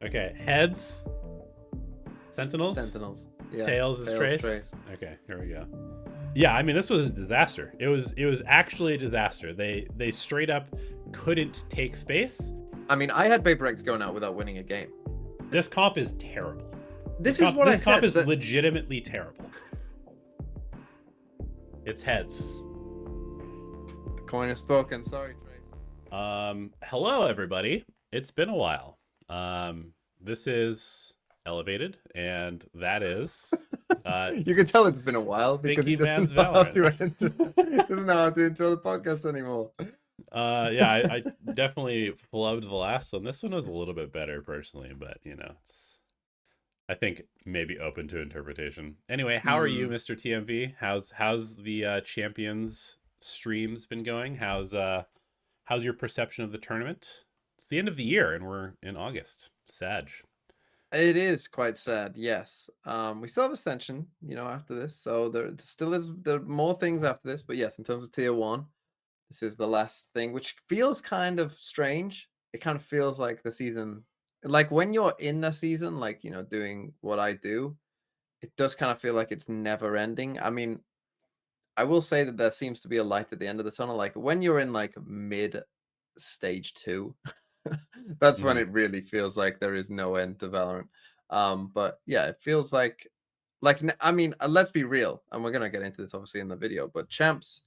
Okay, heads, Sentinels. Sentinels. Yeah. Tails is Trace. Trace. Okay, here we go. Yeah, I mean this was a disaster. It was actually a disaster. They straight up couldn't take space. I mean, I had Paper X going out without winning a game. This comp is terrible. This comp is legitimately terrible. It's heads. The coin has spoken. Sorry, Trace. Hello everybody. It's been a while. This is Elevated, and that is you can tell it's been a while because he doesn't know how to intro the podcast anymore. Yeah, I definitely flubbed the last one. This one was a little bit better personally, but you know, it's I think maybe open to interpretation. Anyway, how are you, Mr. TMV? How's the Champions streams been going? How's your perception of the tournament? It's the end of the year and we're in August. Sad. It is quite sad, yes. We still have Ascension, after this. So there are more things after this, but yes, in terms of tier 1, this is the last thing, which feels kind of strange. It kind of feels like the season, like when you're in the season, like, doing what I do, it does kind of feel like it's never ending. I mean, I will say that there seems to be a light at the end of the tunnel. Like when you're in like mid stage 2, that's when it really feels like there is no end to Valorant. But yeah, it feels like I mean, let's be real, and we're gonna get into this obviously in the video, but champs,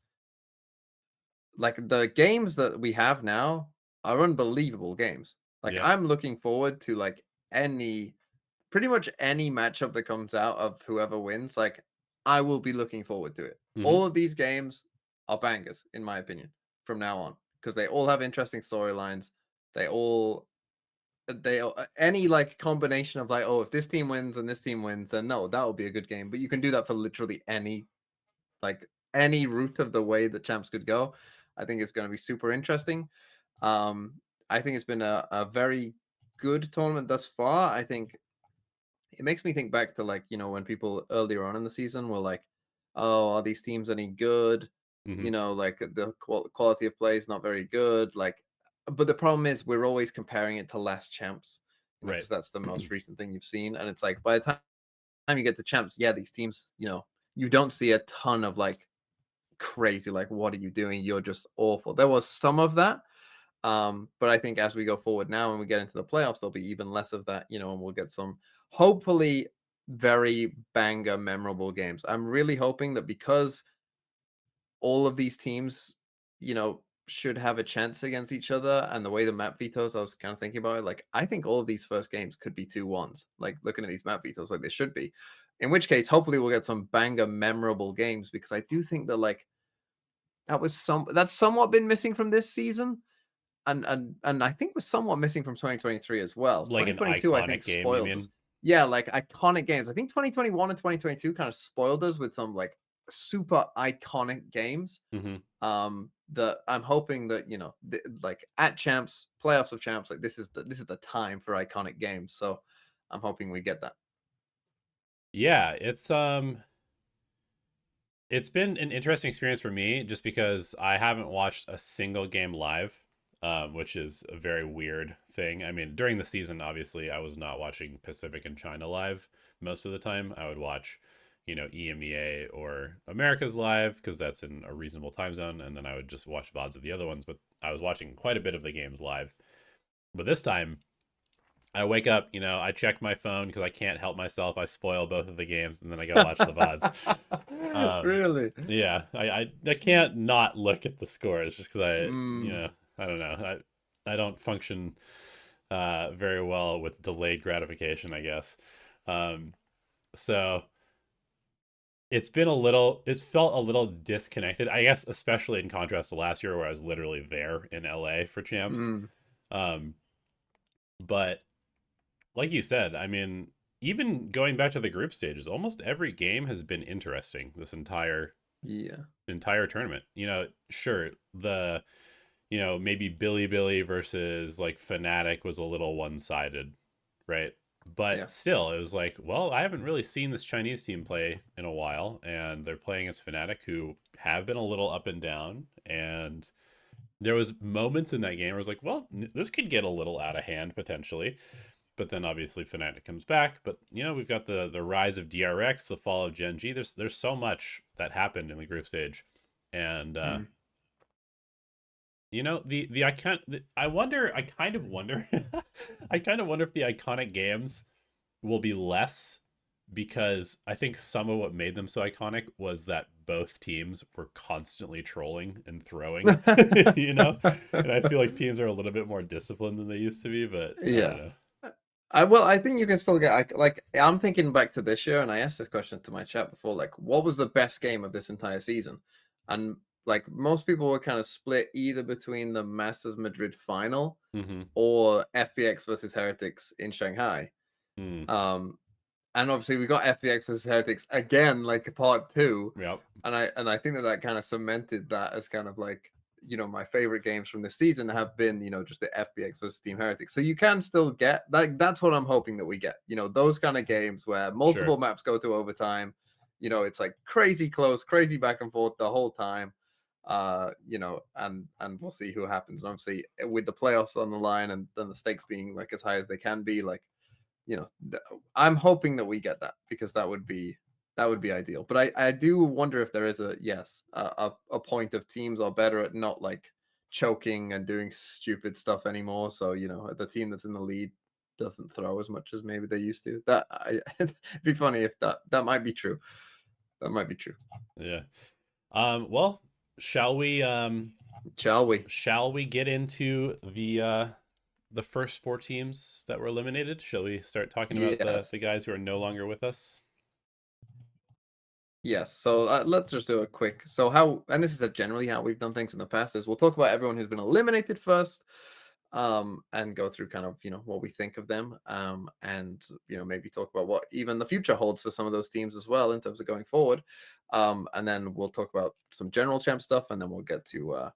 like the games that we have now are unbelievable games. Like I'm looking forward to like pretty much any matchup that comes out of whoever wins. Like I will be looking forward to it. All of these games are bangers in my opinion from now on because they all have interesting storylines. They any like combination of like, oh, if this team wins and this team wins, then no, that will be a good game. But you can do that for literally any route of the way the champs could go. I think it's going to be super interesting. I think it's been a very good tournament thus far. I think it makes me think back to like, when people earlier on in the season were like, oh, are these teams any good? Like the quality of play is not very good. Like, but the problem is we're always comparing it to last champs, right? Because that's the most recent thing you've seen. And it's like by the time you get to champs, yeah, these teams, you don't see a ton of like crazy, like, what are you doing? You're just awful. There was some of that. But I think as we go forward now and we get into the playoffs, there'll be even less of that, and we'll get some hopefully very banger, memorable games. I'm really hoping that because all of these teams, should have a chance against each other, and the way the map vetoes, I was kind of thinking about it, like, I think all of these first games could be 2-1s, like, looking at these map vetoes, like they should be. In which case, hopefully we'll get some banger, memorable games, because I do think that, like, that's somewhat been missing from this season. And I think was somewhat missing from 2023 as well. Like 2022, I think, spoiled us. Yeah, like iconic games. I think 2021 and 2022 kind of spoiled us with some like super iconic games. That I'm hoping that like at champs, playoffs of champs, like this is the time for iconic games. So I'm hoping we get that. Yeah, it's been an interesting experience for me just because I haven't watched a single game live. Which is a very weird thing. I mean, during the season, obviously, I was not watching Pacific and China live most of the time. I would watch, EMEA or America's live because that's in a reasonable time zone. And then I would just watch VODs of the other ones. But I was watching quite a bit of the games live. But this time, I wake up, I check my phone because I can't help myself. I spoil both of the games and then I go watch the VODs. Really? Yeah. I can't not look at the scores just because I don't know. I don't function very well with delayed gratification, I guess. So it's felt a little disconnected, I guess, especially in contrast to last year where I was literally there in LA for champs. But like you said, I mean, even going back to the group stages, almost every game has been interesting this entire tournament. Sure, maybe Billy versus like Fnatic was a little one-sided, right? But still, it was like, well, I haven't really seen this Chinese team play in a while, and they're playing as Fnatic, who have been a little up and down. And there was moments in that game where I was like, well, this could get a little out of hand potentially. but then obviously Fnatic comes back. But we've got the rise of DRX, the fall of GENG. There's so much that happened in the group stage, and Mm. the icon. I wonder. I kind of wonder. I kind of wonder if the iconic games will be less, because I think some of what made them so iconic was that both teams were constantly trolling and throwing, and I feel like teams are a little bit more disciplined than they used to be, but I don't Yeah. know. I think you can still get like I'm thinking back to this year, and I asked this question to my chat before, like, what was the best game of this entire season? And like most people were kind of split either between the Masters Madrid final Mm-hmm. or FPX versus Heretics in Shanghai. Mm. Um, and obviously we got FPX versus Heretics again, like part two, Yep. and I think that kind of cemented that as kind of like my favorite games from this season have been just the FPX versus Team Heretics. So you can still get like that's what I'm hoping that we get. Those kind of games where Sure. multiple maps go to overtime. It's like crazy close, crazy back and forth the whole time. And we'll see who happens. And obviously with the playoffs on the line and then the stakes being like as high as they can be, like you know, I'm hoping that we get that because that would be ideal. But I do wonder if there is a point of teams are better at not like choking and doing stupid stuff anymore. So the team that's in the lead doesn't throw as much as maybe they used to. It'd be funny if that might be true. That might be true. Yeah. Well, shall we Shall we? shall we get into the first four teams that were eliminated? Shall we start talking about the Yes. the guys who are no longer with us? Yes. So let's just do a quick. So and this is generally how we've done things in the past, is we'll talk about everyone who's been eliminated first, and go through kind of what we think of them, and maybe talk about what even the future holds for some of those teams as well in terms of going forward, and then we'll talk about some general champ stuff, and then we'll get to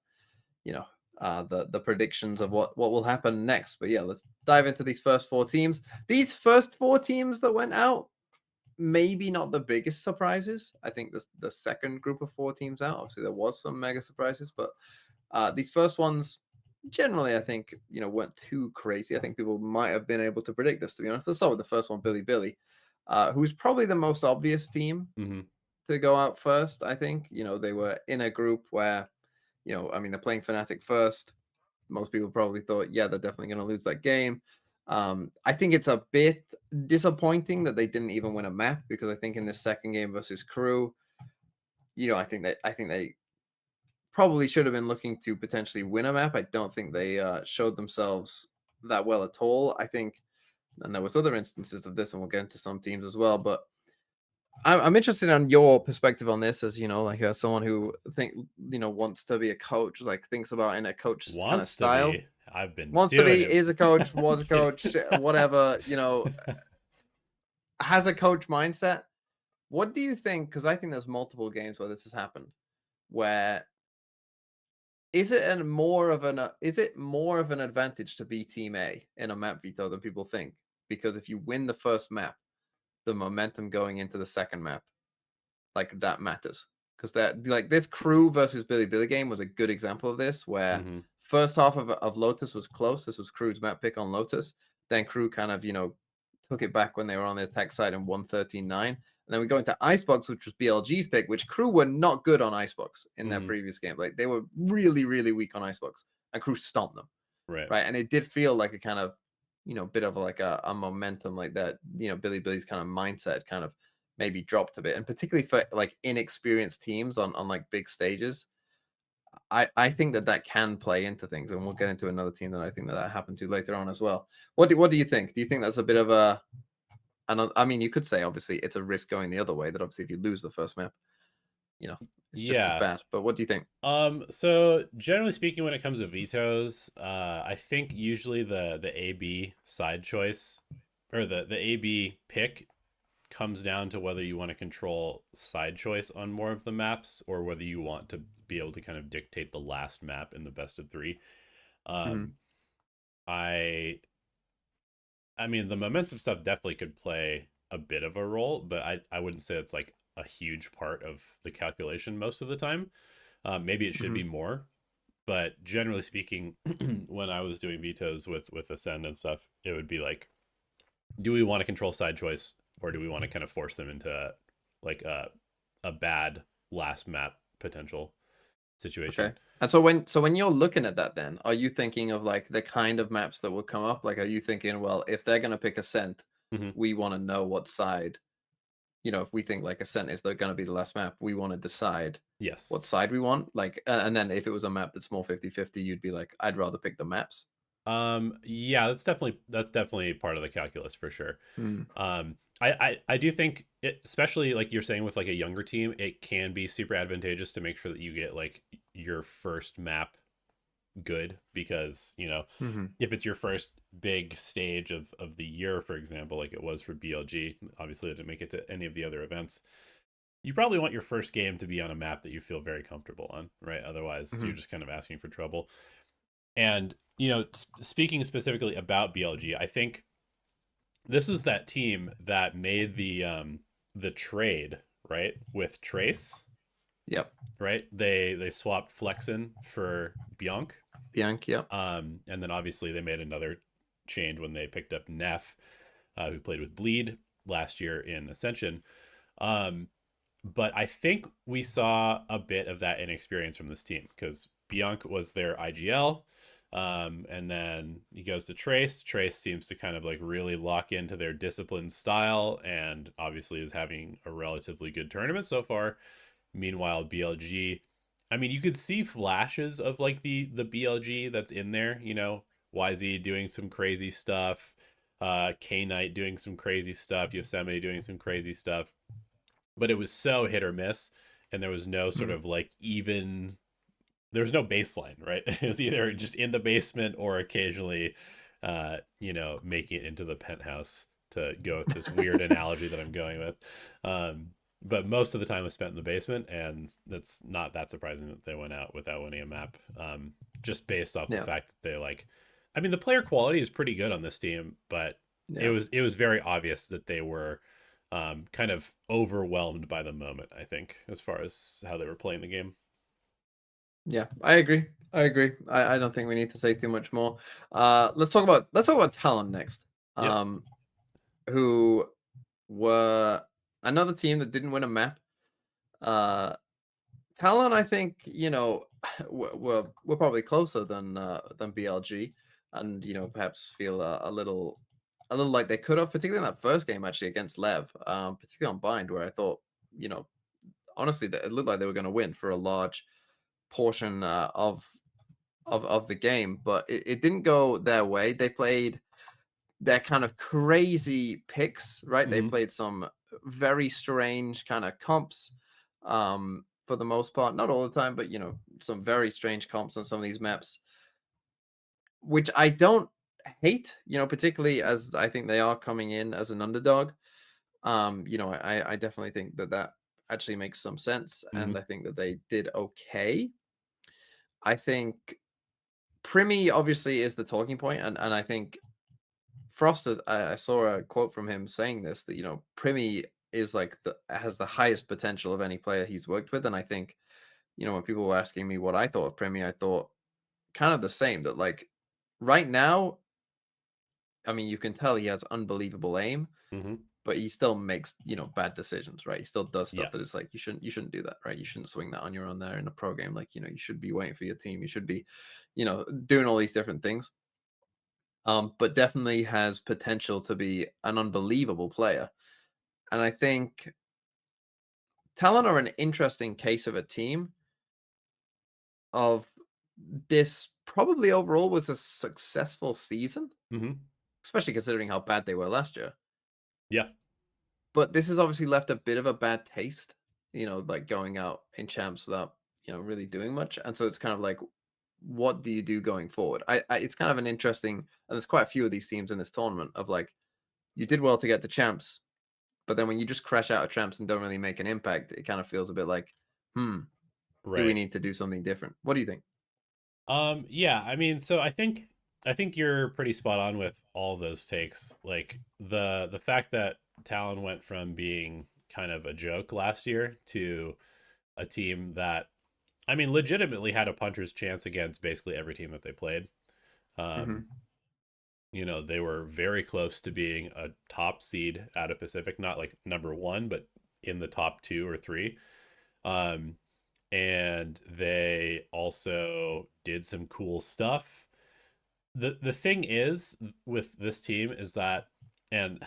you know the predictions of what will happen next. But yeah, let's dive into these first four teams. These first four teams that went out, maybe not the biggest surprises. I think the second group of four teams out, obviously there was some mega surprises, but these first ones generally I think weren't too crazy. I think people might have been able to predict this, to be honest. Let's start with the first one, Billy, who's probably the most obvious team Mm-hmm. to go out first. I think they were in a group where I mean they're playing Fnatic first. Most people probably thought, yeah, they're definitely going to lose that game. I think it's a bit disappointing that they didn't even win a map, because I think in the second game versus Crew, I think they probably should have been looking to potentially win a map. I don't think they showed themselves that well at all. I think, and there was other instances of this, and we'll get into some teams as well. But I'm interested on your perspective on this, as like as someone who wants to be a coach, like thinks about in a coach's kind of Wants to style. be. I've been Wants to doing be, it. is a coach, was I'm a kidding. coach, whatever, has a coach mindset. What do you think? Because I think there's multiple games where this has happened. Where is it more of an advantage to be Team A in a map veto than people think? Because if you win the first map, the momentum going into the second map, like that matters. Because that like this Crew versus Billy game was a good example of this, where Mm-hmm. first half of Lotus was close. This was Crew's map pick on Lotus. Then Crew kind of took it back when they were on the attack side and won 13-9. And then we go into Icebox, which was BLG's pick, which Crew were not good on Icebox in their Mm-hmm. previous game. Like they were really, really weak on Icebox, and Crew stomped them, Right. right? And it did feel like a kind of bit of like a momentum like that. Billy's kind of mindset kind of maybe dropped a bit, and particularly for like inexperienced teams on like big stages. I think that can play into things, and we'll get into another team that I think that happened to later on as well. What do you think? Do you think that's a bit of I mean, you could say obviously it's a risk going the other way, that obviously if you lose the first map, you know, it's just as Yeah. bad. But what do you think? So generally speaking, when it comes to vetoes, I think usually the AB side choice, or the AB pick, comes down to whether you want to control side choice on more of the maps, or whether you want to be able to kind of dictate the last map in the best of three. Mm-hmm. Um, I I mean, the momentum stuff definitely could play a bit of a role, but I wouldn't say it's like a huge part of the calculation most of the time. Maybe it should Mm-hmm. be more, but generally speaking, when I was doing vetoes with Acend and stuff, it would be like do we want to control side choice, or do we want to kind of force them into like a bad last map potential Okay. situation? And so when you're looking at that, then are you thinking of like the kind of maps that would come up? Like, are you thinking, well, if they're gonna pick Ascent, Hmm. we want to know what side. If we think like Ascent is going to be the last map, we want to decide Yes. what side we want. Like, and then if it was a map that's more 50-50, you'd be like, I'd rather pick the maps. Yeah, that's definitely part of the calculus for sure. Hmm. I do think it, especially like you're saying with like a younger team, it can be super advantageous to make sure that you get like your first map good, because Hmm. if it's your first big stage of the year, for example, like it was for BLG, obviously it didn't make it to any of the other events. You probably want your first game to be on a map that you feel very comfortable on, right? Otherwise, you're Hmm. just kind of asking for trouble. And speaking specifically about BLG, I think this was that team that made the trade, right, with Trace, Yep. right? They swapped Flexen for Bianc. Bianchi. Yep. And then obviously they made another change when they picked up Neff, who played with Bleed last year in Ascension. Um, but I think we saw a bit of that inexperience from this team, because Bianc was their IGL. And then he goes to Trace. Trace seems to kind of like really lock into their disciplined style, and obviously is having a relatively good tournament so far. Meanwhile, BLG, I mean, you could see flashes of like the BLG that's in there. YZ doing some crazy stuff, K Knight doing some crazy stuff, Yosemite doing some crazy stuff, but it was so hit or miss, and there was no sort Hmm. of like even, there was no baseline, right? It was either just in the basement or occasionally making it into the penthouse, to go with this weird analogy that I'm going with. But most of the time was spent in the basement, and that's not that surprising that they went out without winning a map, just based off the Yeah. fact that they like, I mean, the player quality is pretty good on this team, but it Yeah. was it was very obvious that they were kind of overwhelmed by the moment, I think, as far as how they were playing the game. Yeah. I agree. I agree. I don't think we need to say too much more. Let's talk about Talon next. Yep. Um, who were another team that didn't win a map. Uh, Talon, I think, we're probably closer than BLG, and perhaps feel a little like they could have, particularly in that first game actually against Lev, particularly on Bind, where I thought, you know, honestly, that it looked like they were going to win for a large portion of the game, but it didn't go their way. They played their kind of crazy picks, right? They Hmm. played some very strange kind of comps, for the most part, not all the time, but some very strange comps on some of these maps, which I don't hate, particularly as I think they are coming in as an underdog. I definitely think that actually makes some sense, Hmm. and I think that they did okay. I think Primi obviously is the talking point, and I think Frost, I saw a quote from him saying this, that Primi is like has the highest potential of any player he's worked with, and I think when people were asking me what I thought of Primi, I thought kind of the same, that like right now, I mean, you can tell he has unbelievable aim, Hmm. but he still makes bad decisions, right? He still does Yeah. stuff that it's like you shouldn't do that, right? You shouldn't swing that on your own there in a pro game. Like you should be waiting for your team. You should be doing all these different things. But definitely has potential to be an unbelievable player. And I think Talon are an interesting case of a team of this probably overall was a successful season, Hmm. especially considering how bad they were last year. Yeah. But this has obviously left a bit of a bad taste, like going out in champs without, really doing much. And so it's kind of like, what do you do going forward? It's kind of an interesting, and there's quite a few of these teams in this tournament of like, you did well to get to champs, but then when you just crash out of champs and don't really make an impact, it kind of feels a bit like, hmm, do we Right. need to do something different? What do you think? Yeah, I mean, so I think you're pretty spot on with all those takes. Like the fact that Talon went from being kind of a joke last year to a team that, I mean, legitimately had a puncher's chance against basically every team that they played. Hmm. Um They were very close to being a top seed out of Pacific, not like number one, but in the top two or three. Um, and they also did some cool stuff. The thing is with this team is that, and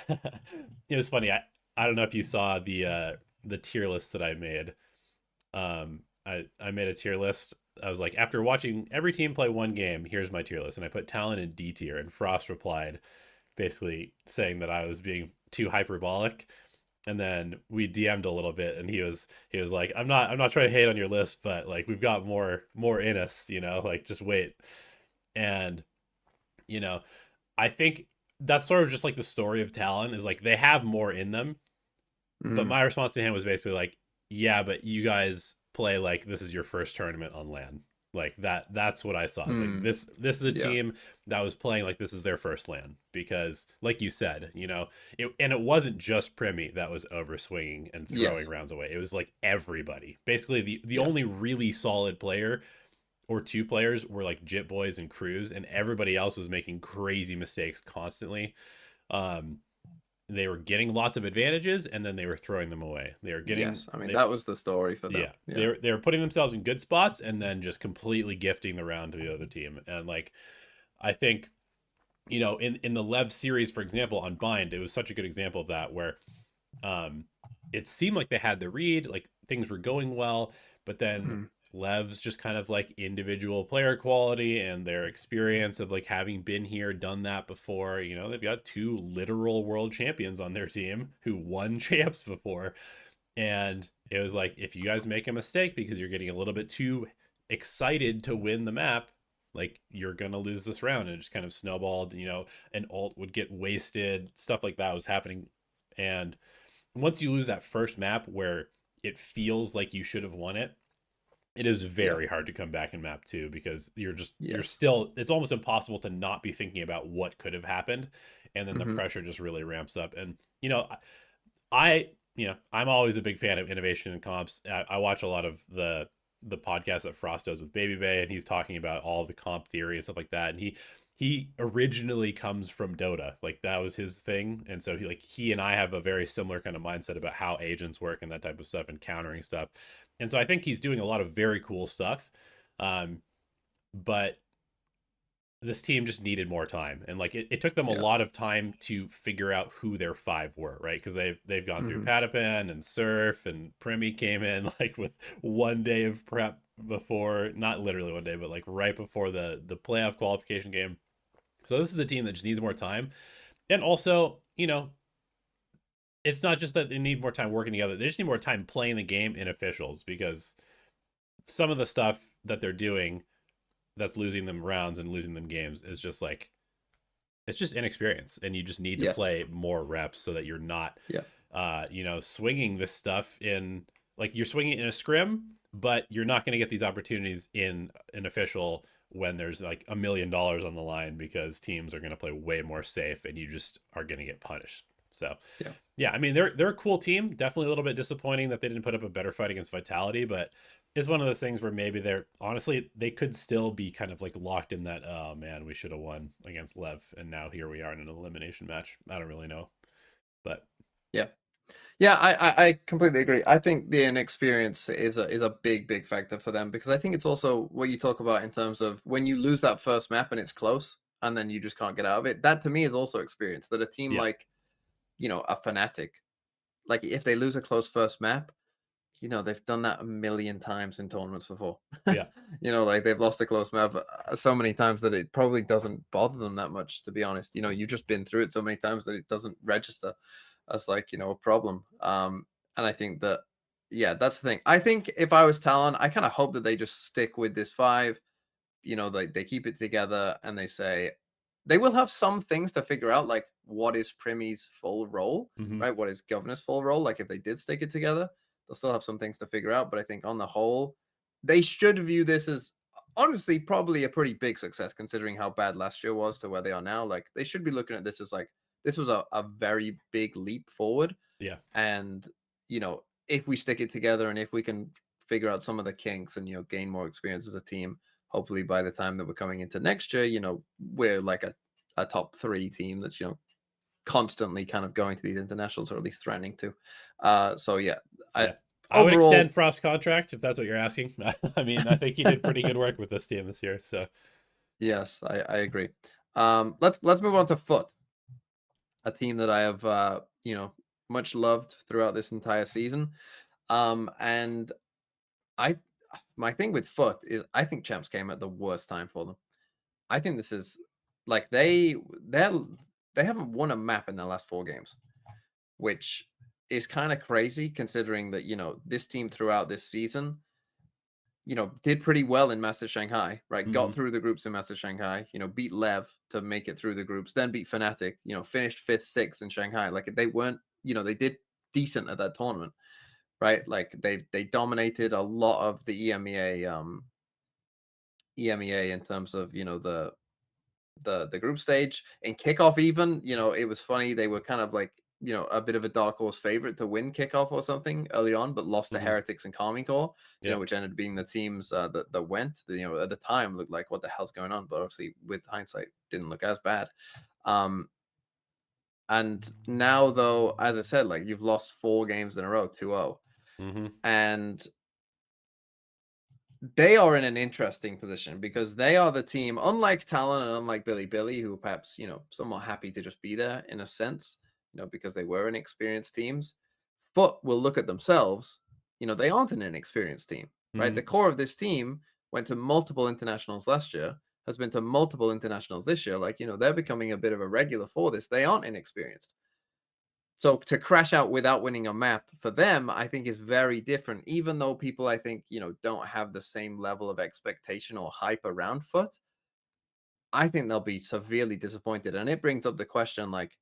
it was funny. I don't know if you saw the tier list that I made. I made a tier list. I was like, after watching every team play one game, here's my tier list, and I put Talon in D tier. And Frost replied, basically saying that I was being too hyperbolic. And then we DM'd a little bit, and he was like, I'm not trying to hate on your list, but like we've got more in us, like just wait. And you know, I think that's sort of just like the story of Talon is like they have more in them, but Mm, my response to him was basically like, yeah, but you guys play like this is your first tournament on LAN. Like that's what I saw. It's like mm, this is a yeah. team that was playing like this is their first LAN because like you said, it wasn't just Primi that was over swinging and throwing Yes. rounds away. It was like everybody. Basically the Yeah. only really solid player or two players were like Jit Boys and Cruz, and everybody else was making crazy mistakes constantly. Um, they were getting lots of advantages, and then they were throwing them away. They were getting Yes. I mean, they that was the story for them. yeah Yeah. they were putting themselves in good spots, and then just completely gifting the round to the other team. And like I think in the Lev series, for example, on Bind, it was such a good example of that where um, it seemed like they had the read, like things were going well, but then Mm, Lev's just kind of like individual player quality and their experience of like having been here, done that before. They've got two literal world champions on their team who won champs before. And it was like, if you guys make a mistake because you're getting a little bit too excited to win the map, like you're gonna lose this round. And it just kind of snowballed. An ult would get wasted, stuff like that was happening. And once you lose that first map where it feels like you should have won it, it is yeah. very hard to come back in map two because you're Yes. still, it's almost impossible to not be thinking about what could have happened. And then the Hmm. pressure just really ramps up. And, I'm always a big fan of innovation in comps. I watch a lot of the podcast that Frost does with Baby Bay, and he's talking about all the comp theory and stuff like that. And he originally comes from Dota, like that was his thing, and so he and I have a very similar kind of mindset about how agents work and that type of stuff and countering stuff. And so I think he's doing a lot of very cool stuff. But this team just needed more time, and like it took them a Yeah. lot of time to figure out who their five were, right? Because they've gone through Hmm. Patapan and Surf, and Primi came in like with one day of prep before, not literally one day, but like right before the playoff qualification game. So this is a team that just needs more time. And also, it's not just that they need more time working together, they just need more time playing the game in officials, because some of the stuff that they're doing that's losing them rounds and losing them games is just like it's just inexperience, and you just need to Yes. play more reps so that you're not Yeah. swinging this stuff in, like you're swinging in a scrim, but you're not going to get these opportunities in an official when there's like $1 million on the line, because teams are going to play way more safe and you just are going to get punished. So Yeah. yeah, I mean they're a cool team. Definitely a little bit disappointing that they didn't put up a better fight against Vitality, but it's one of those things where maybe they're honestly they could still be kind of like locked in that, oh man, we should have won against Lev, and now here we are in an elimination match. I don't really know, but Yeah. Yeah, I completely agree. I think the inexperience is a big factor for them, because I think it's also what you talk about in terms of when you lose that first map and it's close and then you just can't get out of it. That to me is also experience. That a team yeah, like, a Fnatic, like if they lose a close first map, they've done that a million times in tournaments before. yeah, Like they've lost a close map so many times that it probably doesn't bother them that much, to be honest. You've just been through it so many times that it doesn't register as like, a problem. And I think that, yeah, that's the thing. I think if I was Talon, I kind of hope that they just stick with this five, they keep it together, and they say they will have some things to figure out, like what is Primi's full role, hmm, right? What is Governor's full role? Like if they did stick it together, they'll still have some things to figure out. But I think on the whole, they should view this as honestly probably a pretty big success, considering how bad last year was to where they are now. Like they should be looking at this as like this was a very big leap forward. yeah. And if we stick it together and if we can figure out some of the kinks and gain more experience as a team, hopefully by the time that we're coming into next year, we're like a a top 3 team that's, constantly kind of going to these internationals, or at least threatening to. So yeah, I Yeah. I would extend overall, Frost's contract if that's what you're asking. I mean, I think he did pretty good work with this team this year. So yes, I agree. Let's move on to FUT, a team that I have much loved throughout this entire season. And I my thing with FUT is I think champs came at the worst time for them. I think this is like they haven't won a map in their last 4 games, which is kind of crazy considering that this team throughout this season did pretty well in Master Shanghai, right? hmm Got through the groups in Master Shanghai, beat Lev to make it through the groups, then beat Fnatic, finished fifth, sixth in Shanghai. Like they weren't, they did decent at that tournament, right? Like they dominated a lot of the EMEA in terms of the group stage. In kickoff, even it was funny. They were kind of like a bit of a dark horse favorite to win kickoff or something early on, but lost to hmm Heretics and Karming Core. Yeah. Which ended up being the teams that went. At the time looked like what the hell's going on, but obviously with hindsight didn't look as bad. Um, and now though, as I said, like you've lost 4 games in a row, 2-0, hmm and they are in an interesting position because they are the team, unlike Talon and unlike Billy, who perhaps, somewhat happy to just be there in a sense, because they were inexperienced teams. But will look at themselves, they aren't an inexperienced team, right? The hmm core of this team went to multiple internationals last year, has been to multiple internationals this year. Like, they're becoming a bit of a regular for this. They aren't inexperienced. So to crash out without winning a map for them, I think is very different. Even though people, I think, don't have the same level of expectation or hype around FUT, I think they'll be severely disappointed. And it brings up the question, like,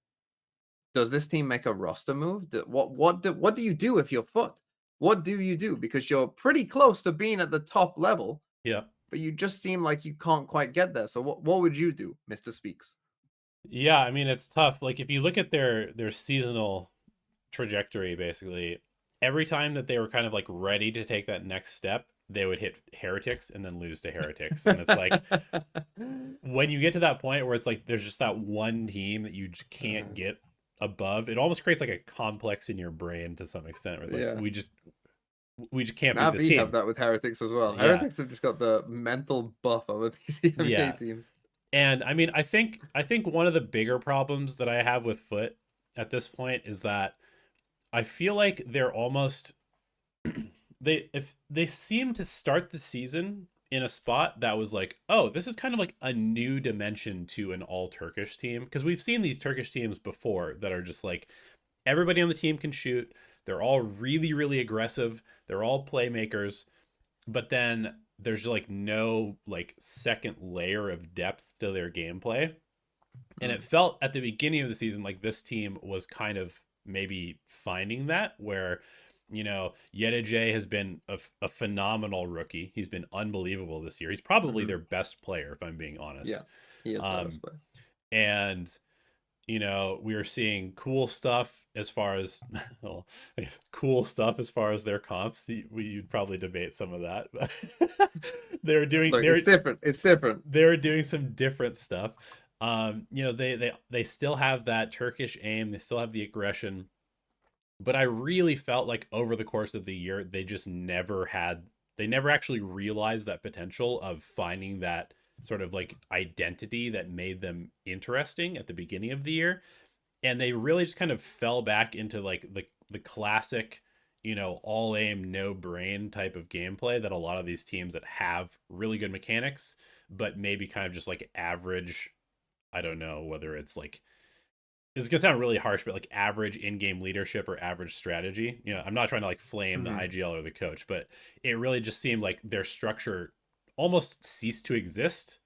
does this team make a roster move? What do you do if you're FUT? What do you do? Because you're pretty close to being at the top level, Yeah. but you just seem like you can't quite get there. So what would you do, Mr. Speaks? Yeah, I mean it's tough. Like if you look at their seasonal trajectory, basically, every time that they were kind of like ready to take that next step, they would hit Heretics and then lose to Heretics. And it's like when you get to that point where it's like there's just that one team that you just can't Uh, get above, it almost creates like a complex in your brain to some extent where it's like yeah. we just can't beat this Navi have team. that with Heretics as well. Yeah. Heretics have just got the mental buff over these EMEA Yeah. teams. And I mean, I think one of the bigger problems that I have with Foot at this point is that I feel like they're almost they seem to start the season in a spot that was like, oh, this is kind of like a new dimension to an all Turkish team, because we've seen these Turkish teams before that are just like everybody on the team can shoot, they're all really really aggressive, they're all playmakers, but then there's like no like second layer of depth to their gameplay. And it Mm. felt at the beginning of the season like this team was kind of maybe finding that, where Yeda J has been a phenomenal rookie. He's been unbelievable this year. He's probably Hmm. their best player, if I'm being honest. Yeah, he is their Um, best player. and we are seeing cool stuff as far as well, I guess cool stuff as far as their comps. You'd probably debate some of that, but they're doing Look, they're it's different. It's different. they're doing some different stuff. They still have that Turkish aim. They still have the aggression, but I really felt like over the course of the year, they never actually realized that potential of finding that sort of like identity that made them interesting at the beginning of the year. And they really just kind of fell back into like the classic, all aim, no brain type of gameplay that a lot of these teams that have really good mechanics, but maybe kind of just like average. I don't know whether it's like it's gonna sound really harsh, but like average in-game leadership or average strategy. I'm not trying to like flame the Hmm. IGL or the coach, but it really just seemed like their structure almost ceased to exist,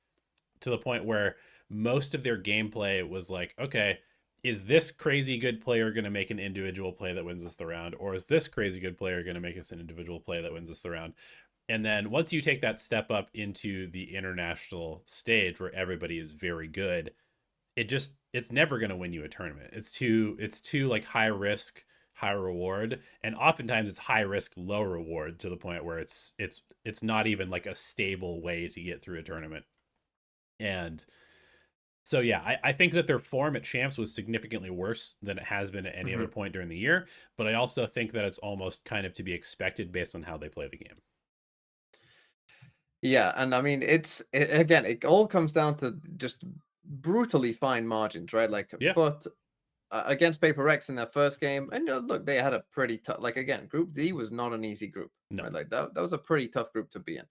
to the point where most of their gameplay was like, okay, is this crazy good player going to make an individual play that wins us the round, or is this crazy good player going to make us an individual play that wins us the round? And then once you take that step up into the international stage where everybody is very good, it's never going to win you a tournament. It's too like high risk, high reward, and oftentimes it's high risk, low reward, to the point where it's not even like a stable way to get through a tournament. And So yeah, I think that their form at champs was significantly worse than it has been at any other Mhm. point during the year. But I also think that it's almost kind of to be expected based on how they play the game. Yeah, and I mean, again, it all comes down to just brutally fine margins, right? Like Yeah. FUT against Paper X in their first game, and look, they had a pretty tough. Like again, Group D was not an easy group, No. right? Like that was a pretty tough group to be in.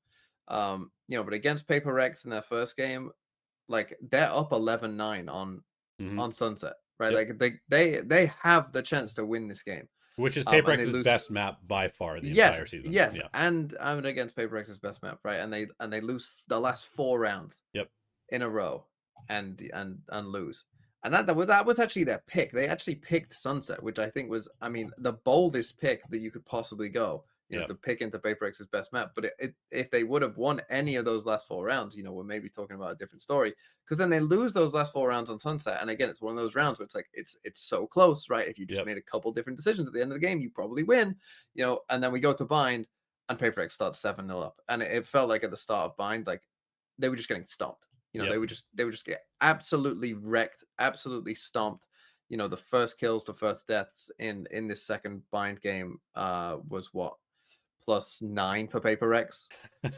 But against Paper X in their first game, like they're up 11-9 Hmm. on Sunset, right? Yep. Like they have the chance to win this game, Which is and they PaperX's lose. best map by far the Yes, entire season. yes, Yeah. and I'm against Paper X's best map, right? And they lose the last 4 rounds Yep. in a row and lose. And that was actually their pick. They actually picked Sunset, which I think was, I mean, the boldest pick that you could possibly go, Yep. to pick into Paper X's best map. But if they would have won any of those last 4 rounds, we're maybe talking about a different story. Because then they lose those last 4 rounds on Sunset, and again, it's one of those rounds where it's like it's so close, right? If you just Yep. made a couple different decisions at the end of the game, you probably win, And then we go to Bind, and Paper X starts 7-0 up, and it felt like at the start of Bind, like they were just getting stomped. Yep. They would just get absolutely wrecked, absolutely stomped. The first kills to first deaths in this second Bind game was what, +9 for Paper X,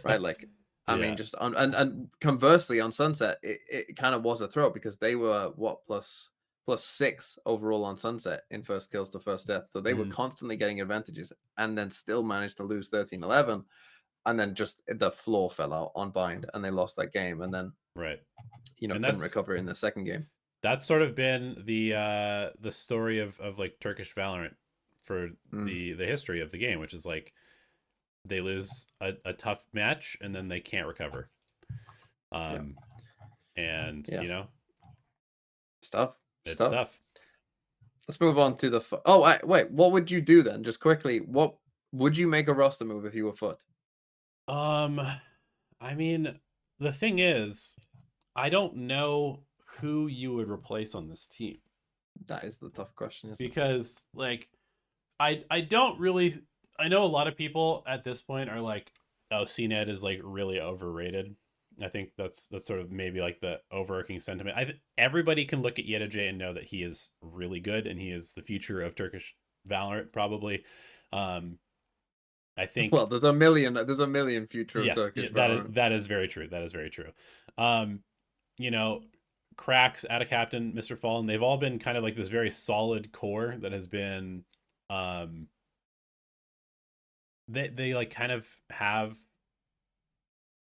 right? Like, I mean, Yeah. just on and conversely on Sunset, it kind of was a throw because they were what, +6 overall on Sunset in first kills to first death. So they were Mhm. constantly getting advantages and then still managed to lose 13-11. And then just the floor fell out on Bind and they lost that game. And then, Right. And couldn't recover in the second game. that's sort of been the story of like Turkish Valorant for Mm, the history of the game, which is like they lose a tough match and then they can't recover. yeah. Um, and Yeah. you know, Stuff. it's Stuff. tough. Let's move on to the oh, wait, what would you do then? Just quickly, what would you make a roster move if you were Foot? Um, I mean, the thing is, I don't know who you would replace on this team That is the tough question, isn't it? because like I don't really I know a lot of people at this point are like, oh, CNET is like really overrated. I think that's sort of maybe like the overarching sentiment. Everybody can look at Yedije and know that he is really good and he is the future of Turkish Valorant probably. Um, I think Well, there's a million future of yes, Turkish that is Valorant. that is very true. That is very true. Um, you know, Cracks, Ada Captain, Mr. Fallen, they've all been kind of like this very solid core that has been um they like kind of have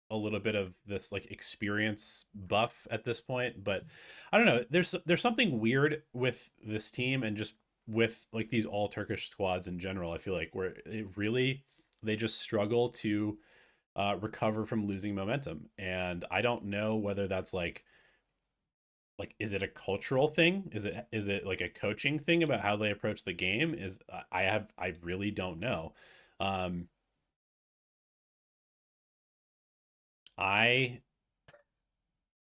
a little bit of this like experience buff at this point, but I don't know, there's something weird with this team and just with like these all Turkish squads in general. I feel like where it really they just struggle to recover from losing momentum, and I don't know whether that's like is it a cultural thing, is it like a coaching thing about how they approach the game, is I really don't know. um I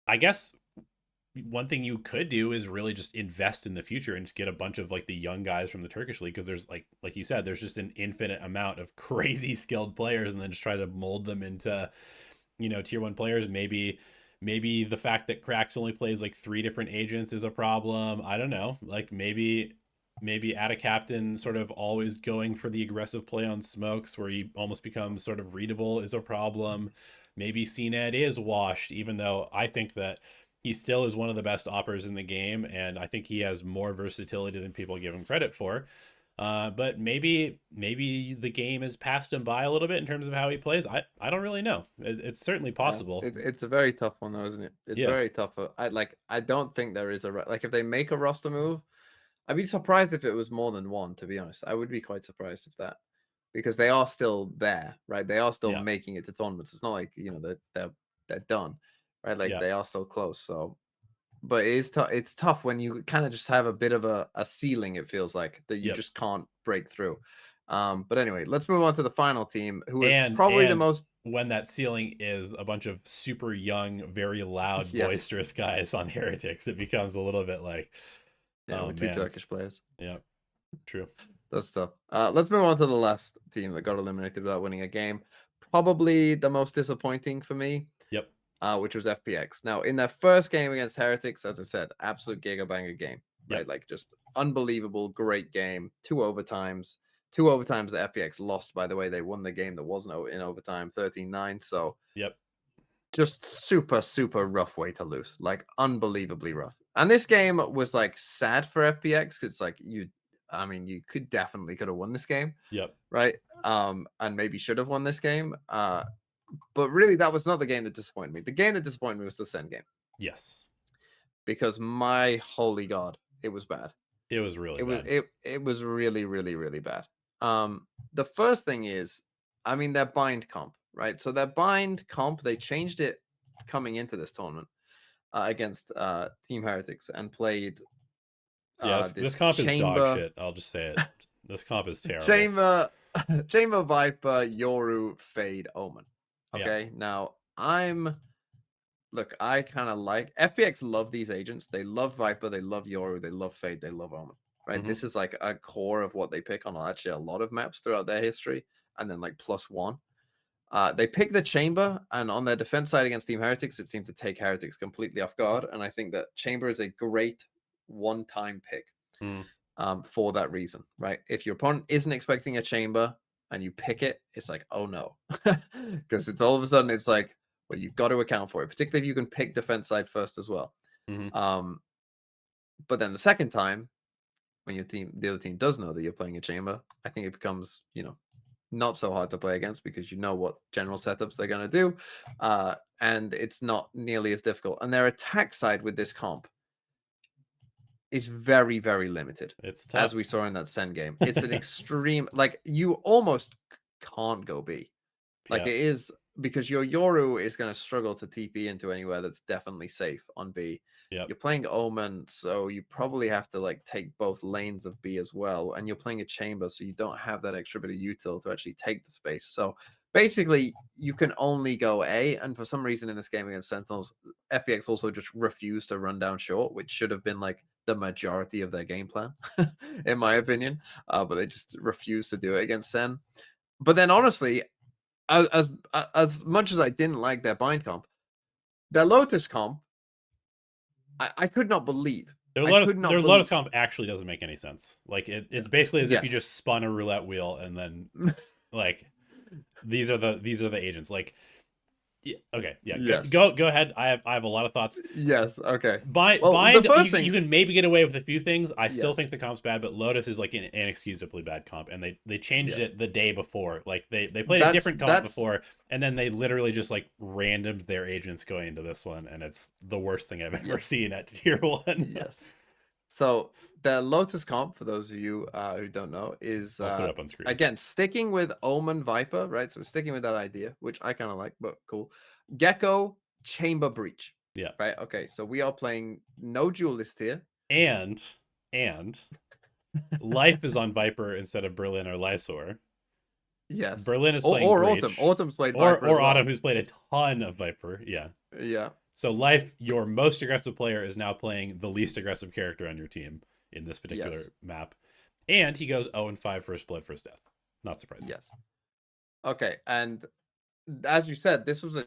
I guess one thing you could do is really just invest in the future and just get a bunch of like the young guys from the Turkish league, because there's like you said, there's just an infinite amount of crazy skilled players, and then just try to mold them into tier one players. Maybe the fact that Cracks only plays like three different agents is a problem. I don't know. Like maybe at a captain sort of always going for the aggressive play on smokes where he almost becomes sort of readable is a problem. Maybe CNED is washed, even though I think that he still is one of the best oppers in the game, and I think he has more versatility than people give him credit for. But maybe the game has passed him by a little bit in terms of how he plays. I don't really know. It's certainly Yeah, possible. it's a very tough one though, isn't it? It's Yeah, very tough. I don't think there is like if they make a roster move, I'd be surprised if it was more than one. To be honest, I would be quite surprised if that, because they are still there, right? They are still yeah, making it to tournaments. It's not like they're done, right? Like yeah, they are still close. So, but it is tough. It's tough when you kind of just have a bit of a ceiling. It feels like that you yep. just can't break through. But anyway, let's move on to the final team, who is probably the And most. when that ceiling is a bunch of super young, very loud, Yes, boisterous guys on Heretics, it becomes a little bit like, yeah, oh with two man, Turkish players. yeah, true. That's tough. Let's move on to the last team that got eliminated without winning a game. Probably the most disappointing for me. Yep. which was FPX. Now, in their first game against Heretics, as I said, absolute gigabanger game, right? Yep. Like just unbelievable, great game. Two overtimes. Two overtimes that FPX lost, by the way. They won the game that wasn't in overtime, 13-9. So Yep. just super, super rough way to lose. Like unbelievably rough. And this game was like sad for FPX because like I mean, you could have won this game, Yep. right? And maybe should have won this game. But really, that was not the game that disappointed me. The game that disappointed me was the Sen game Yes. because my holy god, it was bad. It was really It was bad. it was really, really, really bad. The first thing is, I mean, their bind comp, right? So their bind comp, they changed it coming into this tournament against Team Heretics and played Yeah, this this comp is dog chamber shit. I'll just say it. This comp is terrible. chamber chamber Viper Yoru Fade Omen. Yeah. Okay, now look, I kind of like FPX love these agents. They love Viper, they love Yoru, they love Fade, they love Omen. Right? Mm-hmm. This is like a core of what they pick on actually a lot of maps throughout their history, and then like +1. They pick the chamber, and on their defense side against Team Heretics, it seemed to take Heretics completely off guard. And I think that chamber is a great one-time pick Mm. for that reason, right? If your opponent isn't expecting a chamber and you pick it, it's like, oh no, because it's all of a sudden it's like, well, you've got to account for it, particularly if you can pick defense side first as well. Mm-hmm. But then the second time, when the other team does know that you're playing a chamber, I think it becomes, not so hard to play against because you know what general setups they're going to do, and it's not nearly as difficult. And their attack side with this comp is very, very limited, It's as tough. we saw in that Sen game. It's an extreme, like you almost can't go B. Like Yeah. it is because your Yoru is going to struggle to TP into anywhere that's definitely safe on B. Yep. You're playing Omen, so you probably have to like take both lanes of B as well. And you're playing a chamber, so you don't have that extra bit of util to actually take the space. So basically, you can only go A. And for some reason in this game against Sentinels, FPX also just refused to run down short, which should have been like the majority of their game plan, in my opinion. But they just refused to do it against Sen. But then honestly, as much as I didn't like their bind comp, their Lotus comp, I could not believe. I could not Their believe. Lotus comp actually doesn't make any sense. Like it's basically as if you Yes. just spun a roulette wheel and then like these are the agents. Like yeah, okay, yeah. Yes. Go ahead. I have a lot of thoughts. Yes. Okay. Well, the Bind, first you thing. can maybe get away with a few things. I still Yes. think the comp's bad, but Lotus is like an inexcusably bad comp, and they changed Yes. it the day before. Like they played a That's different comp that's before, and then they literally just like randomed their agents going into this one, and it's the worst thing I've ever yes. seen at tier 1. Yes. So the Lotus comp, for those of you who don't know, is I'll put it up on screen. again sticking with Omen Viper, right? So sticking with that idea, which I kind of like, but cool. Gecko Chamber Breach, Yeah, right? Okay, so we are playing no duelist here. and and Life is on Viper instead of Berlin or Lysor. Yes, Berlin is playing or Autumn. Breach, Autumn's played Viper as or well. Autumn, who's played a ton of Viper. Yeah. Yeah. So Life, your most aggressive player, is now playing the least aggressive character on your team in this particular Yes. map, and he goes 0-5 first blood, first death. Not surprising. Yes. Okay, and as you said, this was a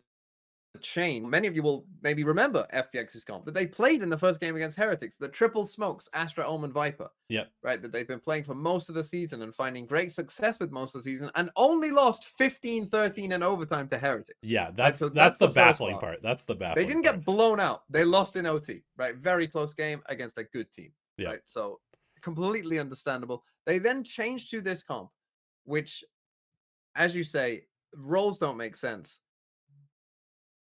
chain. Many of you will maybe remember FPX's comp that they played in the first game against Heretics, the triple smokes, Astra, Omen, Viper. Yep. Right, that they've been playing for most of the season and finding great success with most of the season and only lost 15-13 in overtime to Heretics. Yeah, Right, so that's the first baffling part. That's the baffling They didn't part. get blown out. They lost in OT, right? Very close game against a good team. Yep. Right. So completely understandable. They then changed to this comp, which, as you say, roles don't make sense.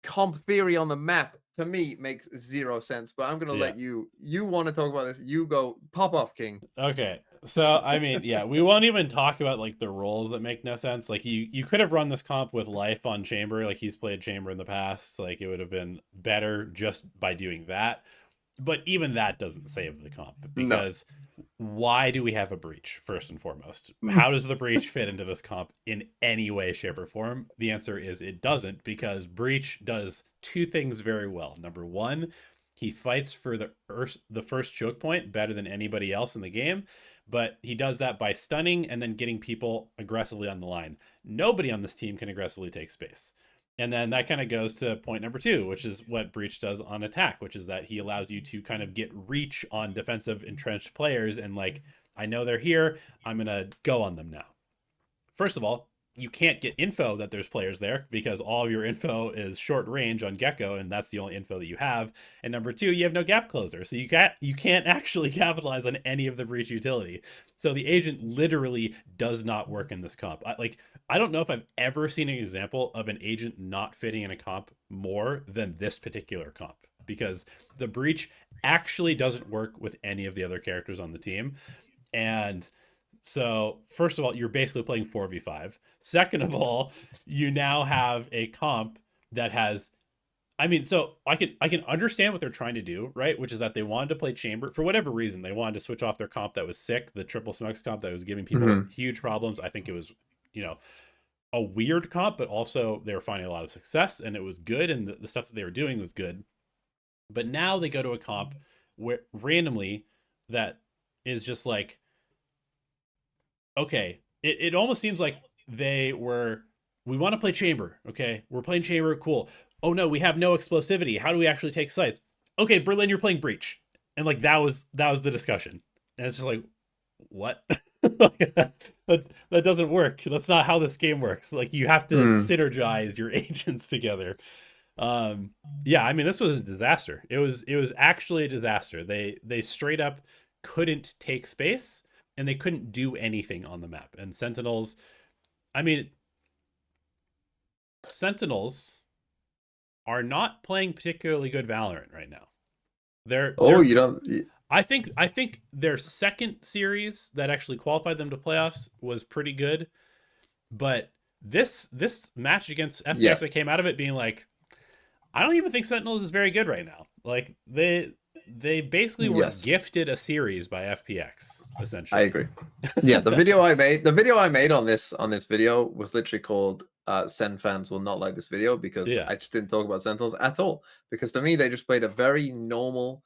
Comp theory on the map to me makes zero sense, but I'm gonna let you want to talk about this. You go, pop off, King. Okay. So I mean, yeah, we won't even talk about like the roles that make no sense. Like you could have run this comp with Life on Chamber, like he's played Chamber in the past. Like it would have been better just by doing that. But even that doesn't save the comp because why do we have a breach first and foremost? How does the breach fit into this comp in any way, shape, or form? The answer is it doesn't, because breach does two things very well. Number one, he fights for the first choke point better than anybody else in the game, but he does that by stunning and then getting people aggressively on the line. Nobody on this team can aggressively take space. And then that kind of goes to point number 2, which is what Breach does on attack, which is that he allows you to kind of get reach on defensive entrenched players. And like, I know they're here, I'm going to go on them now. First of all, you can't get info that there's players there because all of your info is short range on Gecko, and that's the only info that you have. And number 2, you have no gap closer, so you can't actually capitalize on any of the breach utility. So the agent literally does not work in this comp. I don't know if I've ever seen an example of an agent not fitting in a comp more than this particular comp, because the breach actually doesn't work with any of the other characters on the team. And so, first of all, you're basically playing 4v5. Second of all, you now have a comp that has, I mean, so I can understand what they're trying to do, right? Which is that they wanted to play chamber for whatever reason. They wanted to switch off their comp that was sick, the triple smokes comp that was giving people Hmm. huge problems. I think it was, you know, a weird comp, but also they were finding a lot of success and it was good, and the stuff that they were doing was good. But now they go to a comp where randomly that is just like, okay, it almost seems like they were, we want to play chamber. Okay, we're playing chamber. Cool. Oh no, we have no explosivity. How do we actually take sites? Okay, Berlin, you're playing breach. And like that was the discussion. And it's just like, what? that doesn't work. That's not how this game works. Like, you have to Mm. synergize your agents together. um yeah, I mean, this was a disaster. It was actually a disaster. They straight up couldn't take space, and they couldn't do anything on the map. And Sentinels, I mean, Sentinels are not playing particularly good Valorant right now. they're Oh, they're you don't. I think their second series that actually qualified them to playoffs was pretty good. But this match against FPX that Yes. came out of it being like, I don't even think Sentinels is very good right now. Like, they basically were Yes. gifted a series by FPX I essentially. agree. Yeah, the video I made on this video was literally called Send fans will not like this video because Yeah. I just didn't talk about Sentinels at all. Because to me, they just played a very normal,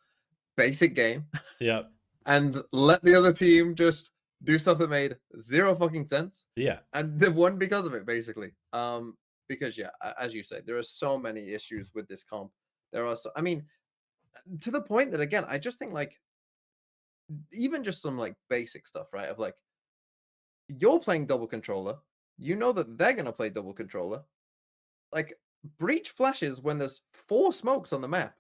basic game Yeah. and let the other team just do stuff that made zero fucking sense. Yeah. And they won because of it, basically. Because yeah, as you said, there are so many issues with this comp. There are I mean, to the point that again, I just think like even just some like basic stuff, right? Of like you're playing double controller, you know that they're gonna play double controller. Like breach flashes when there's 4 smokes on the map.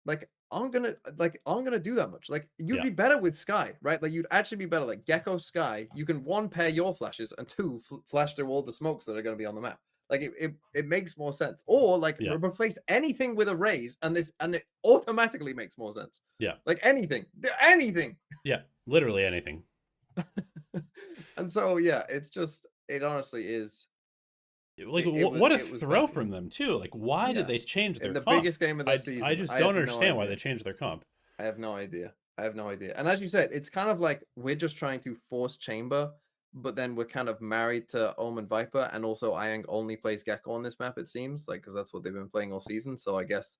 Like I'm gonna do that much. Like you'd Yeah. be better with Sky, right? Like you'd actually be better. Like Gecko Sky, you can one pair your flashes and two flash through all the smokes that are gonna be on the map. Like it makes more sense. Or like Yeah. replace anything with a raise and it automatically makes more sense. Yeah. Like anything. Yeah. Literally anything. And so yeah, it honestly is Like, it what a it was bad. throw from them too. Like, why did Yeah. they change In their the comp? biggest game of the I season, just I don't have no understand why they idea. changed their comp. I have no idea. I have no idea. And as you said, it's kind of like we're just trying to force chamber, but then we're kind of married to Omen Viper, and also Iang only plays Gecko on this map, it seems, like because that's what they've been playing all season. So I guess,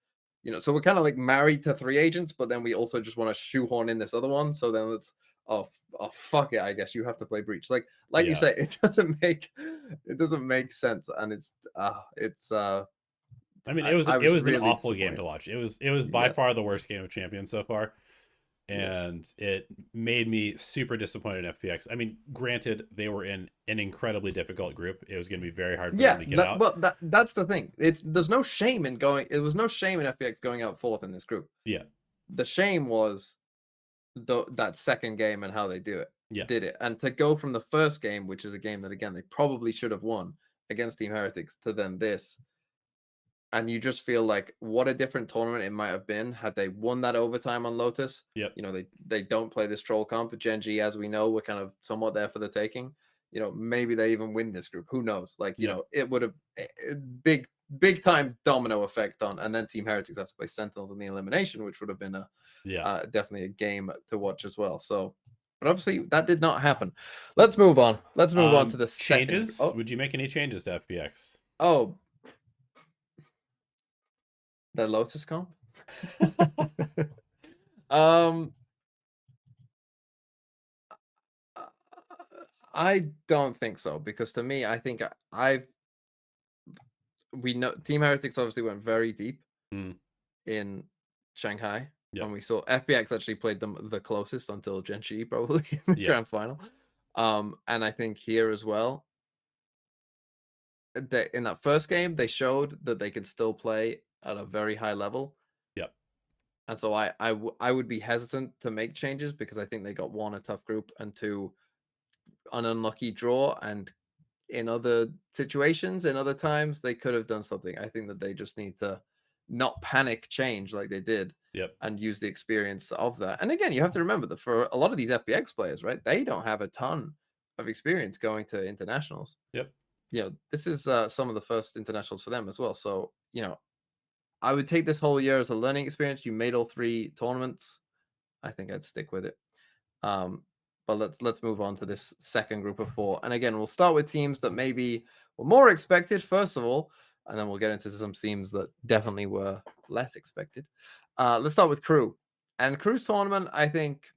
so we're kind of like married to 3 agents, but then we also just want to shoehorn in this other one. So then it's oh fuck it, I guess you have to play Breach. Like you Yeah. say, it doesn't make sense, and it's I mean, I, it was I it was was an really awful game disappointed. to watch. It was by Yes. far the worst game of Champions so far, Yes. and it made me super disappointed in FPX. I mean, granted, they were in an incredibly difficult group. It was going to be very hard for them Yeah, to get out. that's the thing. There's no shame in going. It was no shame in FPX going out fourth in this group. Yeah. The shame was that second game and how they Yeah. did it, and to go from the first game, which is a game that again they probably should have won against Team Heretics, to then this, and you just feel like what a different tournament it might have been had they won that overtime on Lotus. Yep. They don't play this troll comp. GENG, as we know, we're kind of somewhat there for the taking. Maybe they even win this group. Who knows? Like, Yep. it would have big time domino effect on, and then Team Heretics have to play Sentinels in the elimination, which would have been Yeah. definitely a game to watch as well. So, but obviously that did not happen. Let's move on. Let's move on to the second. Changes? Oh, Would you make any changes to FPX? oh, the Lotus comp. um, I don't think so because to me, I think I've we know Team Heretics obviously went very deep Mm, in Shanghai, yep. and we saw FPX actually played them the closest until GENG probably in the Yep. grand final. And I think here as well, that in that first game they showed that they can still play at a very high level, Yep. and so I would be hesitant to make changes because I think they got one, a tough group, and two, an unlucky draw, and in other situations, in other times, they could have done something. I think that they just need to not panic change like they did Yep. and use the experience of that. And again, you have to remember that for a lot of these FPX players, right, they don't have a ton of experience going to internationals. Yep. This is some of the first internationals for them as well. So, I would take this whole year as a learning experience. You made all three tournaments. I think I'd stick with it. Um, but let's move on to this second group of four. And again, we'll start with teams that maybe were more expected, first of all, and then we'll get into some teams that definitely were less expected. Let's start with Crew. And Crew's tournament, I think,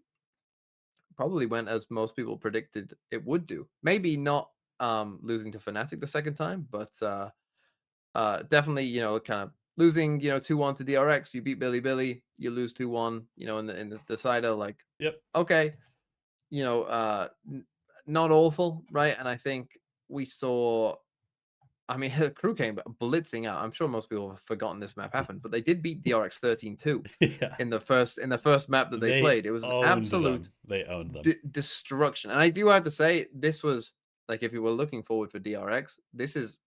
probably went as most people predicted it would do. Maybe not losing to Fnatic the second time, but definitely, kind of losing, 2-1 to DRX. You beat Billy, you lose 2-1, in the decider, like, Yep. okay, not awful, right? And I think we saw. I mean, her crew came blitzing out. I'm sure most people have forgotten this map happened, but they did beat DRX 13-2 Yeah. in the first map that they They played. It was an owned absolute them. They owned them. destruction. And I do have to say, this was like, if you were looking forward for DRX,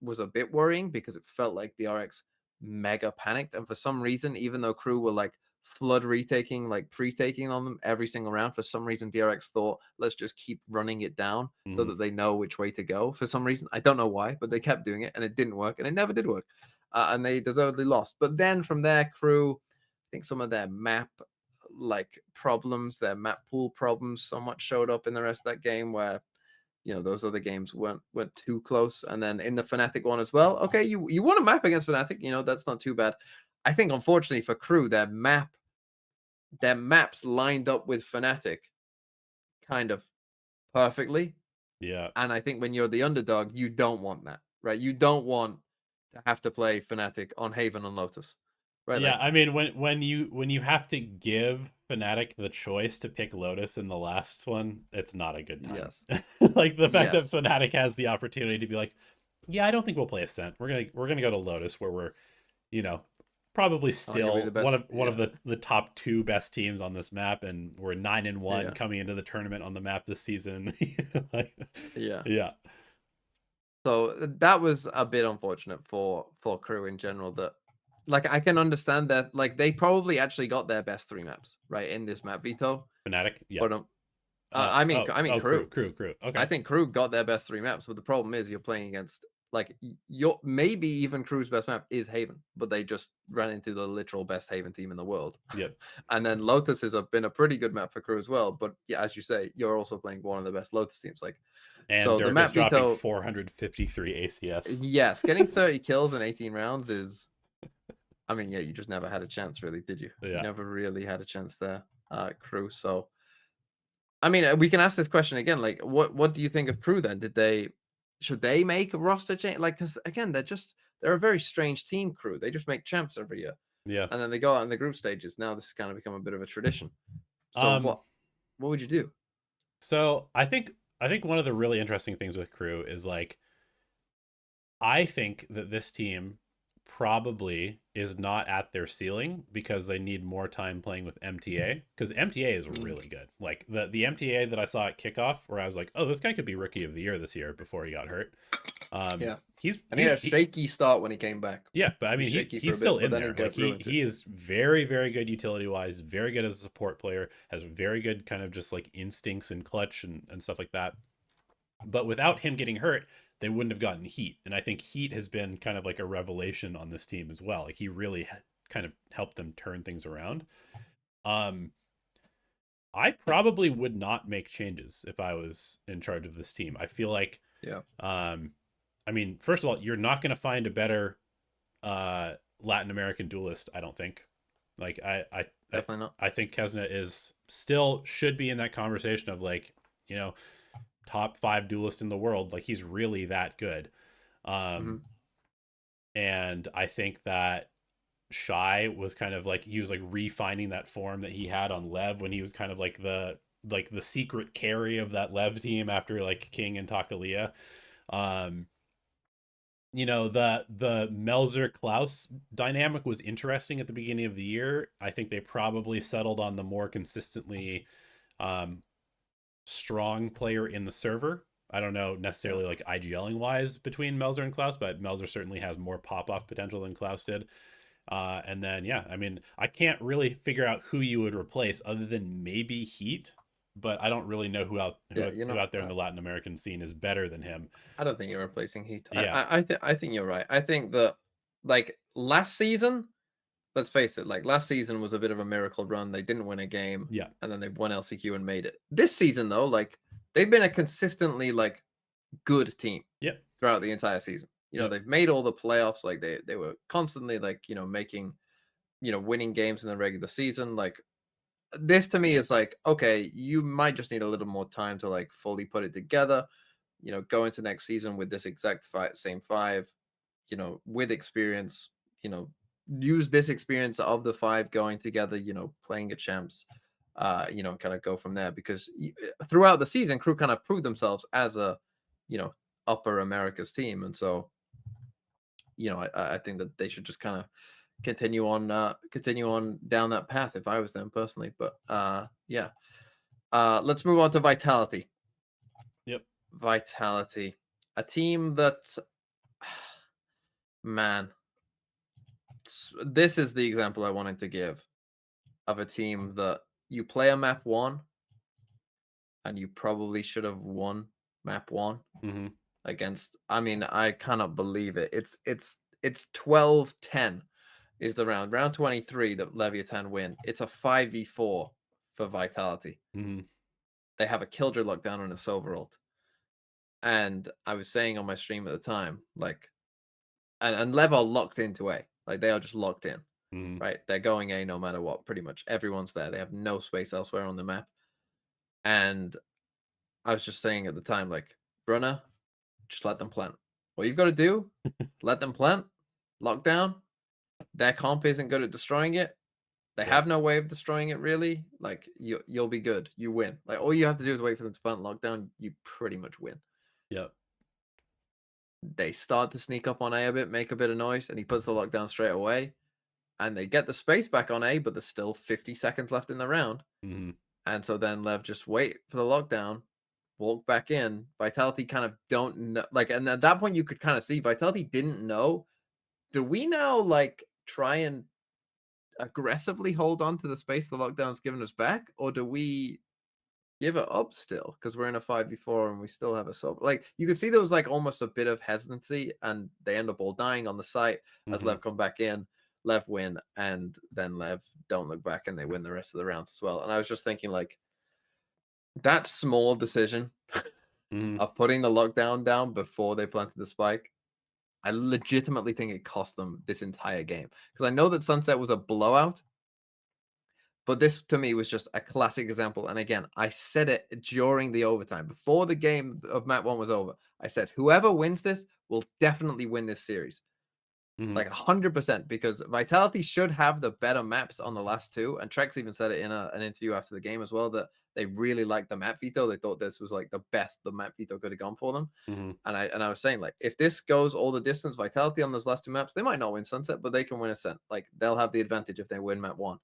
was a bit worrying because it felt like DRX mega panicked, and for some reason, even though crew were like flood retaking, like pre-taking on them every single round, for some reason DRX thought, let's just keep running it down so Hmm. that they know which way to go. For some reason, I don't know why, but they kept doing it and it didn't work, and it never did work. And they deservedly lost. But then from there, crew, I think some of their map like problems, their map pool problems, somewhat showed up in the rest of that game where those other games weren't too close. And then in the Fnatic one as well, okay, you won a map against Fnatic, that's not too bad. I think unfortunately for crew, their maps lined up with Fnatic kind of perfectly. Yeah. And I think when you're the underdog, you don't want that, right? You don't want to have to play Fnatic on Haven and Lotus, right? Yeah, Like, I mean when you have to give Fnatic the choice to pick Lotus in the last one, it's not a good time. yes, Like the fact that yes, Fnatic has the opportunity to be like, yeah, I don't think we'll play Ascent. We're gonna go to Lotus where we're, you know, probably arguably still the one best. of the top two best teams on this map, and we're 9-1 Yeah, coming into the tournament on the map this season. Like, yeah. yeah, So that was a bit unfortunate for crew in general. That, like, I can understand that, like, they probably actually got their best three maps right in this map veto, Fnatic, yeah. but I mean Crew, crew. crew, crew. I Okay, think crew got their best three maps, but the problem is you're playing against, like, your maybe even crew's best map is Haven, but they just ran into the literal best Haven team in the world. yep. And then Lotus has been a pretty good map for crew as well, but yeah, as you say, you're also playing one of the best Lotus teams. Like, And so the Dirk is map dropping veto. 453 ACS. Yes, getting 30 kills in 18 rounds is, I mean, yeah, you just never had a chance, really, did you? You Yeah. never really had a chance there, crew. So, I mean, we can ask this question again. Like, what do you think of crew then? Should they make a roster change? Like, because again, they're a very strange team, crew. They just make champs every year, Yeah. and then they go out in the group stages. Now this has kind of become a bit of a tradition. So Um what would you do? so I think one of the really interesting things with crew is like I think that this team probably is not at their ceiling because they need more time playing with MTA, because MTA is Mm, really good. Like the MTA that I saw at kickoff where I was like, "Oh, this guy could be rookie of the year this year" before he got hurt. yeah, He's and he had a shaky start when he came back. yeah, but I He was mean shaky for he's a still bit, but in then he there. Like got he ruined it. he is very very good utility wise, very good as a support player, has very good kind of just like instincts and clutch and stuff like that. But without him getting hurt, they wouldn't have gotten Heat. And I think Heat has been kind of like a revelation on this team as well. Like he really kind of helped them turn things around. Um, I probably would not make changes if I was in charge of this team. I feel like, Yeah, um, I mean, first of all, you're not going to find a better Latin American duelist. I don't think. Like I, definitely not. I think Kesna is still should be in that conversation of like, you know, top 5 duelist in the world. Like he's really that good. Hmm. Um, and I think that Shy was kind of like he was like refining that form that he had on Lev when he was kind of like the secret carry of that Lev team after like King and Takalia. Um, the Melzer Klaus dynamic was interesting at the beginning of the year. I think they probably settled on the more consistently um, strong player in the server. I don't know Yeah. necessarily like IGLing wise between Melzer and Klaus, but Melzer certainly has more pop off potential than Klaus did. And then yeah, I mean, I can't really figure out who you would replace other than maybe Heat, but I don't really know Yeah, who out there in the Latin American scene is better than him. I don't think you're replacing Heat. Yeah, I think you're right. I think that like last season, let's face it, like last season was a bit of a miracle run. They didn't win a game, yeah, and then they won LCQ and made it. This season though, like they've been a consistently like good team yep, throughout the entire season. yep, They've made all the playoffs. Like they were constantly like making winning games in the regular season. Like this to me is like okay, you might just need a little more time to like fully put it together. Go into next season with this exact same five. With experience. Use this experience of the five going together. Playing at champs. Kind of go from there because throughout the season, crew kind of proved themselves as a, you know, upper America's team, and so I think that they should just kind of continue on down that path if I was them personally. But yeah, let's move on to Vitality. yep. Vitality, a team that man, this is the example I wanted to give of a team that you play a map one and you probably should have won map one Mm-hmm. against. I mean, I cannot believe it. It's 12-10 is the round 23 that Leviathan win. It's a 5v4 for Vitality. Mm-hmm. They have a Killjoy lockdown and a Silver ult. And I was saying on my stream at the time, like, and Lev are locked into A. Like, they are just locked in, Mm-hmm. right? They're going A no matter what, pretty much. Everyone's there. They have no space elsewhere on the map. And I was just saying at the time, like, Brunner, just let them plant. What you've got to do, let them plant, lockdown. Their comp isn't good at destroying it. They Yep, have no way of destroying it really. Like you'll be good. You win. Like all you have to do is wait for them to plant lockdown. You pretty much win. yep, They start to sneak up on A a bit, make a bit of noise, and he puts the lockdown straight away. And they get the space back on A, but there's still 50 seconds left in the round. mm-hmm. And so then Lev just wait for the lockdown, walk back in. Vitality kind of don't know. Like, and at that point you could kind of see Vitality didn't know. Do we now like try and aggressively hold on to the space the lockdown's given us back, or do we give it up still because we're in a 5v4 and we still have a sub? Like you could see there was like almost a bit of hesitancy, and they end up all dying on the site as Mm-hmm. Lev come back in, Lev win, and then Lev don't look back and they win the rest of the rounds as well. And I was just thinking like that small decision Mm-hmm. of putting the lockdown down before they planted the spike, I legitimately think it cost them this entire game because I know that Sunset was a blowout. But this to me was just a classic example. And again, I said it during the overtime before the game of map one was over. I said, whoever wins this will definitely win this series. Mm-hmm. Like 100%, because Vitality should have the better maps on the last two. And Trex even said it in an interview after the game as well that they really liked the map veto. They thought this was like the best the map veto could have gone for them. Mm-hmm. And I was saying, like, if this goes all the distance, Vitality on those last two maps, they might not win Sunset, but they can win Ascent. Like, they'll have the advantage if they win map one.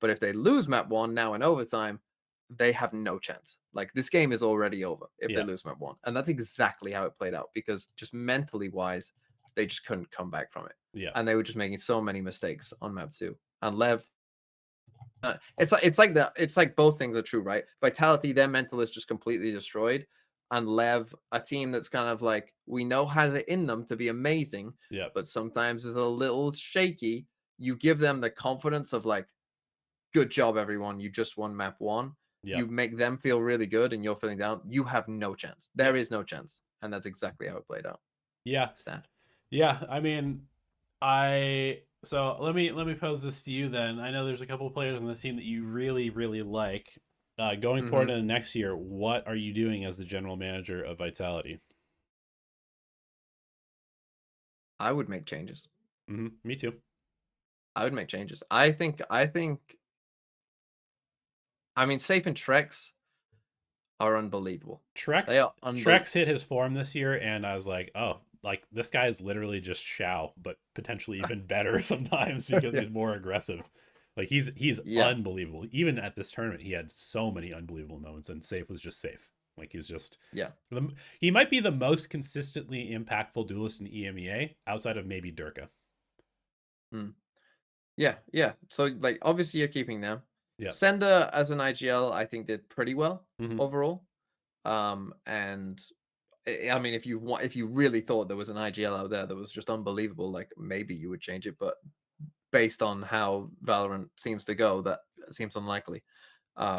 But if they lose map one now in overtime, they have no chance. Like, this game is already over if they Yeah, lose map one. And that's exactly how it played out because just mentally wise, they just couldn't come back from it. yeah, And they were just making so many mistakes on map two. And Lev, it's like both things are true, right? Vitality, their mental is just completely destroyed, and Lev, a team that's kind of like we know has it in them to be amazing, yeah, but sometimes is a little shaky. You give them the confidence of like, good job, everyone. You just won map one. yeah, You make them feel really good, and you're feeling down. You have no chance. yeah, There is no chance, and that's exactly how it played out. yeah, Sad. yeah. I mean, I so let me pose this to you then. I know there's a couple players on the team that you really really like. Going forward hmm into next year, what are you doing as the general manager of Vitality? I would make changes. Me too. I would make changes. I mean, Safe and Trex are unbelievable. They Trex are unbelievable. Trex hit his form this year, and I was like, oh, like this guy is literally just Shao, but potentially even better sometimes because Yeah. he's more aggressive. Like he's Yeah. unbelievable. Even at this tournament, he had so many unbelievable moments, and Safe was just safe. Like he's just Yeah. he might be the most consistently impactful duelist in EMEA outside of maybe Durka. Mm. Yeah. Yeah. So, like, obviously, you're keeping them. Yeah. Sender as an IGL, I think did pretty well Mm-hmm. overall. And I mean, if you really thought there was an IGL out there that was just unbelievable, like maybe you would change it. But based on how Valorant seems to go, that seems unlikely.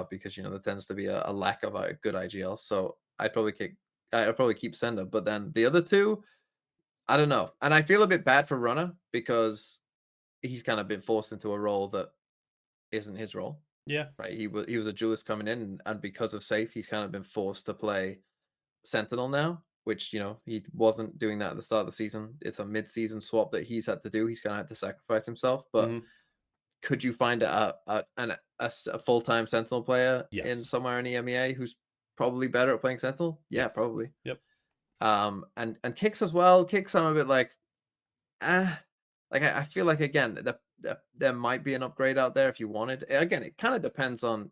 Because there tends to be a lack of a good IGL. So I'd probably keep Sender. But then the other two, I don't know. And I feel a bit bad for Runner because he's kind of been forced into a role that isn't his role. Yeah. Right. He was a duelist coming in, and because of Safe, he's kind of been forced to play Sentinel now, which he wasn't doing that at the start of the season. It's a mid-season swap that he's had to do. He's kind of had to sacrifice himself. But Mm-hmm. could you find a full-time Sentinel player in Yes. somewhere in EMEA who's probably better at playing Sentinel? Yeah, Yes. probably. Yep. And Kicks as well. Kicks, I'm a bit like, ah, like I feel like again there might be an upgrade out there if you wanted. Again, it kind of depends on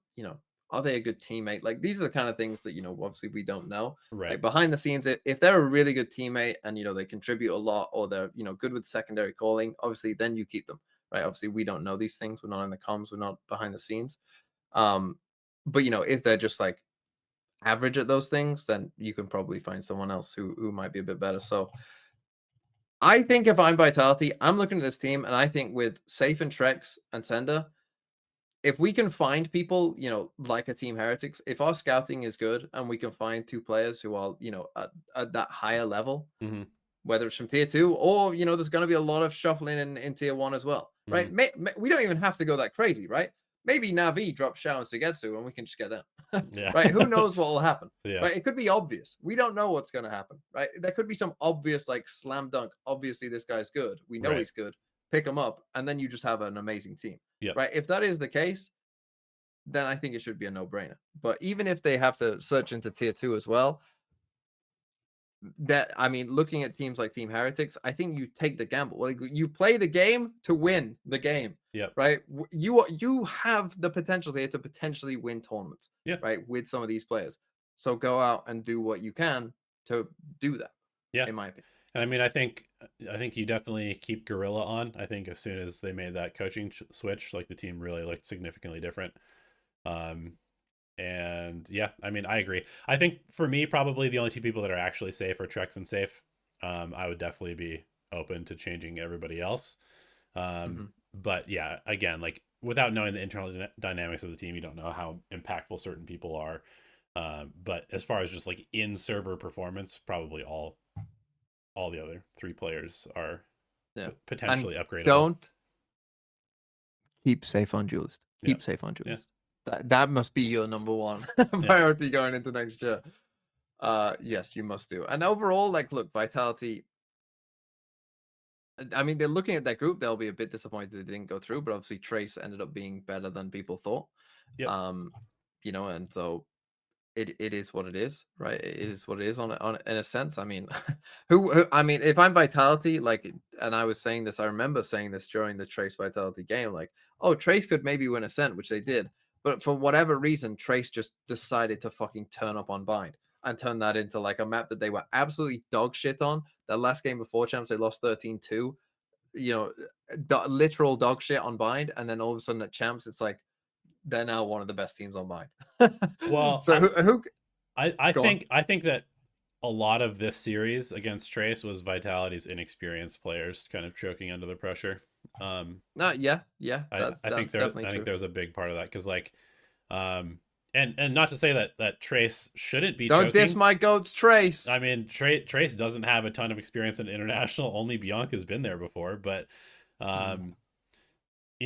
are they a good teammate? Like these are the kind of things that obviously we don't know. Right. Like behind the scenes, if they're a really good teammate and they contribute a lot or they're good with secondary calling, obviously then you keep them, right? Obviously we don't know these things. We're not in the comms. We're not behind the scenes. Um, but if they're just like average at those things, then you can probably find someone else who might be a bit better. So I think if I'm Vitality, I'm looking at this team and I think with Safe and Trex and Sender, if we can find people, like a Team Heretics, if our scouting is good and we can find two players who are, at that higher level, Mm-hmm. whether it's from tier two or, there's going to be a lot of shuffling in tier one as well, Mm-hmm. right? We don't even have to go that crazy, right? Maybe Navi drops Shao and Sugetsu and we can just get them, Yeah. right? Who knows what will happen, Yeah. right? It could be obvious. We don't know what's going to happen, right? There could be some obvious, like slam dunk. Obviously, this guy's good. We know Right. he's good. Pick him up, and then you just have an amazing team, Yep. right? If that is the case, then I think it should be a no-brainer. But even if they have to search into tier two as well, that I mean, looking at teams like Team Heretics, I think you take the gamble. Like you play the game to win the game, Yep. right? You have the potential here to potentially win tournaments, Yeah. right? With some of these players, so go out and do what you can to do that. Yeah. In my opinion, And I mean, I think you definitely keep Gorilla on. I think as soon as they made that coaching switch, like the team really looked significantly different. Um, and yeah, I mean, I agree. I think for me, probably the only two people that are actually safe are Trex and Safe. I would definitely be open to changing everybody else. hmm But yeah, again, like without knowing the internal dynamics of the team, you don't know how impactful certain people are. But as far as just like in server performance, probably all the other three players are yeah, and potentially upgradable. don't keep safe on duelist. Yeah. Keep safe on Yeah. duelist. That must be your number one Yeah. priority going into next year. Yes, you must do. And overall, like, look, Vitality. I mean, they're looking at that group. They'll be a bit disappointed they didn't go through, but obviously Trace ended up being better than people thought. Yep. Um, and so it is what it is, right? It is what it is on in a sense. I mean, I mean, if I'm Vitality, like, and I was saying this, I remember saying this during the Trace Vitality game, like, oh, Trace could maybe win Ascent, which they did, but for whatever reason, Trace just decided to fucking turn up on Bind and turn that into like a map that they were absolutely dog shit on. That last game before Champs, they lost 13-2. Literal dog shit on Bind, and then all of a sudden at Champs, it's like they're now one of the best teams on Bind. Well, So who I go on? think that a lot of this series against Trace was Vitality's inexperienced players kind of choking under the pressure. Um, No, yeah, yeah, I that's I think that's there definitely I think true. there's a big part of that because like, um, and not to say that Trace shouldn't be Don't diss choking. my goat's Trace. I mean, Trace doesn't have a ton of experience in international. Only Bianca's been there before, but Mm,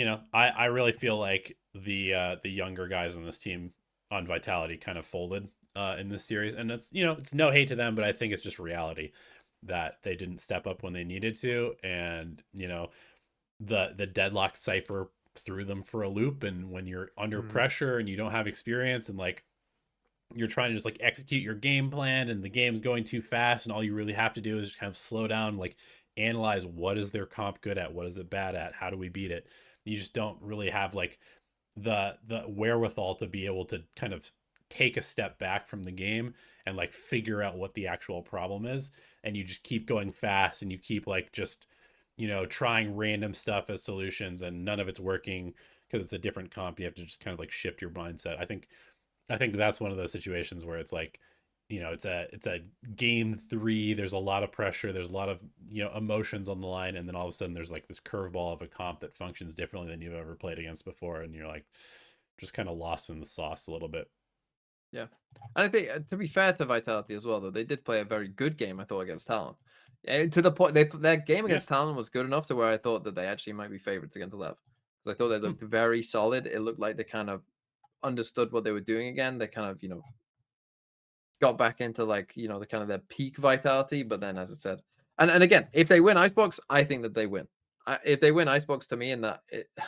um, I really feel like the younger guys on this team on Vitality kind of folded in this series, and it's it's no hate to them, but I think it's just reality. that they didn't step up when they needed to, and the deadlock cipher threw them for a loop. And when you're under Mhm. pressure and you don't have experience, and like you're trying to just like execute your game plan, and the game's going too fast, and all you really have to do is kind of slow down, like analyze what is their comp good at, what is it bad at, how do we beat it. You just don't really have like the wherewithal to be able to kind of take a step back from the game and like figure out what the actual problem is. And you just keep going fast, and you keep like just trying random stuff as solutions, and none of it's working because it's a different comp. You have to just kind of like shift your mindset. I think that's one of those situations where it's like, it's a game 3. There's a lot of pressure. There's a lot of emotions on the line, and then all of a sudden there's like this curveball of a comp that functions differently than you've ever played against before, and you're like just kind of lost in the sauce a little bit. Yeah, and I think to be fair to Vitality as well, though, they did play a very good game, I thought, against Talon. To the point their game Yeah. against Talon was good enough to where I thought that they actually might be favorites against Lev, because I thought they Hmm. looked very solid. It looked like they kind of understood what they were doing again. They kind of got back into like the kind of their peak Vitality. But then, as I said, and again, if they win Icebox, I think that they win. If they win Icebox to me in that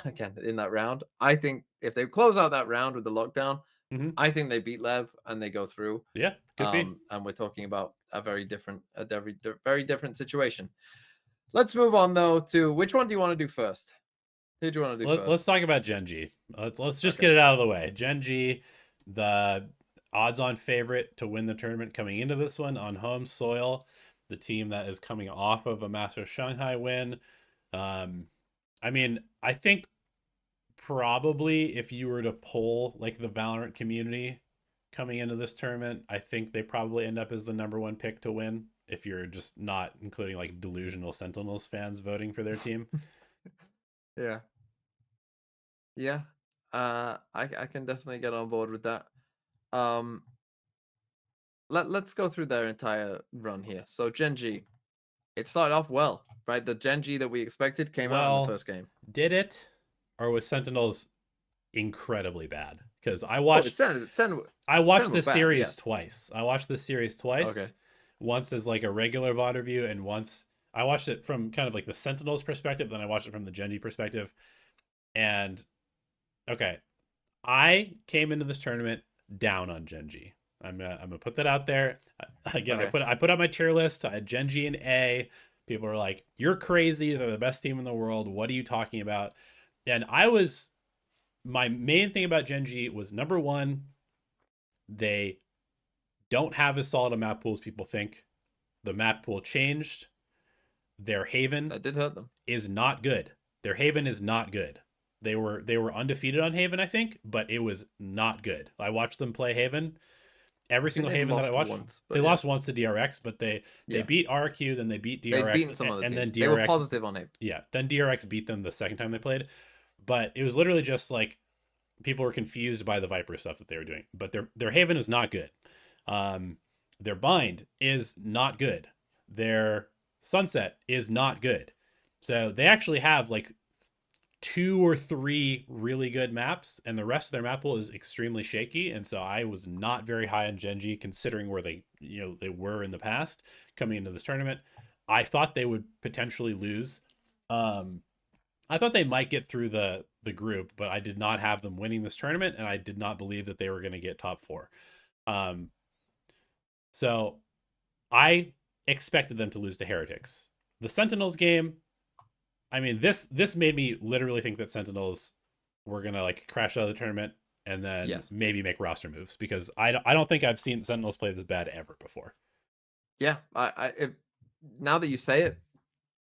again in that round, I think if they close out that round with the lockdown, Hmm. I think they beat Lev and they go through. Yeah, could be. And we're talking about a very different situation. Let's move on though to which one do you want to do first? Who do you want to do Let's first? talk about GENG. Let's just Okay. get it out of the way. GENG, the odds-on favorite to win the tournament coming into this one on home soil. The team that is coming off of a Masters Shanghai win. Um, I mean, I think probably if you were to poll like the Valorant community coming into this tournament, I think they probably end up as the number 1 pick to win. If you're just not including like delusional Sentinels fans voting for their team. Yeah. Yeah. I can definitely get on board with that. Um, let's go through their entire run here. So GENG, it started off well, right? The GENG that we expected came out in the Well, first game. did it, or was Sentinels incredibly bad? Because I Oh, it's watched I watched were the bad, series yes. twice. I watched the series Okay. twice. Once as like a regular VOD review, and once I watched it from kind of like the Sentinels perspective. Then I watched it from the GENG perspective. And okay, I came into this tournament down on GENG. I'm gonna put that out there. Again, I Okay. put out my tier list. I had GENG in A. People are like, "You're crazy. They're the best team in the world. What are you talking about?" And my main thing about GENG was, number one, they don't have as solid a map pool as people think. The map pool changed. Their Haven That did hurt them. is not good. Their Haven is not good. They were undefeated on Haven, I think, but it was not good. I watched them play Haven. Every I think single they Haven that I lost watched, once, they but yeah. lost once to DRX, but they Yeah. beat RQ, then they beat They'd DRX, beaten some other and teams. then They were DRX, positive on it. yeah, then DRX beat them the second time they played. But it was literally just like people were confused by the Viper stuff that they were doing. But their Haven is not good. Um, their Bind is not good. Their Sunset is not good. So they actually have like 2 or 3 really good maps, and the rest of their map pool is extremely shaky. And so I was not very high on GENG considering where they were in the past coming into this tournament. I thought they would potentially lose. Um, I thought they might get through the group, but I did not have them winning this tournament, and I did not believe that they were going to get top 4. Um, so I expected them to lose to Heretics. The Sentinels game, I mean, this made me literally think that Sentinels were gonna like crash out of the tournament and then Yes. maybe make roster moves, because I don't think I've seen Sentinels play this bad ever before. Yeah. Now that you say it,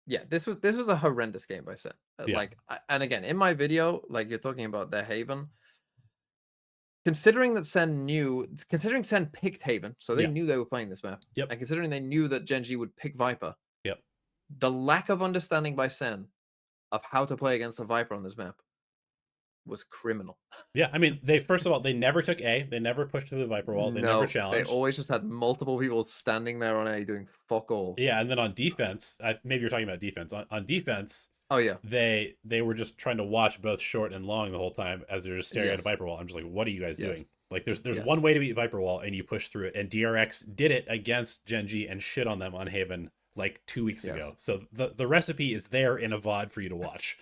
yeah, this was a horrendous game by Sen. Yeah, And again, in my video, like you're talking about their Haven, considering Sen picked Haven, so they yeah, knew they were playing this map, yep, and considering they knew that GENG would pick Viper, yep, the lack of understanding by Sen of how to play against a Viper on this map was criminal. yeah. I mean, they first of all they never took A, they never pushed through the Viper wall, they never No, they challenged. always just had multiple people standing there on A doing fuck all. Yeah, and then on defense, maybe you're talking about defense. On defense, Oh yeah, they were just trying to watch both short and long the whole time as they're just staring at a yes, Viper wall. I'm just like, what are you guys yes, doing? Like, there's yes. one way to beat Viper wall, and you push through it. And DRX did it against GENG and shit on them on Haven like 2 weeks Yes. ago. So the recipe is there in a VOD for you to watch.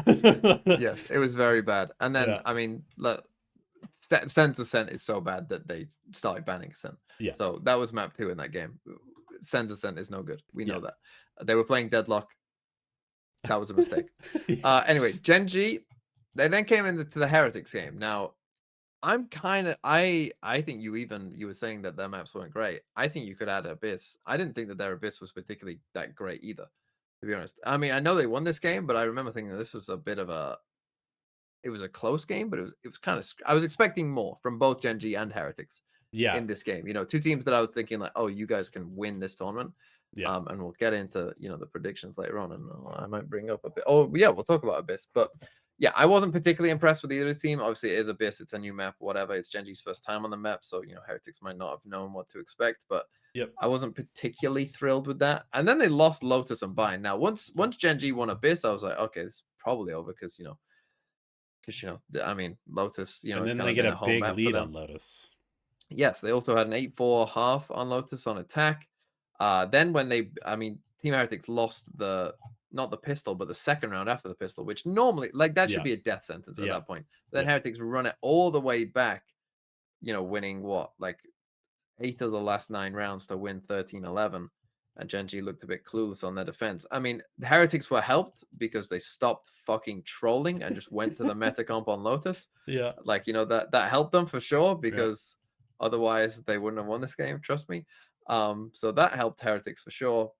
Yes. Yes. It was very bad. And then, Yeah. I mean, look, Send Ascent is so bad that they started banning Ascent. Yeah. So that was map 2 in that game. Send Ascent is no good. We Yeah. know that. They were playing Deadlock. That was a mistake. Yeah. Anyway, GENG, they then came into the Heretics game. Now, I'm kind of I think you were saying that their maps weren't great. I think you could add Abyss. I didn't think that their Abyss was particularly that great either, to be honest. I mean, I know they won this game, but I remember thinking that this was a bit of a it was a close game, but it was kind of I was expecting more from both GENG and Heretics Yeah. in this game. You know, two teams that I was thinking like, oh, you guys can win this tournament. Yeah. And we'll get into the predictions later on, and I might bring up a bit. Oh yeah, we'll talk about Abyss, but yeah, I wasn't particularly impressed with either team. Obviously, it is Abyss; it's a new map, whatever. It's GENG's first time on the map, so Heretics might not have known what to expect, but Yep. I wasn't particularly thrilled with that. And then they lost Lotus and Bind. Now, once GENG won Abyss, I was like, okay, it's probably over because I mean, Lotus, And it's then kind they of get been a a home big map for lead them. on Lotus. Yes, they also had an 8-4 half on Lotus on attack. Then when Team Heretics lost not the pistol, but the second round after the pistol, which normally like that should Yeah. be a death sentence at Yeah. that point. Then Yeah. Heretics run it all the way back, winning what, like 8 of the last 9 rounds to win 13-11. And GENG looked a bit clueless on their defense. I mean, the Heretics were helped because they stopped fucking trolling and just went to the meta comp on Lotus. Yeah. Like, that helped them for sure, Yeah. because otherwise they wouldn't have won this game, trust me. So that helped Heretics for sure.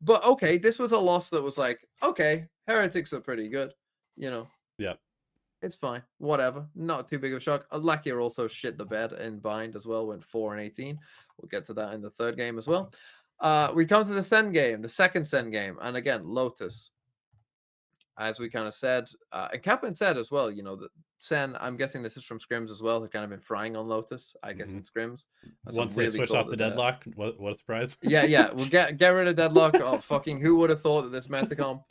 But okay, this was a loss that was like, okay, Heretics are pretty good. Yeah. It's fine. Whatever. Not too big of a shock. Lakia also shit the bed in Bind as well, went 4-18. We'll get to that in the third game as well. We come to the Sen game, the second Sen game. And again, Lotus, as we kind of said, and Kaplan said as well, that Sen, I'm guessing this is from scrims as well, have kind of been frying on Lotus, I guess, in scrims. And so Once they really switched thought off the that deadlock, what a surprise. yeah, we'll get rid of Deadlock. Oh, fucking, who would have thought that this Metacomp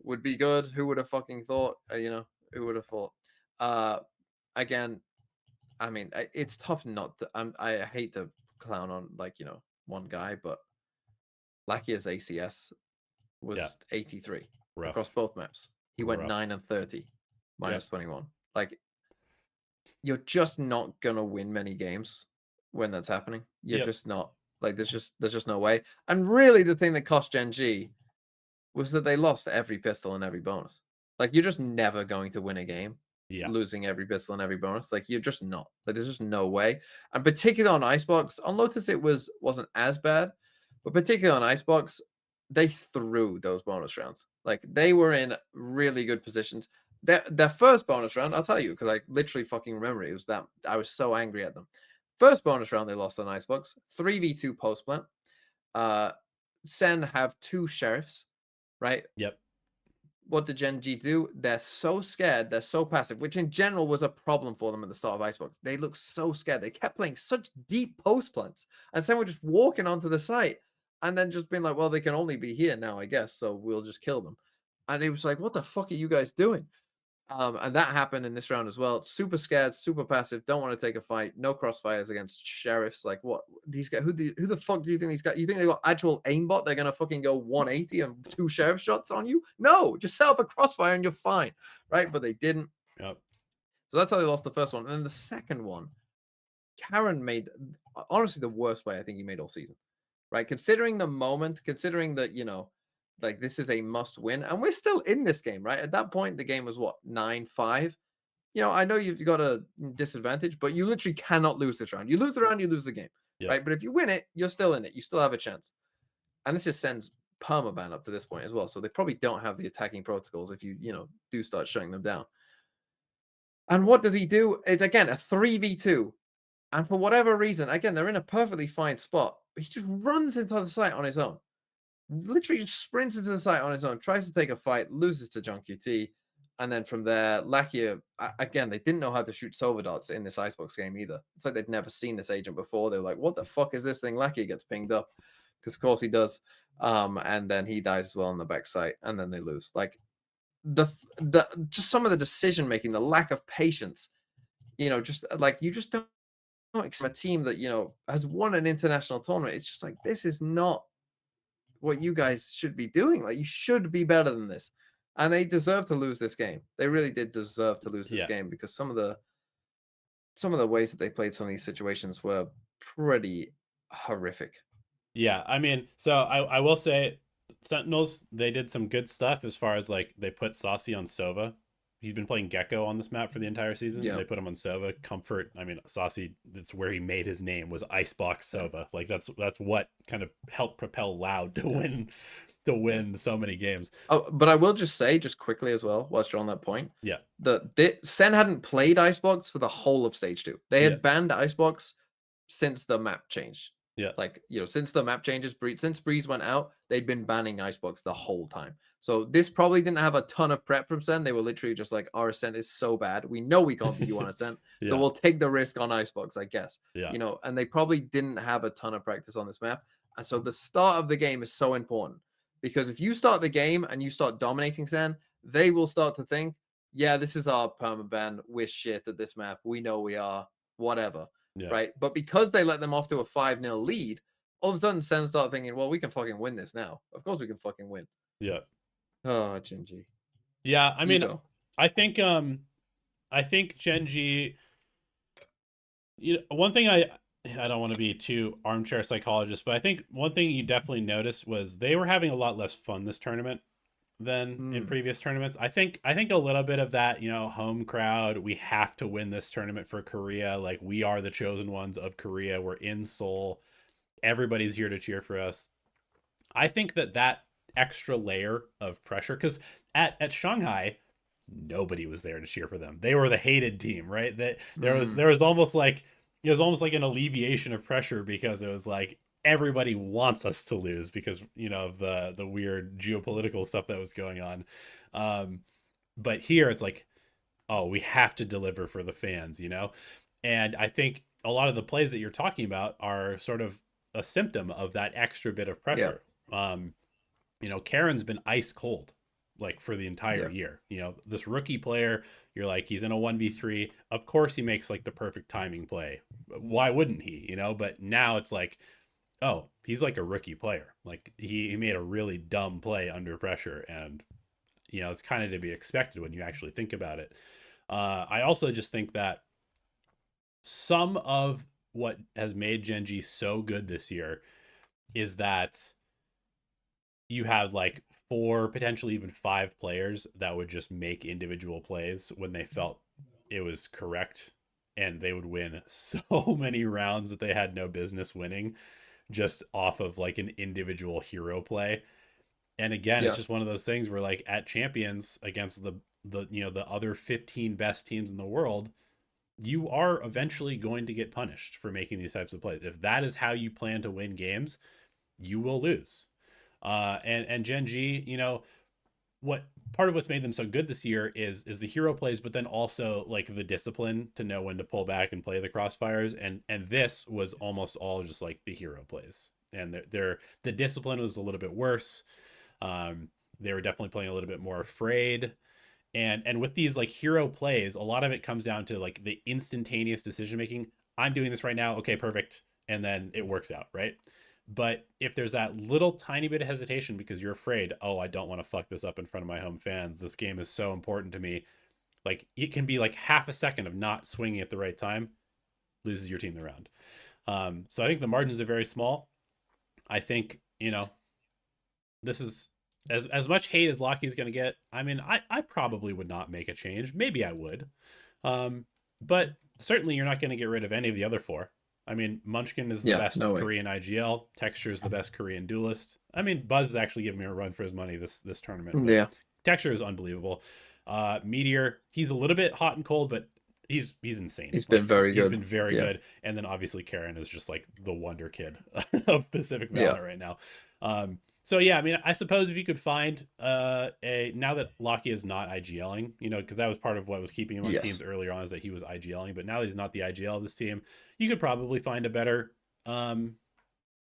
would be good? Who would have fucking thought? Who would have thought? Uh, Again, I mean, it's tough not to. I hate to clown on one guy, but Lakia's ACS Yeah. was 83 across Rough. both maps. He went Rough. 9-30, Yep. -21. Like, you're just not gonna win many games when that's happening. You're Yep. just not. Like, there's just no way. And really, the thing that cost GENG was that they lost every pistol and every bonus. Like, you're just never going to win a game Yeah. losing every pistol and every bonus. Like, you're just not. Like, there's just no way. And particularly on Icebox, on Lotus it wasn't as bad, but particularly on Icebox, they threw those bonus rounds. Like, they were in really good positions. Their first bonus round, I'll tell you, because I literally fucking remember it. It was that I was so angry at them. First bonus round they lost on Icebox, 3v2 post plant. Sen have 2 sheriffs, right? Yep. What did GENG do? They're so scared. They're so passive, which in general was a problem for them at the start of Icebox. They looked so scared. They kept playing such deep post plants, and then we're just walking onto the site and then just being like, well, they can only be here now, I guess. So we'll just kill them. And it was like, what the fuck are you guys doing? And that happened in this round as well. Super scared, super passive, don't want to take a fight. No crossfires against sheriffs. Like, what these guys? Who the fuck do you think these guys? You think they got actual aimbot? They're gonna fucking go 180 and 2 sheriff shots on you? No, just set up a crossfire and you're fine, right? But they didn't. Yep. So that's how they lost the first one. And then the second one, Karen made honestly the worst play I think he made all season, right? Considering the moment, considering that like, this is a must win, and we're still in this game, right? At that point, the game was what, 9-5. I know you've got a disadvantage, but you literally cannot lose this round. You lose the round, you lose the game, Yep. right? But if you win it, you're still in it. You still have a chance. And this just sends permaban up to this point as well. So they probably don't have the attacking protocols if you do start shutting them down. And what does he do? It's again a 3v2. And for whatever reason, again, they're in a perfectly fine spot, but he just runs into the site on his own. Literally just sprints into the site on his own, tries to take a fight, loses to John QT. And then from there, Lakia, again, they didn't know how to shoot Sova dots in this Icebox game either. It's like they'd never seen this agent before. They were like, what the fuck is this thing? Lakia gets pinged up. Because of course he does. And then he dies as well on the back site. And then they lose. Like, the just some of the decision making, the lack of patience, just like, you just don't expect a team that, has won an international tournament. It's just like, this is not what you guys should be doing. Like, you should be better than this. And they deserve to lose this game. They really did deserve to lose this Yeah. game because some of the ways that they played some of these situations were pretty horrific. Yeah, I mean, so I will say Sentinels, they did some good stuff as far as like they put Saucy on Sova. He's been playing Gecko on this map for the entire season. Yeah. They put him on Sova. Comfort, I mean, Saucy, that's where he made his name, was Icebox Yeah. Sova. Like that's what kind of helped propel Loud to win so many games. Oh, but I will just say, just quickly as well, whilst you're on that point, Yeah. Sen hadn't played Icebox for the whole of stage 2. They Yeah. had banned Icebox since the map changed. Yeah. Like, since the map changes, since Breeze went out, they'd been banning Icebox the whole time. So this probably didn't have a ton of prep from Sen. They were literally just like, our Ascent is so bad. We know we can't beat you on Ascent. So Yeah. we'll take the risk on Icebox, I guess. Yeah. And they probably didn't have a ton of practice on this map. And so the start of the game is so important because if you start the game and you start dominating Sen, they will start to think, yeah, this is our permaban. We're shit at this map. We know we are. Whatever. Yeah. Right. But because they let them off to a 5-0 lead, all of a sudden Sen start thinking, well, we can fucking win this now. Of course we can fucking win. Yeah. Oh, GENG. Yeah. I mean, Go. I think GENG, one thing I don't want to be too armchair psychologist, but I think one thing you definitely noticed was they were having a lot less fun this tournament than in previous tournaments. I think a little bit of that, home crowd, we have to win this tournament for Korea. Like, we are the chosen ones of Korea. We're in Seoul. Everybody's here to cheer for us. I think that extra layer of pressure, because at Shanghai, nobody was there to cheer for them. They were the hated team, right? That there was almost like an alleviation of pressure because it was like everybody wants us to lose because of the weird geopolitical stuff that was going on. But here it's like, oh, we have to deliver for the fans, and I think a lot of the plays that you're talking about are sort of a symptom of that extra bit of pressure. Karen's been ice cold like for the entire year. This rookie player, you're like, he's in a 1v3. Of course he makes like the perfect timing play. Why wouldn't he? But now it's like, oh, he's like a rookie player. Like he made a really dumb play under pressure, and it's kind of to be expected when you actually think about it. I also just think that some of what has made GENG so good this year is that you have like 4, potentially even 5 players that would just make individual plays when they felt it was correct, and they would win so many rounds that they had no business winning just off of like an individual hero play. And again, it's just one of those things where like at Champions against the other 15 best teams in the world, you are eventually going to get punished for making these types of plays. If that is how you plan to win games, you will lose. And GENG, what part of what's made them so good this year is the hero plays, but then also like the discipline to know when to pull back and play the crossfires. And this was almost all just like the hero plays, and the discipline was a little bit worse. They were definitely playing a little bit more afraid. And with these like hero plays, a lot of it comes down to like the instantaneous decision making. I'm doing this right now. Okay, perfect. And then it works out, right? But if there's that little tiny bit of hesitation because you're afraid, oh, I don't want to fuck this up in front of my home fans. This game is so important to me. Like, it can be like half a second of not swinging at the right time, loses your team the round. So I think the margins are very small. I think, this is as much hate as Lockheed's going to get. I mean, I probably would not make a change. Maybe I would. But certainly you're not going to get rid of any of the other 4. I mean, Munchkin is the best Korean IGL. Texture is the best Korean duelist. I mean, Buzz is actually giving me a run for his money this tournament. Yeah. Texture is unbelievable. Meteor, he's a little bit hot and cold, but he's insane. He's been very good. He's been very good. And then obviously Karen is just like the wonder kid of Pacific Valor right now. So yeah, I mean, I suppose if you could find now that Lockheed is not IGLing, because that was part of what was keeping him on teams earlier on, is that he was IGLing, but now that he's not the IGL of this team, you could probably find a better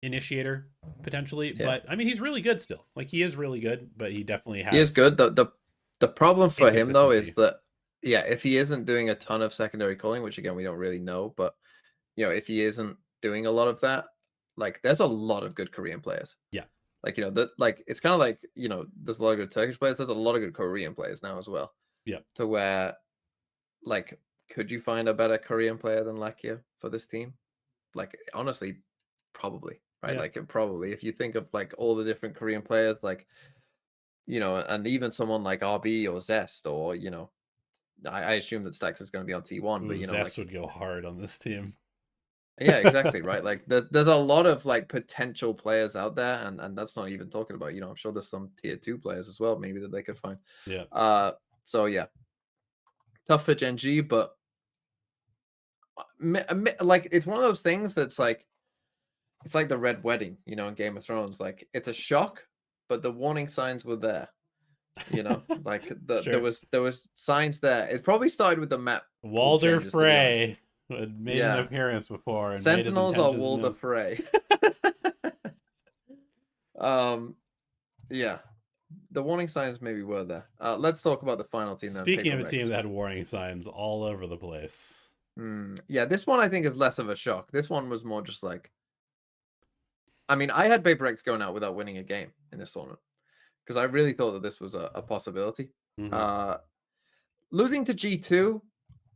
initiator potentially. But I mean, he's really good still. Like, he is really good, but he definitely has. He is good. The problem for him though is that if he isn't doing a ton of secondary calling, which again we don't really know, but if he isn't doing a lot of that, like, there's a lot of good Korean players. Yeah. Like, that like it's kind of like, there's a lot of good Turkish players, there's a lot of good Korean players now as well. Yeah. To where like could you find a better Korean player than Lakia for this team? Like honestly, probably, right? Yeah. Like probably if you think of like all the different Korean players, like, and even someone like RB or Zest or, I assume that Stacks is going to be on T1, but Ooh, like Zest would go hard on this team. yeah, exactly, right? Like there's a lot of like potential players out there, and that's not even talking about, I'm sure there's some tier 2 players as well, maybe that they could find. Yeah. So yeah, tough for Gen G, but like it's one of those things that's like it's like the Red Wedding, in Game of Thrones. Like it's a shock, but the warning signs were there. Like Sure. there was signs there. It probably started with the map called Walder changes, to be honest. Frey had made an Yeah, appearance before and made his Sentinels are intentions Walder known. Frey. Yeah, the warning signs maybe were there. Let's talk about the final team then. Speaking Paper of a team Rex. that had warning signs all over the place. Yeah, this one I think is less of a shock. This one was more just like, I mean, I had Paper Rex going out without winning a game in this tournament because I really thought that this was a possibility. Hmm. Uh, losing to G2,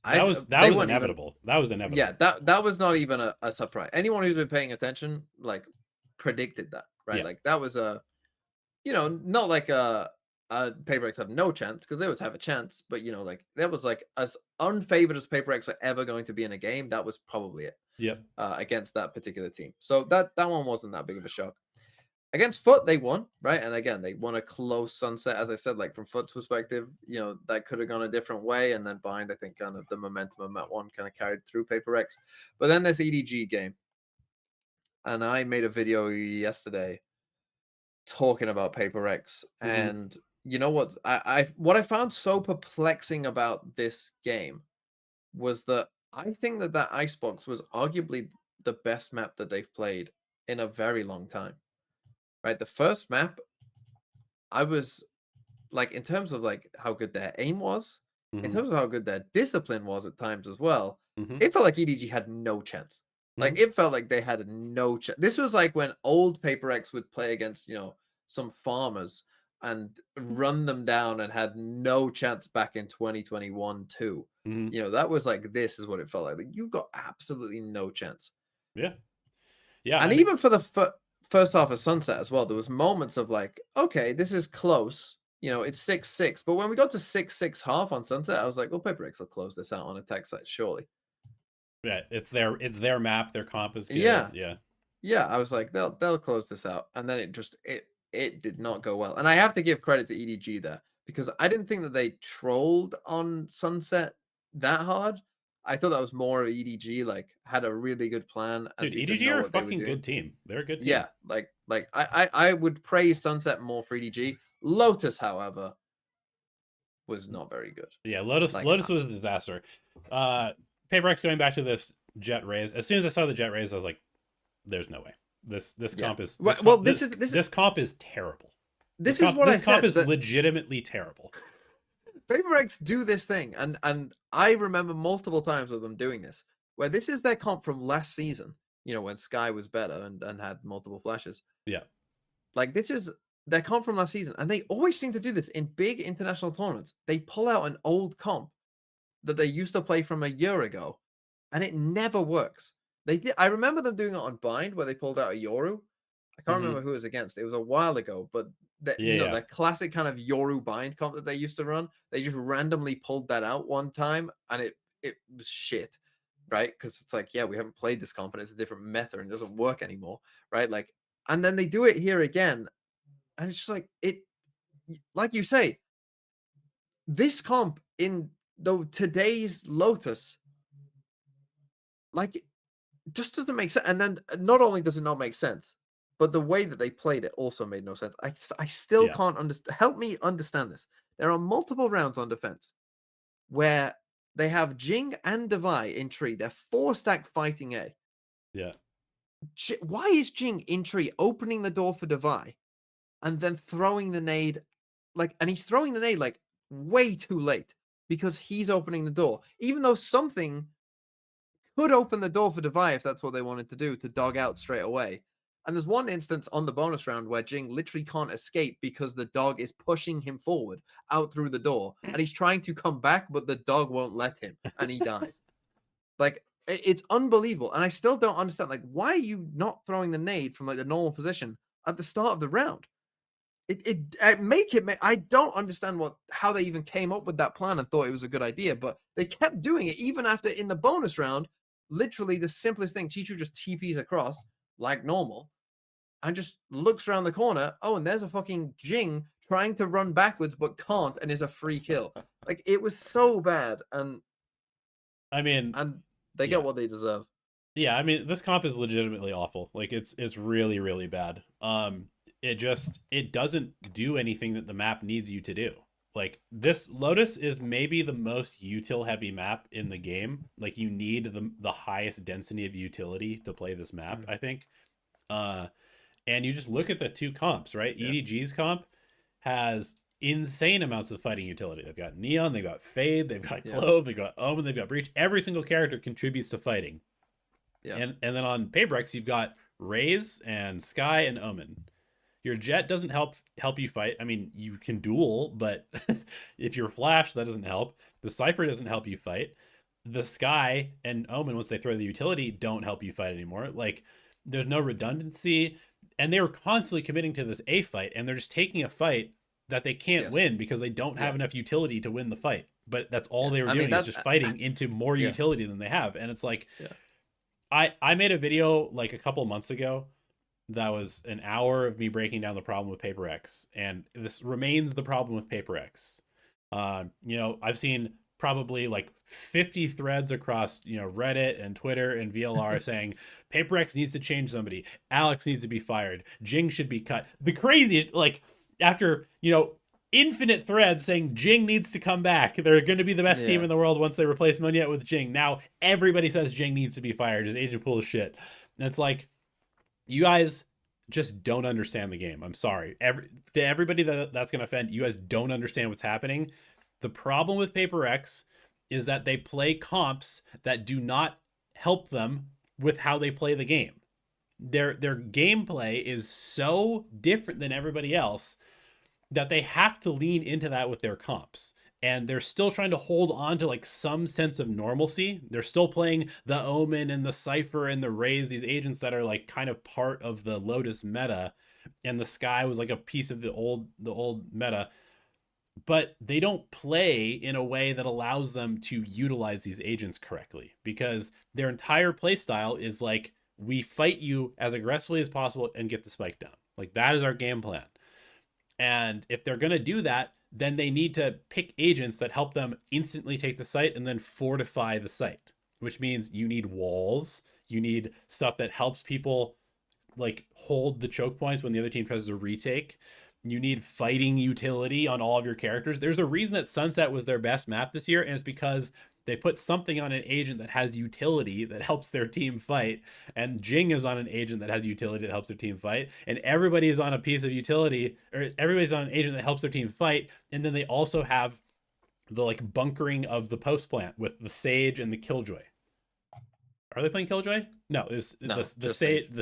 That they was weren't even. inevitable. That was Yeah, inevitable. that was not even a surprise. Anyone who's been paying attention like predicted that, right? Yeah. Like that was not like Paper X have no chance because they always have a chance, but like that was like as unfavored as Paper X were ever going to be in a game. That was probably it Yep. against that particular team. So that one wasn't that big of a shock. Against FUT, they won, right? And again, they won a close sunset. As I said, like from FUT's perspective, that could have gone a different way. And then behind, I think kind of the momentum of Mat 1 kind of carried through Paper X. But then there's EDG game. And I made a video yesterday talking about Paper X. Hmm. And you know what? What I found so perplexing about this game was that I think that Icebox was arguably the best map that they've played in a very long time. Right? The first map, I was like, in terms of like how good their aim was, in Hmm. terms of how good their discipline was at times as well, Hmm. it felt like EDG had no chance. Hmm. Like it felt like they had no chance. This was like when old Paper X would play against, some farmers and run them down and had no chance back in 2021 too. Hmm. That was like this is what it felt like. Like you got absolutely no chance. Yeah. Yeah. I And mean, even for the first half of Sunset as well, there was moments of like, okay, this is close. It's 6-6. But when we got to 6-6 half on Sunset, I was like, well, Paper X will close this out on attack side, surely. yeah, it's their map. Their comp is good. Yeah. Yeah. Yeah. I was like, they'll close this out. And then it did not go well. And I have to give credit to EDG there because I didn't think that they trolled on Sunset that hard. I thought that was more EDG, like had a really good plan and Dude, seemed to EDG know are a what they were fucking doing. good team. They're a good team. Yeah, like I would praise Sunset more for EDG. Lotus, however, was not very good. Yeah, Lotus Like, Lotus was a disaster. Paperx going back to this jet raise. As soon as I saw the jet raise, I was like, "There's no way. This yeah. comp is Well, this well, comp this comp is terrible. this is what I This comp said. is That legitimately terrible." Paper X do this thing, and I remember multiple times of them doing this, where this is their comp from last season. When Sky was better and had multiple flashes. Yeah. Like this is their comp from last season, and they always seem to do this in big international tournaments. They pull out an old comp that they used to play from a year ago, and it never works. They did. I remember them doing it on Bind where they pulled out a Yoru. I can't Hmm. remember who it was against. It was a while ago, but Yeah. that classic kind of Yoru Bind comp that they used to run. They just randomly pulled that out one time, and it was shit, right? Because it's like, yeah, we haven't played this comp, and it's a different meta, and it doesn't work anymore, right? Like, and then they do it here again, and it's just like like you say, this comp in today's Lotus, like just doesn't make sense. And then not only does it not make sense, but the way that they played it also made no sense. I still Yeah. can't understand. Help me understand this. There are multiple rounds on defense where they have Jing and Devi in tree. They're 4-stack fighting A. Yeah. Why is Jing in tree opening the door for Devi and then throwing the nade and he's throwing the nade like way too late because he's opening the door, even though something could open the door for Devi if that's what they wanted to do to dog out straight away. And there's one instance on the bonus round where Jing literally can't escape because the dog is pushing him forward out through the door, and he's trying to come back, but the dog won't let him, and he dies. Like, it's unbelievable, and I still don't understand. Like, why are you not throwing the nade from like the normal position at the start of the round? I don't understand how they even came up with that plan and thought it was a good idea, but they kept doing it even after in the bonus round. Literally the simplest thing, Chichu just TPs across like normal and just looks around the corner. Oh, and there's a fucking Jing trying to run backwards but can't, and is a free kill. Like, it was so bad, I mean, and they get yeah. what they deserve. Yeah, I mean, this comp is legitimately awful. Like it's really really bad. It doesn't do anything that the map needs you to do. Like this Lotus is maybe the most util heavy map in the game. Like you need the highest density of utility to play this map, I think. Uh and you just look at the two comps, right? Yeah. EDG's comp has insane amounts of fighting utility. They've got Neon, they've got Fade, they've got Clove, they've got Omen, they've got Breach. Every single character contributes to fighting. Yeah. And then on Paybrex, you've got Raze and Sky and Omen. Your Jet doesn't help you fight. I mean, you can duel, but if you're Flash, that doesn't help. The Cypher doesn't help you fight. The Sky and Omen, once they throw the utility, don't help you fight anymore. Like, there's no redundancy. And they were constantly committing to this A fight, and they're just taking a fight that they can't win because they don't have enough utility to win the fight. But that's all they were doing, is just fighting into more utility than they have. And it's like, I made a video like a couple months ago that was an hour of me breaking down the problem with Paper X, and this remains the problem with Paper X. You know, I've seen probably like 50 threads across, you know, Reddit and Twitter and VLR saying Paper X needs to change somebody, Alex needs to be fired, Jing should be cut. The craziest, like, after, you know, infinite threads saying Jing needs to come back, they're going to be the best team in the world once they replace Monyet with Jing. Now everybody says Jing needs to be fired, his agent pool is shit. And it's like, you guys just don't understand the game. I'm sorry. To everybody that's going to offend, you guys don't understand what's happening. The problem with Paper X is that they play comps that do not help them with how they play the game. Their gameplay is so different than everybody else that they have to lean into that with their comps. And they're still trying to hold on to like some sense of normalcy. They're still playing the Omen and the Cypher and the Raze, these agents that are like kind of part of the Lotus meta. And the Sky was like a piece of the old meta. But they don't play in a way that allows them to utilize these agents correctly, because their entire play style is like, we fight you as aggressively as possible and get the spike down. Like, that is our game plan. And if they're going to do that, then they need to pick agents that help them instantly take the site and then fortify the site, which means you need walls. You need stuff that helps people like hold the choke points when the other team tries to retake. You need fighting utility on all of your characters. There's a reason that Sunset was their best map this year, and it's because they put something on an agent that has utility that helps their team fight, and Jing is on an agent that has utility that helps their team fight, and everybody is on a piece of utility, or everybody's on an agent that helps their team fight, and then they also have the like bunkering of the post plant with the Sage and the Killjoy. Are they playing Killjoy? No, it's the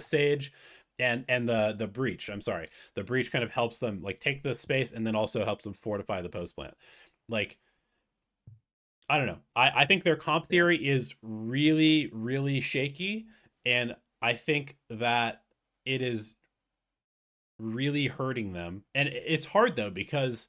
Sage and the Breach. I'm sorry, the Breach kind of helps them like take the space and then also helps them fortify the post plant. Like, I don't know. I think their comp theory is really, really shaky. And I think that it is really hurting them. And it's hard though, because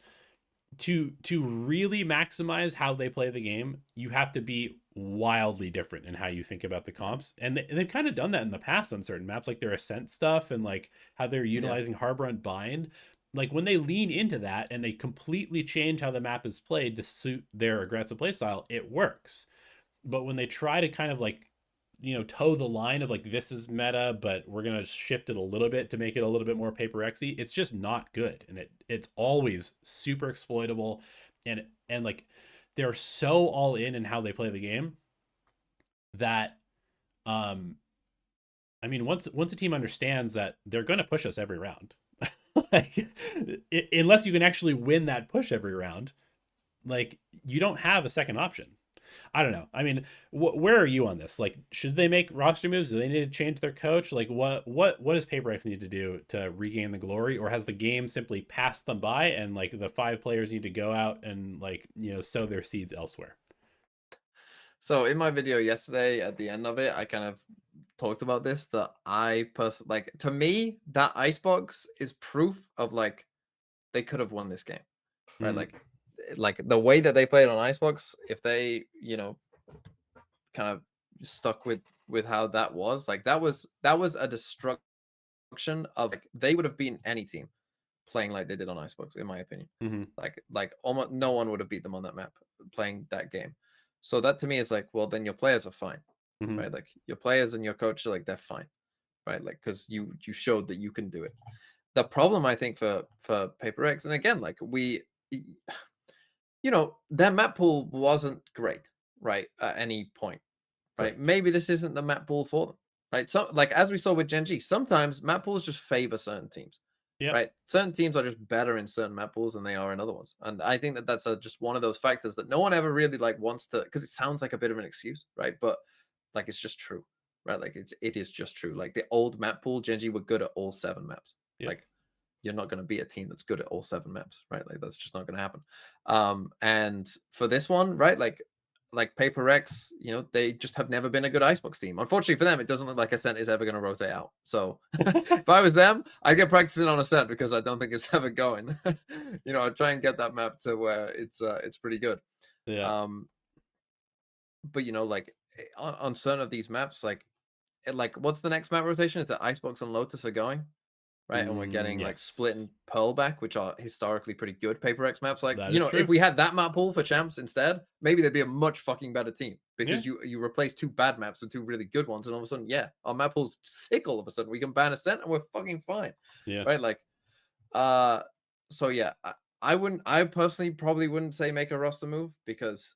to really maximize how they play the game, you have to be wildly different in how you think about the comps. And they've kind of done that in the past on certain maps, like their Ascent stuff and like how they're utilizing Harbor and Bind. Like, when they lean into that and they completely change how the map is played to suit their aggressive playstyle, it works. But when they try to kind of like, you know, toe the line of like, this is meta, but we're going to shift it a little bit to make it a little bit more Paper X-y, it's just not good. And it's always super exploitable. And like, they're so all in how they play the game that, I mean, once a team understands that they're going to push us every round, like, unless you can actually win that push every round, like, you don't have a second option. I don't know. I mean, where are you on this? Like, should they make roster moves? Do they need to change their coach? Like, what does PaperX need to do to regain the glory, or has the game simply passed them by, and like the 5 players need to go out and like sow their seeds elsewhere? So in my video yesterday, at the end of it, I kind of talked about this, that I personally, like, to me, that icebox is proof of like they could have won this game, right? Mm-hmm. Like the way that they played on icebox, if they kind of stuck with how that was, like that was a destruction of, like, they would have beaten any team playing like they did on icebox, in my opinion. Mm-hmm. Like almost no one would have beat them on that map playing that game. So that to me is like, well, then your players are fine, Mm-hmm. right? Like your players and your coach are like, they're fine, right? Like, because you showed that you can do it. The problem, I think, for Paper X, and again, like their map pool wasn't great, right? At any point, right? Correct. Maybe this isn't the map pool for them, right? So, like as we saw with GENG, sometimes map pools just favor certain teams, Yep. right? Certain teams are just better in certain map pools than they are in other ones, and I think that that's just one of those factors that no one ever really like wants to, because it sounds like a bit of an excuse, right? But like it's just true, right? Like it is just true. Like the old map pool, GENG were good at all 7 maps, Yep. like you're not going to be a team that's good at all 7 maps, right? Like that's just not going to happen. And for this one, right, like Paper X, they just have never been a good icebox team. Unfortunately for them, it doesn't look like Acend is ever going to rotate out. So if I was them, I'd get practicing on Acend, because I don't think it's ever going. I'd try and get that map to where it's pretty good. Yeah. Um, but like on certain of these maps, like what's the next map rotation? It's that Icebox and Lotus are going, right? And we're getting like Split Yes, and Pearl back, which are historically pretty good Paper X maps. Like, that is if true. we had that map pool for champs instead, maybe they'd be a much fucking better team, Yeah. because you replace 2 bad maps with 2 really good ones, and all of a sudden, yeah, our map pool's sick. All of a sudden, we can ban Ascent and we're fucking fine, Yeah. right? Like, uh, so yeah, I wouldn't. I personally probably wouldn't say make a roster move, because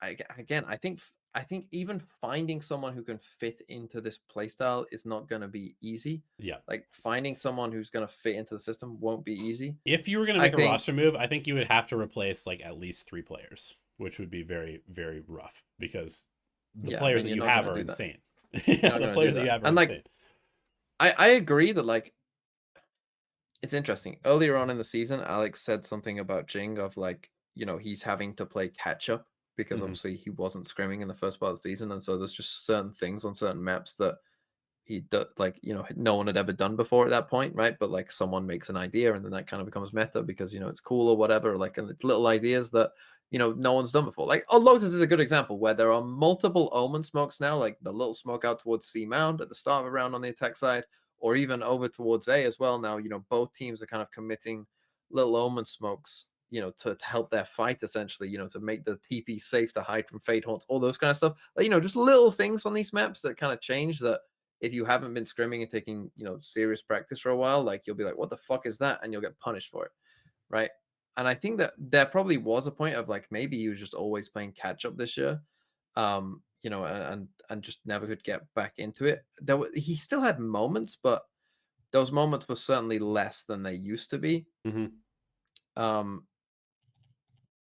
again, I think even finding someone who can fit into this playstyle is not going to be easy. Yeah. Like finding someone who's going to fit into the system won't be easy. If you were going to I make a think, roster move, I think you would have to replace like at least 3 players, which would be very, very rough because the yeah, I players mean, that you're you not have going to are do that. insane. You're Yeah, not the going to do players that you that. have are And like, insane. I agree that, like, it's interesting. Earlier on in the season, Alex said something about Jing of like, he's having to play catch up, because Hmm. obviously he wasn't scrimming in the first part of the season, and so there's just certain things on certain maps that like, no one had ever done before at that point, right? But like someone makes an idea, and then that kind of becomes meta, because it's cool or whatever. Like, and it's little ideas that no one's done before. Like, Lotus is a good example, where there are multiple Omen smokes now, like the little smoke out towards C Mound at the start of a round on the attack side, or even over towards A as well. Now both teams are kind of committing little Omen smokes, to help their fight, essentially, to make the TP safe to hide from Fade Haunts, all those kind of stuff. Like, just little things on these maps that kind of change that. If you haven't been scrimming and taking serious practice for a while, like, you'll be like, what the fuck is that, and you'll get punished for it, right? And I think that there probably was a point of like, maybe he was just always playing catch up this year, and just never could get back into it. He still had moments, but those moments were certainly less than they used to be. Hmm. um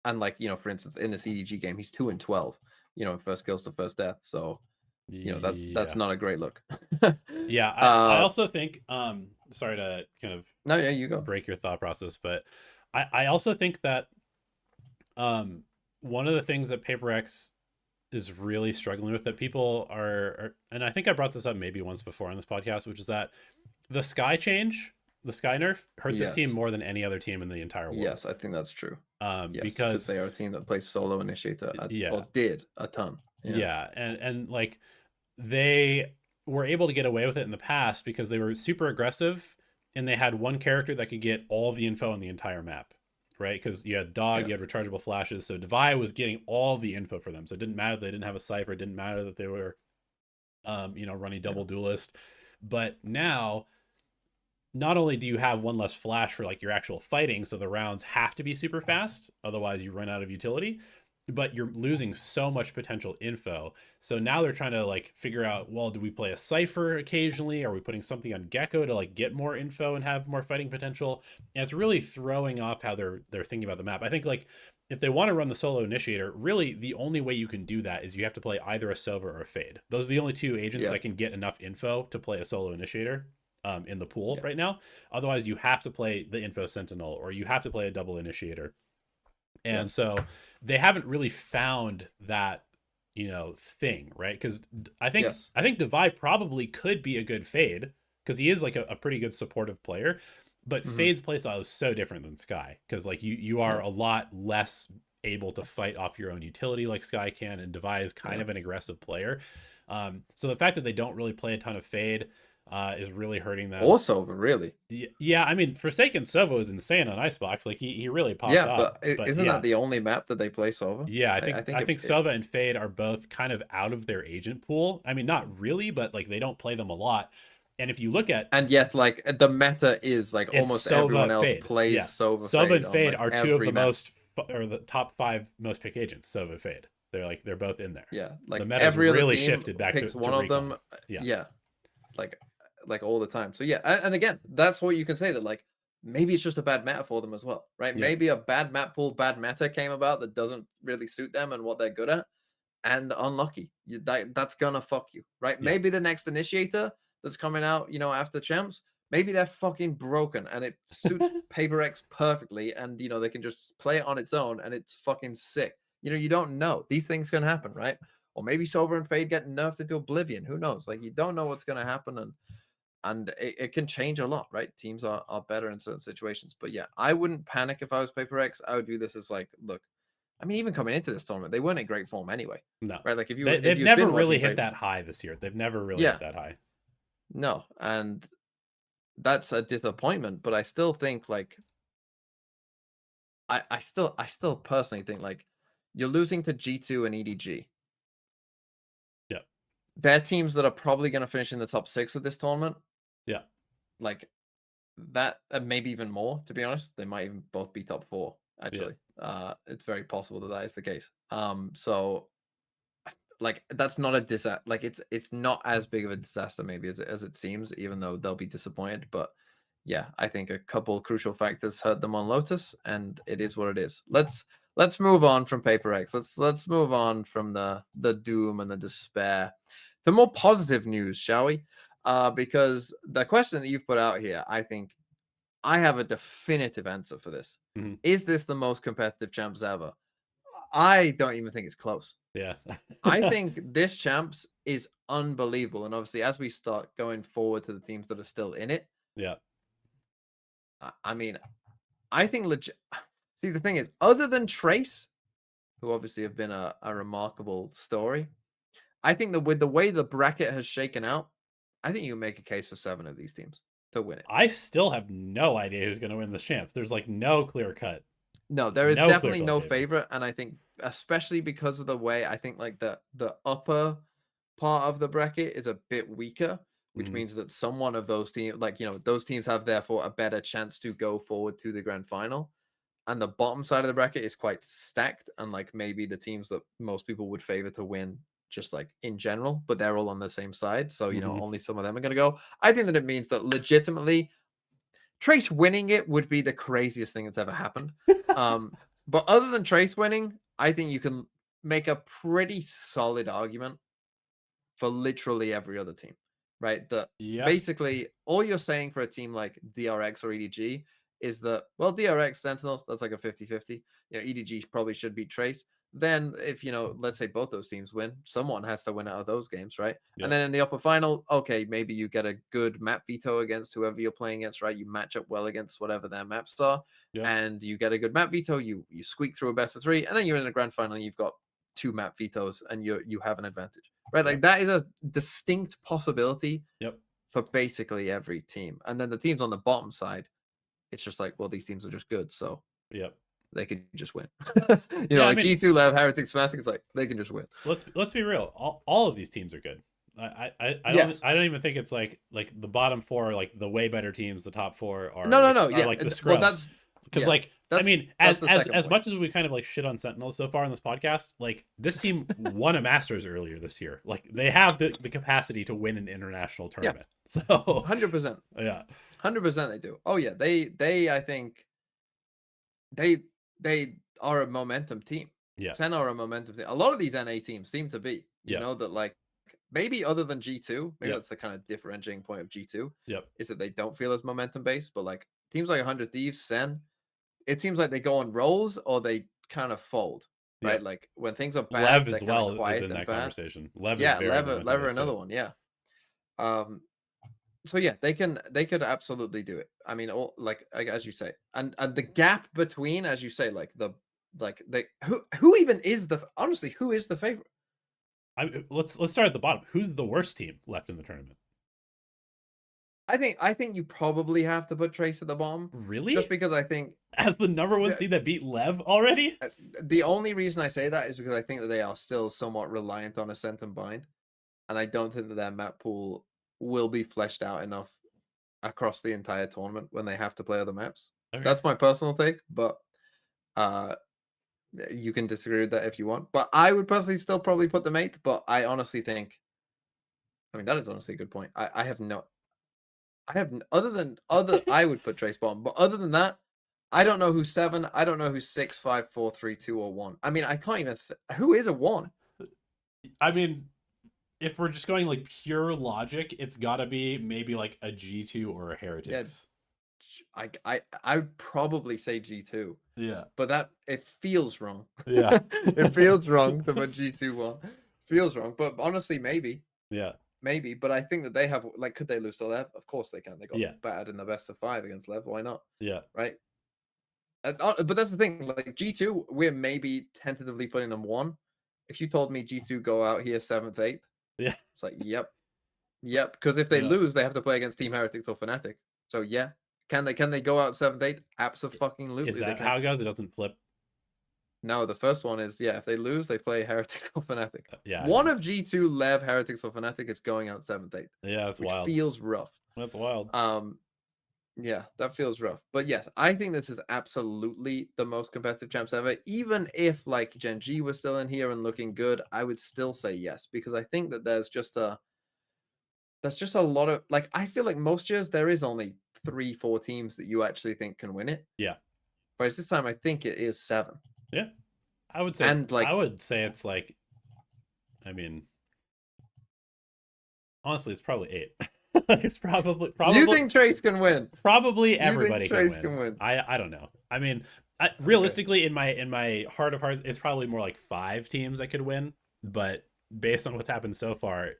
and like, for instance, in this EDG game, he's 2-12, first kills to first death. So that's Yeah. not a great look. Yeah. I uh also think, sorry to kind of no, yeah, you go. break your thought process, but I also think that um one of the things that PaperX is really struggling with, that people are, and I think I brought this up maybe once before on this podcast, which is that the sky change, the sky nerf hurt this team Yes. more than any other team in the entire world. Yes, I think that's true. Yes, because Because they are a team that plays solo initiator, yeah, or did a ton. Yeah. yeah, and like they were able to get away with it in the past because they were super aggressive and they had one character that could get all the info on the entire map, right? Because you had Dog, Yeah. you had rechargeable flashes, so Devi was getting all the info for them. So it didn't matter that they didn't have a cipher, it didn't matter that they were, running Yeah. double duelist. But now, not only do you have one less flash for like your actual fighting, so the rounds have to be super fast, otherwise you run out of utility, but you're losing so much potential info. So now they're trying to like figure out, well, do we play a cipher occasionally? Are we putting something on Gecko to like get more info and have more fighting potential? And it's really throwing off how they're thinking about the map. I think like if they want to run the solo initiator, really the only way you can do that is you have to play either a Sova or a Fade. Those are the only two agents Yeah, that can get enough info to play a solo initiator in the pool yeah, right now. Otherwise, you have to play the info sentinel or you have to play a double initiator. yeah. And so they haven't really found that thing, right? Because Yes. I think Devi probably could be a good Fade because he is like a pretty good supportive player. But Hmm. Fade's playstyle is so different than Sky because like you Yeah, are a lot less able to fight off your own utility like Sky can, and Devi is kind yeah. of an aggressive player. So the fact that they don't really play a ton of Fade is really hurting them. Also, really. Yeah, I mean, Forsaken Sovo is insane on Icebox. Like he really popped Yeah, off. but But isn't that yeah, the only map that they play Sova? yeah, I I think think Sova and Fade are both kind of out of their agent pool. I mean, not really, but like they don't play them a lot. And if you look at and yet like the meta is like it's almost everyone Sova else Fade. plays Yeah, Sova Sova and Fade on Fade like are two of every the map. most or the top five most picked agents. Sova Fade. They're both in there. Yeah, The like meta's every other really team shifted back picks to one of recon. them. Yeah, Yeah, like all the time. So yeah, and again, that's what you can say that like maybe it's just a bad meta for them as well, right? yeah, Maybe a bad map pool, bad meta came about that doesn't really suit them and what they're good at, and unlucky. That's gonna fuck you, right? yeah. Maybe the next initiator that's coming out, after champs, maybe they're fucking broken and it suits Paper X perfectly, and they can just play it on its own and it's fucking sick. You don't know. These things can happen, right? Or maybe Silver and Fade get nerfed into oblivion. Who knows? Like you don't know what's gonna happen, and it can change a lot, right? Teams are better in certain situations. But yeah, I wouldn't panic if I was Paper X. I would view this as like, look, I mean, even coming into this tournament, they weren't in great form anyway, No, right? Like if they've you've never been really watching hit Paper, that high this year. They've never really hit yeah, that high. no, and that's a disappointment. But I still think like I still personally think like you're losing to G2 and EDG. Yeah, They're teams that are probably going to finish in the top 6 of this tournament. yeah. Like that, and maybe even more. To be honest, they might even both be top 4. Yeah. Actually, it's very possible that is the case. So like that's not a disaster. Like it's not as big of a disaster maybe as it seems, even though they'll be disappointed. But yeah, I think a couple crucial factors hurt them on Lotus, and it is what it is. Let's move on from Paper X. Let's move on from the doom and the despair to more positive news, shall we? Because the question that you've put out here, I think I have a definitive answer for this. Mhm. Is this the most competitive champs ever? I don't even think it's close. Yeah. I think this champs is unbelievable. And obviously, as we start going forward to the teams that are still in it, Yeah. I mean, I think legit. See, the thing is, other than Trace, who obviously have been a remarkable story, I think that with the way the bracket has shaken out, I think you can make a case for 7 of these teams to win it. I still have no idea who's going to win this champs. There's like no clear cut, No, there is no clear definitely cut no favorite. favorite, and I think especially because of the way I think like the upper part of the bracket is a bit weaker, which Mhm. means that someone of those teams, like those teams have therefore a better chance to go forward to the grand final. And the bottom side of the bracket is quite stacked, and like maybe the teams that most people would favor to win, just like in general, but they're all on the same side. So Mhm. only some of them are going to go. I think that it means that legitimately Trace winning it would be the craziest thing that's ever happened. Um, but other than Trace winning, I think you can make a pretty solid argument for literally every other team, right? That Yeah. basically all you're saying for a team like DRX or EDG is that, well, DRX Sentinels, that's like a 50-50. EDG probably should beat Trace. Then if, let's say both those teams win, someone has to win out of those games, right? And Yep. then in the upper final, okay, maybe you get a good map veto against whoever you're playing against, right? You match up well against whatever their maps are, Yep. and you get a good map veto, you squeak through a best of 3, and then you're in the grand final and you've got 2 map vetoes and you have an advantage. Right, like Yep. that is a distinct possibility Yep. for basically every team. And then the teams on the bottom side, it's just like, well, these teams are just good, so Yep. they could just win. Yeah. I Like mean, G2 Lev, Heretic, Smatic, it's like they can just win. let's be real. All of these teams are good. Yes. I don't even think it's like the bottom four are like the way better teams. The top four No, no, no. are Yeah. like the Well, scrubs. Because yeah. like I That's mean, that's the second as point. much as we kind of like shit on Sentinels so far in this podcast, like this team won a Masters earlier this year. Like they have the capacity to win an international Yeah. tournament. So 100%. yeah, 100% they do. Oh yeah. They I think they are a momentum team. Yeah. Sen are a momentum team. A lot of these NA teams seem to be, you Yeah. know, that like maybe other than G2, maybe Yep. that's the kind of differentiating point of G2 Yep. is that they don't feel as momentum based, but like teams like 100 Thieves, Sen, it seems like they go on rolls or they kind of fold, right? Yep. Like when things are Lev bad, they're as kind of well is quiet in and that bad. conversation. Lev is Yeah, very momentum Lever based another too. one, yeah. Um, so yeah, they could absolutely do it. I mean, all like as you say, and the gap between, as you say, like they who even is the honestly who is the favorite? Let's start at the bottom. Who's the worst team left in the tournament? I think you probably have to put Trace at the bottom, Really? just because I think As the number one the seed that beat Lev already? the only reason I say that is because I think that they are still somewhat reliant on Ascent and Bind, and I don't think that their map pool will be fleshed out enough across the entire tournament when they have to play other maps. Okay. That's my personal take, but uh you can disagree with that if you want. But I would personally still probably put them eighth, but I honestly think I mean that is honestly a good point. I have no I have other than other I would put Trace bottom, but other than that, I don't know who's seven. I don't know who's six, five, four, three, two, or one. I mean, I can't even. Who is a one? I mean, if we're just going like pure logic, it's got to be maybe like a G2 or a Yeah, Heretics. I would probably say G2, Yeah. but that it feels wrong. Yeah. It feels wrong to put G2 one. Feels wrong, but honestly, Yeah. maybe. But I think that they have like, could they lose to Lev? Of course they can. They got Yeah. battered in the best of five against Lev. Why not? Yeah. Right. But that's the thing. Like G2, we're maybe tentatively putting them one. If you told me G2 go out here seventh, eighth, Yeah. it's like, yep, yep. Because if they Yeah. lose, they have to play against Team Heretics or Fnatic. So yeah, can they go out seventh, eighth? Is Absolutely, they that can. how it goes? It doesn't flip. No, the first one is yeah. If they lose, they play Heretics or Fnatic. Yeah. I One didn't. of G2, Lev, Heretics or Fnatic is going out seventh, eighth, Yeah. That's which wild. feels rough. That's wild. Yeah, that feels rough. But yes, I think this is absolutely the most competitive champs ever. Even if like GENG was still in here and looking good, I would still say yes because I think that there's just a lot of like I feel like most years there is only 3, 4 teams that you actually think can win it. Yeah. Whereas this time I think it is 7. Yeah. I would say it's. And I like would say it's like. I mean, honestly, it's probably 8. It's probably you think Trace can win? probably You think everybody can Trace win. can win? I don't know. I mean, Okay. realistically, in my heart of hearts, it's probably more like 5 teams that could win. But based on what's happened so far,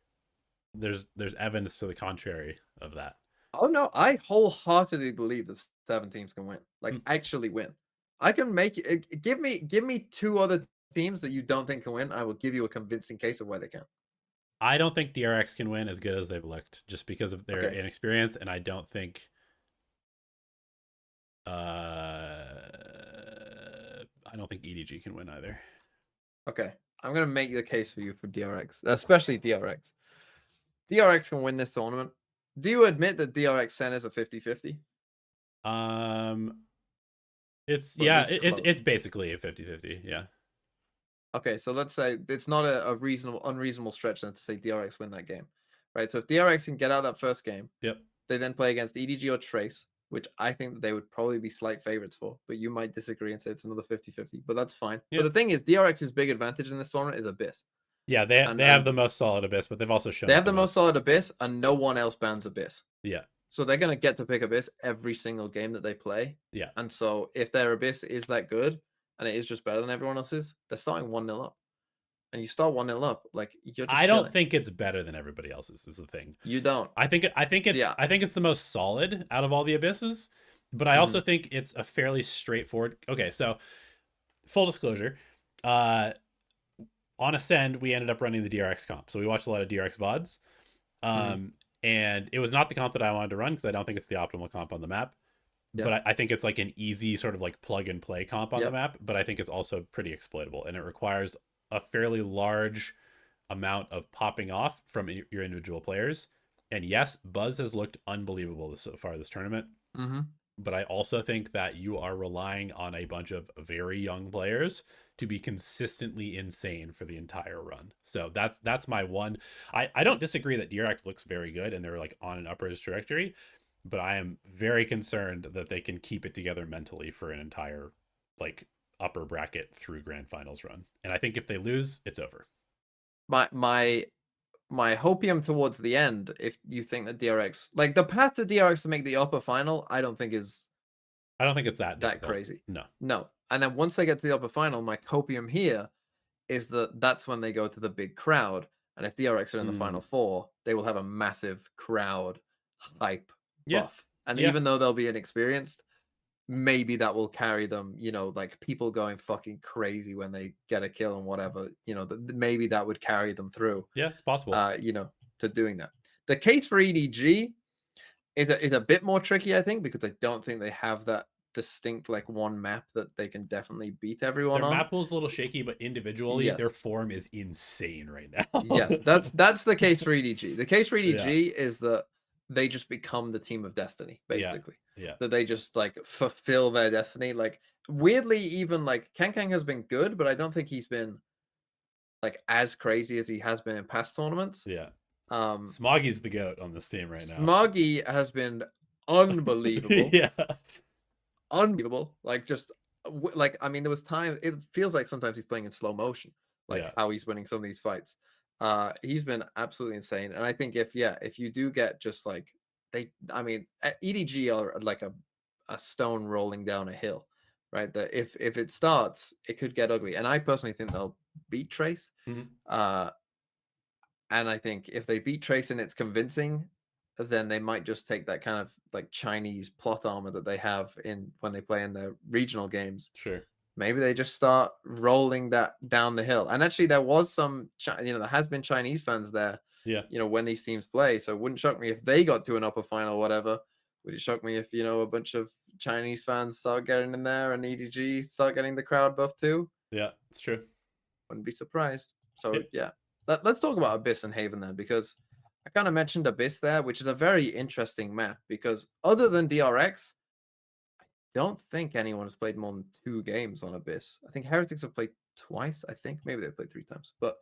there's evidence to the contrary of that. Oh no, I wholeheartedly believe that 7 teams can win. Like Mm. actually win. I can make it. Give me 2 other teams that you don't think can win. I will give you a convincing case of why they can. I don't think DRX can win as good as they've looked, just because of their Okay. inexperience, and I don't think. I don't think EDG can win either. Okay. I'm gonna make the case for you for DRX, especially DRX. DRX can win this tournament. Do you admit that DRX Sen is a 50-50? Um, it's Or at yeah, least it's close. basically a 50-50. Yeah. Okay, so let's say it's not a unreasonable stretch then to say DRX win that game. Right? So if DRX can get out that first game, Yep. they then play against EDG or Trace, which I think that they would probably be slight favorites for, but you might disagree and say it's another 50-50, but that's fine. But Yeah. the thing is, DRX's big advantage in this tournament is Abyss. Yeah, they have And the most solid Abyss, but they've also they shown have up the the most most. solid Abyss, and no one else bans Abyss. Yeah. So they're going to get to pick Abyss every single game that they play. Yeah. And so if their Abyss is that good, and it is just better than everyone else's, they're starting 1-0 up. And you start 1-0 up, like you're just I don't chilling. think it's better than everybody else's is the thing. You don't. I think So, yeah. it's the most solid out of all the abysses, but I also Mhm. think it's a fairly straightforward. Okay, so full disclosure, uh on Ascend we ended up running the DRX comp. So we watched a lot of DRX VODs. Mhm. And it was not the comp that I wanted to run because I don't think it's the optimal comp on the map. Yeah. But I think it's like an easy sort of like plug and play comp on the Yep. map, but I think it's also pretty exploitable and it requires a fairly large amount of popping off from your individual players. And yes, Buzz has looked unbelievable so far this tournament, Mhm. but I also think that you are relying on a bunch of very young players to be consistently insane for the entire run. So that's my one. I don't disagree that DRX looks very good and they're like on an upwards trajectory, but I am very concerned that they can keep it together mentally for an entire like upper bracket through grand finals run. And I think if they lose, it's over. My hopium towards the end, if you think that DRX, like the path to DRX to make the upper final, I don't think is I don't think it's that that difficult. crazy. No. No. And then once they get to the upper final, my copium here is that that's when they go to the big crowd. And if DRX are in the final Mm, four, they will have a massive crowd hype yeah. buff. And Yeah. even though they'll be inexperienced, maybe that will carry them, like people going fucking crazy when they get a kill and whatever, maybe that would carry them through, Yeah, it's possible. to doing that. The case for EDG is a bit more tricky, I think, because I don't think they have that distinct like one map that they can definitely beat everyone Their on. map pool's a little shaky, but individually, their Yes. form is insane right now. Yes, that's the case for EDG. The case for Yeah. EDG is that they just become the team of destiny, Yeah. basically. Yeah. That they just like fulfill their destiny. Like weirdly, even like Kang has been good, but I don't think he's been like as crazy as he has been in past tournaments. Yeah. Um, Smoggy's the goat on this team right now. Smoggy has been unbelievable, Yeah. unbelievable. Like just like I mean, there was time. It feels like sometimes he's playing in slow motion, like Yeah. how he's winning some of these fights. He's been absolutely insane, and I think if you do get just like I mean, EDG are like a stone rolling down a hill, right? That if it starts, it could get ugly, and I personally think they'll beat Trace. Mhm. Uh, and I think if they beat Trace and it's convincing, then they might just take that kind of like Chinese plot armor that they have in when they play in their regional games. Sure. Maybe they just start rolling that down the hill. And actually, there was there has been Chinese fans there, Yeah. when these teams play. So it wouldn't shock me if they got to an upper final or whatever. Would it shock me if, a bunch of Chinese fans start getting in there and EDG start getting the crowd buff too? Yeah. It's true. Wouldn't be surprised. So It, yeah, let's talk about Abyss and Haven then, because I kind of mentioned Abyss there, which is a very interesting map. Because other than DRX, don't think anyone has played more than 2 games on Abyss. I think Heretics have played twice. I think maybe they've played 3 times, but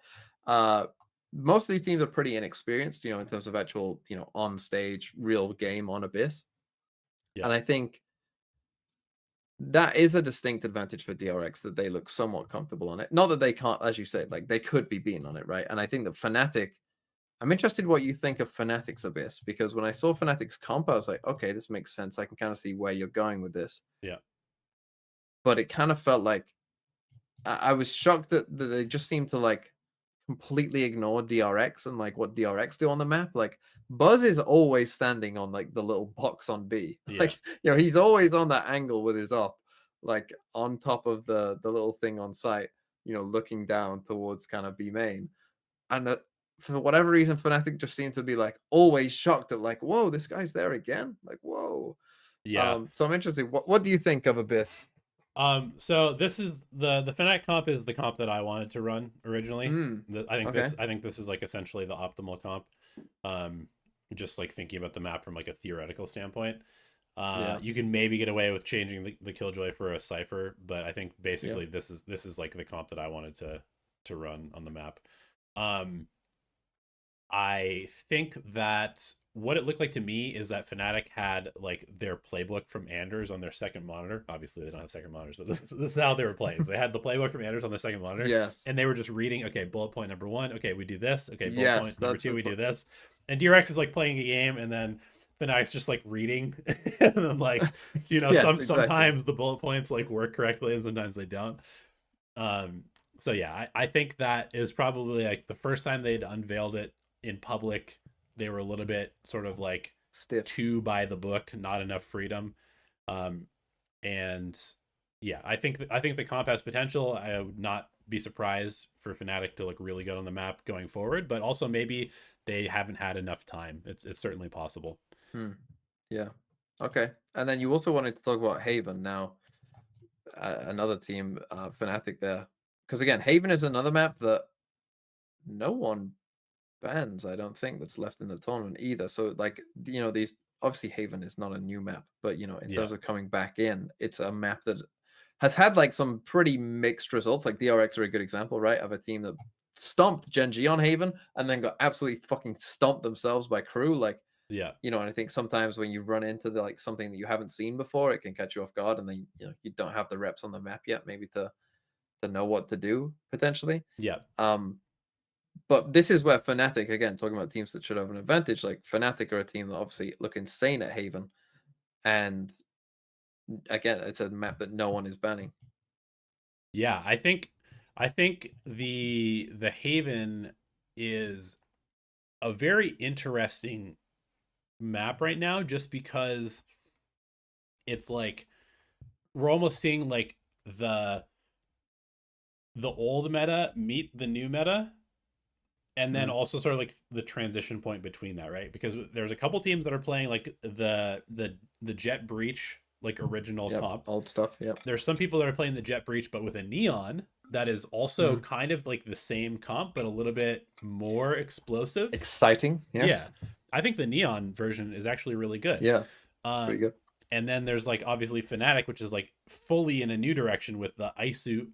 uh, most of these teams are pretty inexperienced, in terms of actual, on stage real game on Abyss. yeah. And I think that is a distinct advantage for DRX that they look somewhat comfortable on it. Not that they can't, as you said, like they could be beaten on it, right? And I think that Fnatic, I'm interested what you think of Fnatic's Abyss, because when I saw Fnatic's comp, I was like, okay, this makes sense. I can kind of see where you're going with this. Yeah. But it kind of felt like I was shocked that they just seemed to like completely ignore DRX and like what DRX do on the map. Like Buzz is always standing on like the little box on B. Yeah. Like, he's always on that angle with his op, like on top of the little thing on site, looking down towards kind of B main. And for whatever reason, Fnatic just seemed to be like always shocked at like, whoa, this guy's there again. Like, whoa. Yeah. So I'm interested. What do you think of Abyss? So this is the Fnatic comp is the comp that I wanted to run originally. Mm, I okay. think this is like essentially the optimal comp. Um, just like thinking about the map from like a theoretical standpoint. Yeah. You can maybe get away with changing the Killjoy for a Cypher, but I think Yeah. basically this is like the comp that I wanted to run on the map. Um, I think that what it looked like to me is that Fnatic had like their playbook from Anders on their second monitor. Obviously, they don't have second monitors, but this is how they were playing. So they had the playbook from Anders on their second monitor, Yes. and they were just reading. Okay, bullet point number 1. Okay, we do this. Okay, bullet Yes. point number 2. We That's do what. this. And DRX is like playing a game, and then Fnatic's just like reading, and then like Yes, exactly. sometimes the bullet points like work correctly, and sometimes they don't. So yeah, I think that is probably like the first time they'd unveiled it in public. They were a little bit sort of like Stiff. too by the book, not enough freedom. um and yeah, I think the comp has potential. I would not be surprised for Fnatic to look really good on the map going forward, but also maybe they haven't had enough time. It's certainly possible. Hmm. Yeah. Okay. And then you also wanted to talk about Haven now, another team, Fnatic there, because again, Haven is another map that no one bans. I don't think that's left in the tournament either. So like these obviously Haven is not a new map, but in Yeah. terms of coming back in, it's a map that has had like some pretty mixed results. Like DRX are a good example, right, of a team that stomped GENG on Haven and then got absolutely fucking stomped themselves by Crew. Like Yeah. You know, and I think sometimes when you run into the like something that you haven't seen before, it can catch you off guard, and then you don't have the reps on the map yet, maybe to know what to do potentially. Yeah. Um, but this is where Fnatic, again, talking about teams that should have an advantage, like Fnatic are a team that obviously look insane at Haven, and again, it's a map that no one is banning. Yeah, I think the Haven is a very interesting map right now just because it's like we're almost seeing like the the old meta meet the new meta, and then Mm, also sort of like the transition point between that, right? Because there's a couple teams that are playing like the Jet Breach like original yep, comp. old stuff. Yep. There's some people that are playing the Jet Breach but with a Neon that is also Mm. kind of like the same comp but a little bit more explosive. Exciting. Yes. Yeah. I think the Neon version is actually really good. Yeah, it's pretty Um good. and then there's like obviously Fnatic, which is like fully in a new direction with the ISO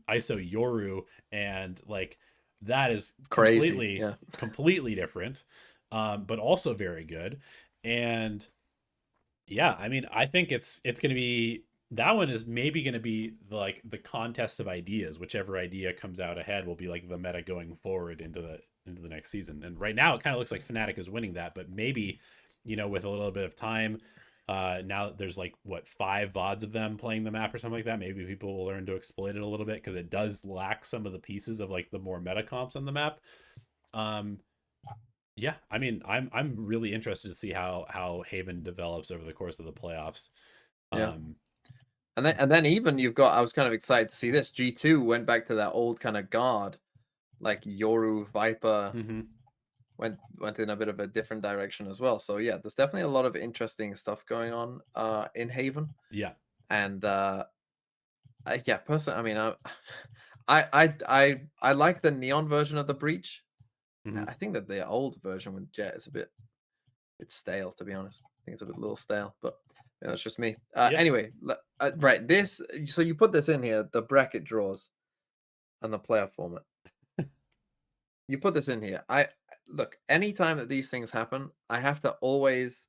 Yoru, and like that is Crazy. completely Yeah. completely different, but also very good. And yeah, I mean, I think it's going to be, that one is maybe going to be like the contest of ideas. Whichever idea comes out ahead will be like the meta going forward into the next season. And right now, it kind of looks like Fnatic is winning that, but maybe with a little bit of time, now there's like what 5 VODs of them playing the map or something like that. Maybe people will learn to exploit it a little bit because it does lack some of the pieces of like the more meta comps on the map. Um, yeah, I mean, I'm really interested to see how Haven develops over the course of the playoffs. Yeah. Um, And then even you've got, I was kind of excited to see this. G2 went back to that old kind of guard, like Yoru, Viper, mhm, went in a bit of a different direction as well. So yeah, there's definitely a lot of interesting stuff going on in Haven. yeah, And yeah, personally, I mean, I like the neon version of the breach. mhm, I think that the old version with Jet is a bit stale, to be honest. I think it's a bit little stale, but that's just me. yeah, Anyway, right, this, so you put this in here, the bracket draws and the playoff format. You put this in here. I look, anytime that these things happen, I have to always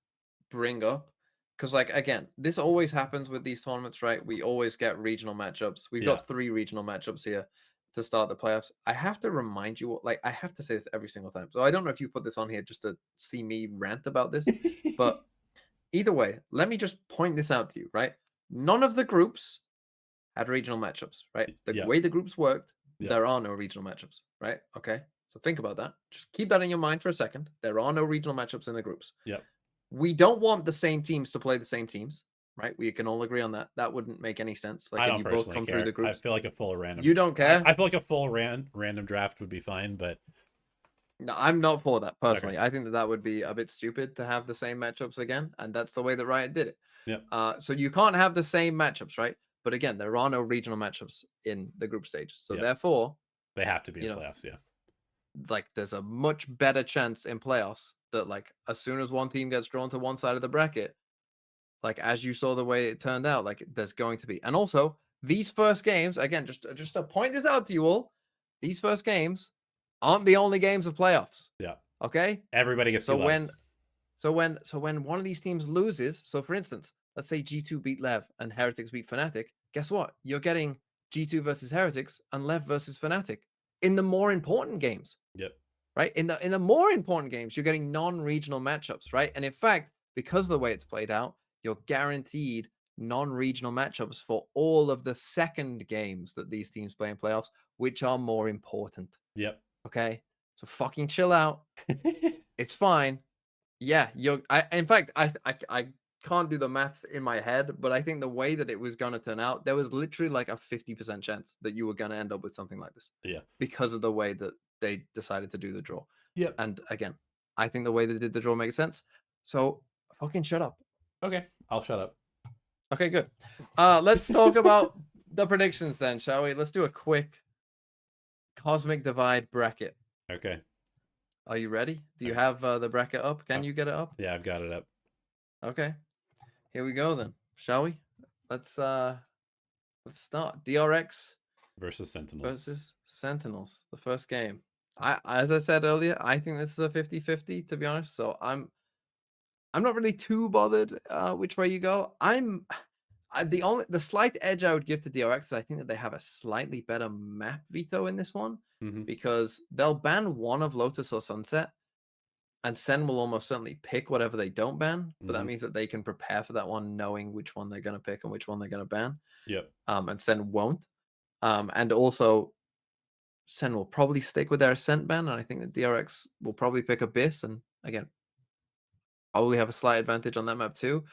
bring up, because like again, this always happens with these tournaments, right? We always get regional matchups. We've yeah. got 3 regional matchups here to start the playoffs. I have to remind you, like I have to say this every single time. So I don't know if you put this on here just to see me rant about this, but either way, let me just point this out to you, right? None of the groups had regional matchups, right? The Yep, way the groups worked, yep, there are no regional matchups, right? Okay. So think about that. Just keep that in your mind for a second. There are no regional matchups in the groups. yep. We don't want the same teams to play the same teams, right? We can all agree on that. That wouldn't make any sense. Like I if don't you both personally come through care. the I groups, feel like a full random. you don't care. I feel like a full random draft would be fine, but No, I'm not for that okay. personally. I think that that would be a bit stupid to have the same matchups again, and that's the way that Riot did it. Yep, So you can't have the same matchups, right? But again, there are no regional matchups in the group stage, so yep. therefore, They have to be you in know, playoffs. Yeah, like there's a much better chance in playoffs that like as soon as one team gets drawn to one side of the bracket, like as you saw the way it turned out, like there's going to be. And also, these first games, again, just to point this out to you all, these first games aren't the only games of playoffs. yeah. Okay? Everybody gets So two when lives. so when one of these teams loses, so for instance, let's say G2 beat Lev and Heretics beat Fnatic, guess what? You're getting G2 versus Heretics and Lev versus Fnatic in the more important games, Yep, right? In the more important games, you're getting non-regional matchups, right? And in fact, because of the way it's played out, you're guaranteed non-regional matchups for all of the second games that these teams play in playoffs, which are more important. yep. Okay, so fucking chill out. It's fine. Yeah, you're. I in fact, I can't do the maths in my head, but I think the way that it was gonna turn out, there was literally like a 50% chance that you were gonna end up with something like this Yeah, because of the way that they decided to do the draw. yep. And again, I think the way they did the draw makes sense. So fucking shut up. Okay, I'll shut up. Okay, good. Let's talk about the predictions then, shall we? Let's do a quick cosmic divide bracket. Okay, Are you ready? Do you okay. have the bracket up? Can Oh, you get it up? yeah, I've got it up. Okay. Here we go then. Shall we? Let's uh let's start. DRX Versus Sentinels. versus Sentinels, the first game. As I said earlier, I think this is a 50-50 to be honest. So I'm not really too bothered which way you go. The slight edge I would give to DRX is I think that they have a slightly better map veto in this one Hmm. because they'll ban one of Lotus or Sunset, and Sen will almost certainly pick whatever they don't ban. But that Hmm. means that they can prepare for that one, knowing which one they're going to pick and which one they're going to ban. Yep. And Sen won't. And also, Sen will probably stick with their Ascent ban, and I think that DRX will probably pick Abyss, and again, probably have a slight advantage on that map too.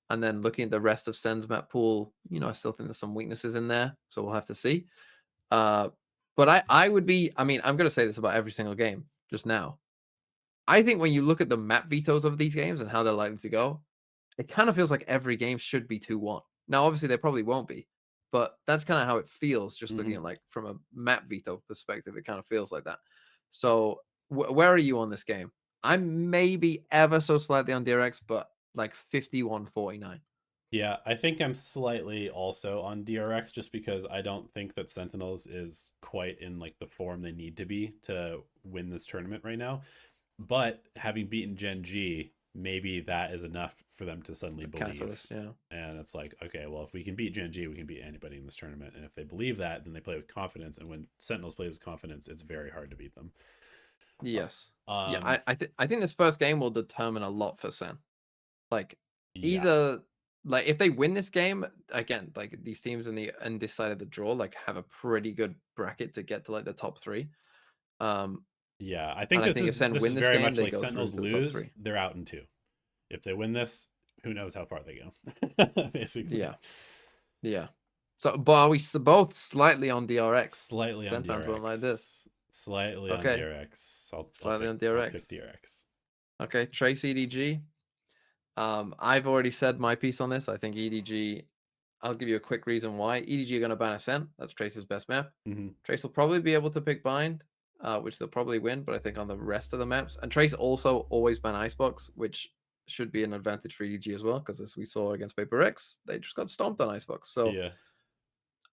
And then looking at the rest of Sen's map pool, I still think there's some weaknesses in there, so we'll have to see. Uh, but I would be, I mean, I'm going to say this about every single game just now. I think when you look at the map vetoes of these games and how they're likely to go, it kind of feels like every game should be 2-1. Now, obviously, they probably won't be, but that's kind of how it feels. Just looking Hmm. at like from a map veto perspective, it kind of feels like that. So, where are you on this game? I'm maybe ever so slightly on DRX, but like 51-49. Yeah, I think I'm slightly also on DRX just because I don't think that Sentinels is quite in like the form they need to be to win this tournament right now. But having beaten Gen G, maybe that is enough for them to suddenly A believe. catalyst, yeah. And it's like, okay, well, if we can beat Gen G, we can beat anybody in this tournament. And if they believe that, then they play with confidence. And when Sentinels plays with confidence, it's very hard to beat them. Yes. Yeah, Um, I think this first game will determine a lot for Sen. Like yeah, either like if they win this game, again, like these teams in this side of the draw like have a pretty good bracket to get to like the top three. Um yeah. I and think I this think is if Sen this is win this very game, much they like go through Sentinels to the top lose, three. they're out in two. If they win this, who knows how far they go? Basically, Yeah. Yeah. So but are we both slightly on DRX? slightly on Sen fans won't like this. DRX, slightly on Okay. DRX. Slightly on I'll pick DRX. DRX. Okay, Trace EDG. I've already said my piece on this. I think EDG. I'll give you a quick reason why. EDG are going to ban Ascent. That's Trace's best map. Hmm. Trace will probably be able to pick Bind, which they'll probably win, but I think on the rest of the maps. And Trace also always ban Icebox, which should be an advantage for EDG as well, because as we saw against Paper X, they just got stomped on Icebox. So Yeah.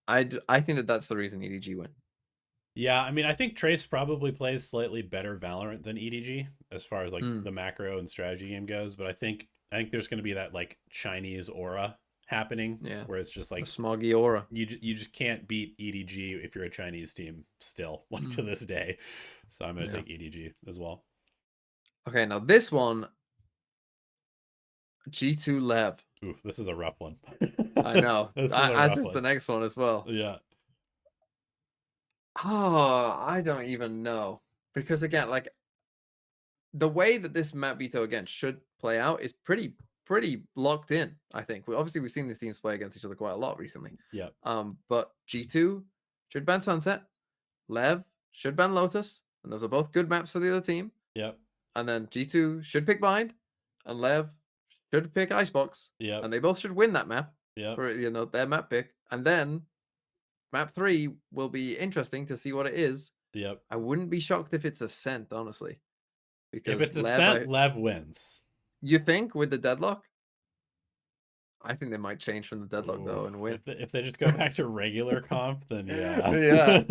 I think that that's the reason EDG win. Yeah, I mean, I think Trace probably plays slightly better Valorant than EDG as far as like Mm, the macro and strategy game goes, but I think there's going to be that like Chinese aura happening yeah, where it's just the like smoggy aura. you just can't beat EDG if you're a Chinese team still like to Mm, this day. So I'm going to yeah. take EDG as well. Okay, now this one, G2 Lev. Oof, this is a rough one. I know. This is a As rough is the one. next one as well. Yeah. Oh, I don't even know. Because again, like the way that this map veto again should play out is pretty locked in, I think. Obviously we've seen these teams play against each other quite a lot recently. Yep. But G2 should ban Sunset, Lev should ban Lotus, and those are both good maps for the other team. Yep. And then G2 should pick Bind, and Lev should pick Icebox, Yep. and they both should win that map Yep. for their map pick. And then map 3 will be interesting to see what it is. Yep. I wouldn't be shocked if it's Ascent, honestly, If because it's Ascent, Lev wins. you think with the deadlock, I think they might change from the deadlock Oof. though and win. If they just go back to regular comp, then yeah. Yeah,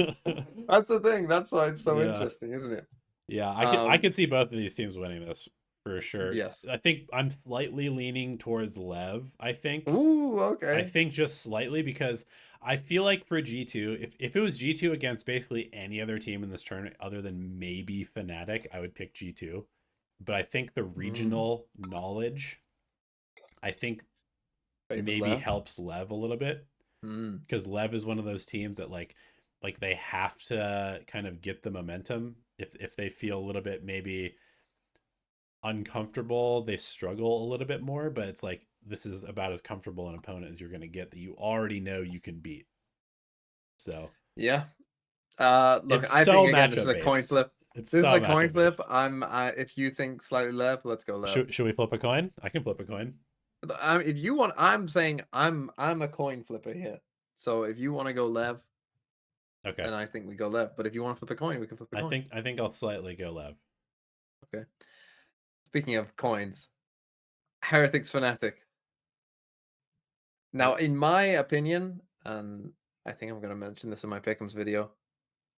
that's the thing. That's why it's so Yeah. interesting, isn't it? Yeah, I Um, could see both of these teams winning this for sure. yes. I think I'm slightly leaning towards Lev, Ooh, I okay. think just slightly because I feel like for G2, if it was G2 against basically any other team in this tournament other than maybe Fnatic, I would pick G2. But I think the Mm, regional knowledge, I think favors maybe left. helps Lev a little bit Mm, because Lev is one of those teams that like they have to kind of get the momentum if they feel a little bit maybe uncomfortable, they struggle a little bit more, but it's like this is about as comfortable an opponent as you're going to get that you already know you can beat. So yeah. Look, it's I think so again, this is matchup a coin based. flip. It's This is so a coin matchup flip. based. If you think slightly left, let's go left. Should we flip a coin? I can flip a coin. If you want, I'm saying I'm a coin flipper here. So if you want to go left, Okay. then I think we go left. But if you want to flip a coin, we can flip a coin. I think I'll slightly go Lev. Okay. Speaking of coins, Heretics Fanatic. Now, Oh, in my opinion, and I think I'm going to mention this in my Pick'ems video,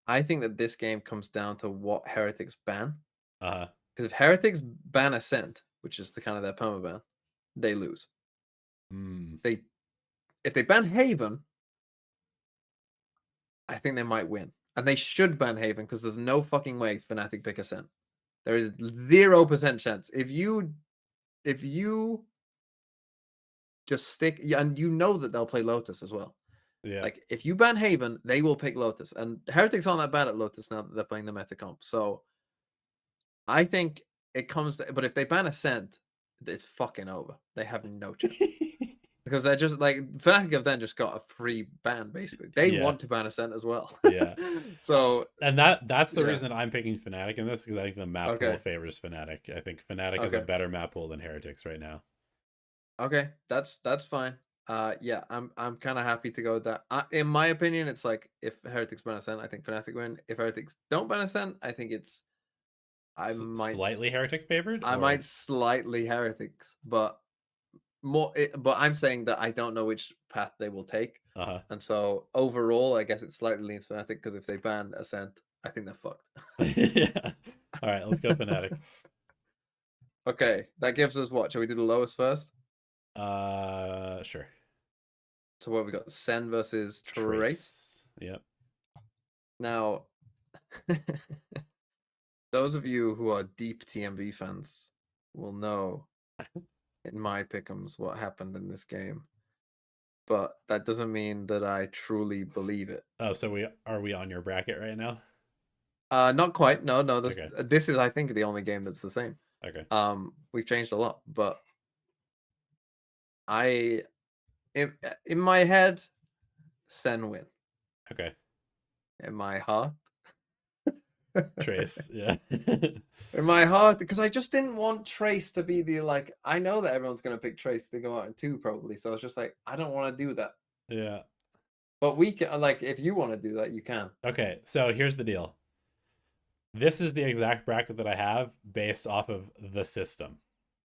I think that this game comes down to what Heretics ban. uh Because if Heretics ban Ascent, which is the kind of their permaban, they lose. Mm. If they ban Haven, I think they might win. And they should ban Haven because there's no fucking way Fnatic pick Acend. There is 0% chance. If you just stick, and you know that they'll play Lotus as well. Yeah. Like if you ban Haven, they will pick Lotus. And Heretics aren't that bad at Lotus now that they're playing the meta comp. So I think it comes to, but if they ban Acend, it's fucking over. They have no chance. Because they're just like Fnatic have then just got a free ban basically. They Yeah. want to ban Acend as well. Yeah. So And that's the yeah. reason I'm picking Fnatic in this, because I think the map pool Okay. favors Fnatic. I think Fnatic is a Okay. better map pool than Heretics right now. Okay, that's fine. Yeah, I'm kind of happy to go with that. In my opinion, it's like if Heretics ban Ascent, I think Fnatic win. If Heretics don't ban Ascent, I think it's Slightly Heretic favored. I or... might slightly Heretics, but but I'm saying that I don't know which path they will take, and so overall, I guess it slightly leans Fnatic because if they ban Ascent, I think they're fucked. Yeah. All right, let's go Fnatic. Okay, that gives us what? Shall we do the lowest first? Sure. So what we got? Sen versus Trace. Yep. Now, those of you who are deep TMV fans will know in my pick'ems what happened in this game, but that doesn't mean that I truly believe it. Oh, so are we on your bracket right now? Not quite. No. Okay. This is, I think, the only game that's the same. Okay. We've changed a lot, but in my head, Sen win. Okay. In my heart, Trace. Yeah. in my heart, because I just didn't want Trace to be the like. I know that everyone's gonna pick Trace to go out in 2 probably, so I was just like, I don't want to do that. Yeah. But we can, like, if you want to do that, you can. Okay, so here's the deal. This is the exact bracket that I have based off of the system.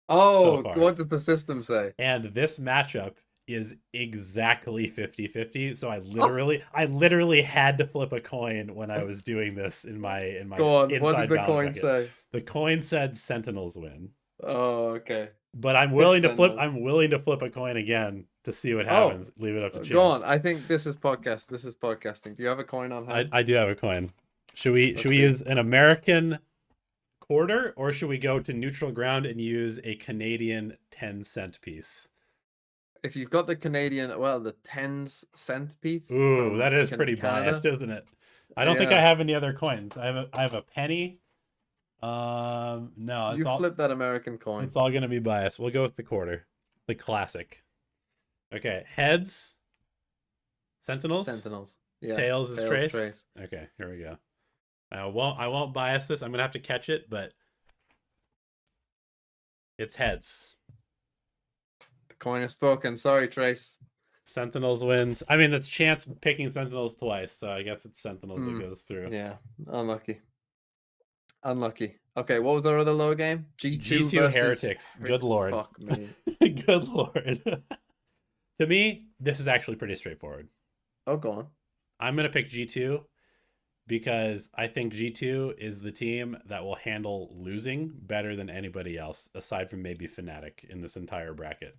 Oh, what does the system say? And this matchup is exactly 50-50. So I literally had to flip a coin when I was doing this in my Go on. inside What did the balance coin bracket. say? The coin said Sentinels win. Oh, okay. But I'm willing to flip. I'm willing to flip a coin again to see what happens. Leave it up to chance. Go on. I think this is podcast. This is podcasting. Do you have a coin on hand? I do have a coin. Should we use an American quarter, or should we go to neutral ground and use a Canadian 10-cent piece? If you've got the Canadian, well, the 10-cent piece. Ooh, that is pretty Canada. biased, isn't it? I don't think I have any other coins. I have a penny. No. You flip that American coin. It's all gonna be biased. We'll go with the quarter, the classic. Okay, heads. Sentinels. Sentinels. Yeah. Tails is Trace. Okay, here we go. I won't bias this. I'm gonna have to catch it, but it's heads. The coin is spoken. Sorry, Trace. Sentinels wins. I mean, that's chance picking Sentinels twice, so I guess it's Sentinels that goes through. Yeah, unlucky. Okay, what was our other low game? G2 versus Heretics. Good lord. Fuck me. Good lord. To me, this is actually pretty straightforward. Oh, go on. I'm gonna pick G2 because I think G2 is the team that will handle losing better than anybody else, aside from maybe Fnatic in this entire bracket.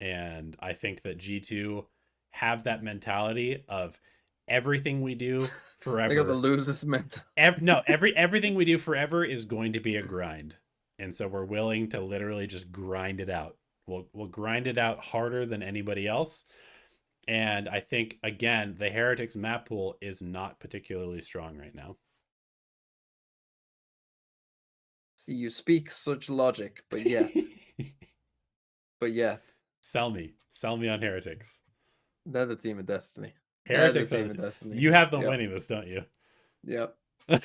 And I think that G2 have that mentality of everything we do forever. They got the losers mental. Everything we do forever is going to be a grind. And so we're willing to literally just grind it out. We'll grind it out harder than anybody else. And I think, again, the Heretics map pool is not particularly strong right now. See, you speak such logic, but yeah. Sell me on Heretics. They're the team of destiny. Heretics are the team of destiny. You have them winning this, don't you? Yep. They're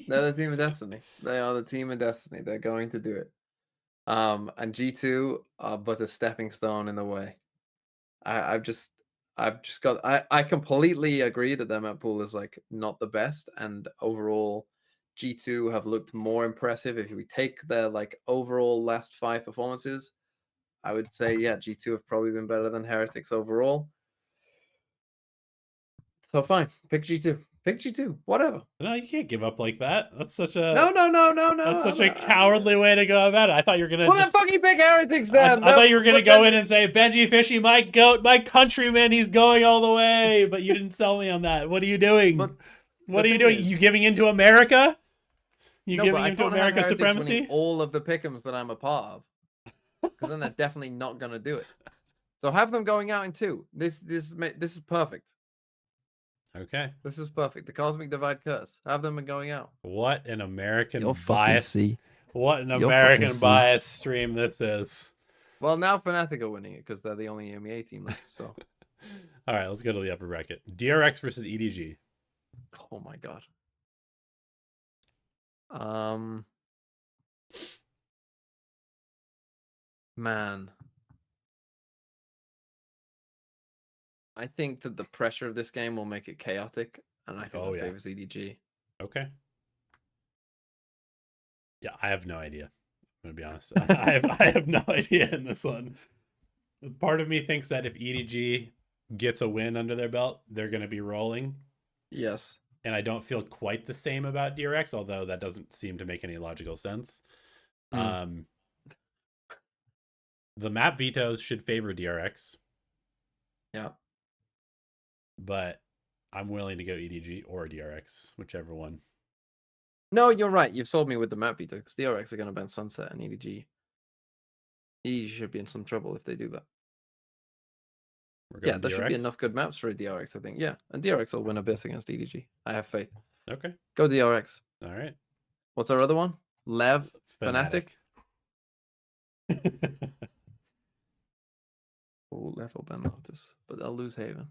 the team of destiny. They are the team of destiny. They're going to do it. And G2 are but a stepping stone in the way. I completely agree that their map pool is like not the best, and overall G2 have looked more impressive. If we take their like overall last 5 performances, I would say G2 have probably been better than Heretics overall. So fine, pick G2. Pick G2. Whatever. No, you can't give up like that. That's such a No. that's such a cowardly way to go about it. I thought you were gonna Well, then just. fucking pick Heretics then. I thought you were gonna But go then in and say Benji Fishy, my goat, my countryman, he's going all the way. But you didn't sell me on that. What are you doing? But What the are you thing doing? is- You giving into America? You no, but giving I into can't have America Heretics winning supremacy? all of the pick'ems that I'm a part of, because then they're definitely not gonna do it. So have them going out in 2. This is perfect. Okay. This is perfect. The Cosmic Divide Curse. Have them going out. What an American You'll fucking bias. see. What an You'll American fucking see. bias stream this is. Well, now Fnatic are winning it because they're the only EMEA team left. So, All right, let's go to the upper bracket. DRX versus EDG. oh my god. Man, I think that the pressure of this game will make it chaotic, and I think that favors EDG. Okay. Yeah, I have no idea. I'm gonna be honest. I have no idea in this one. Part of me thinks that if EDG gets a win under their belt, they're gonna be rolling. Yes. And I don't feel quite the same about DRX, although that doesn't seem to make any logical sense. The map vetoes should favor DRX. Yeah. But I'm willing to go EDG or DRX, whichever one. No, you're right. You've sold me with the map veto because DRX are going to ban Sunset and EDG. EDG should be in some trouble if they do that. Yeah, there should be enough good maps for a DRX, I think. Yeah, and DRX will win Abyss against EDG. I have faith. Okay. Go DRX. All right. What's our other one? Lev, Fnatic. Oh, Lev will ban Lotus, but they'll lose Haven.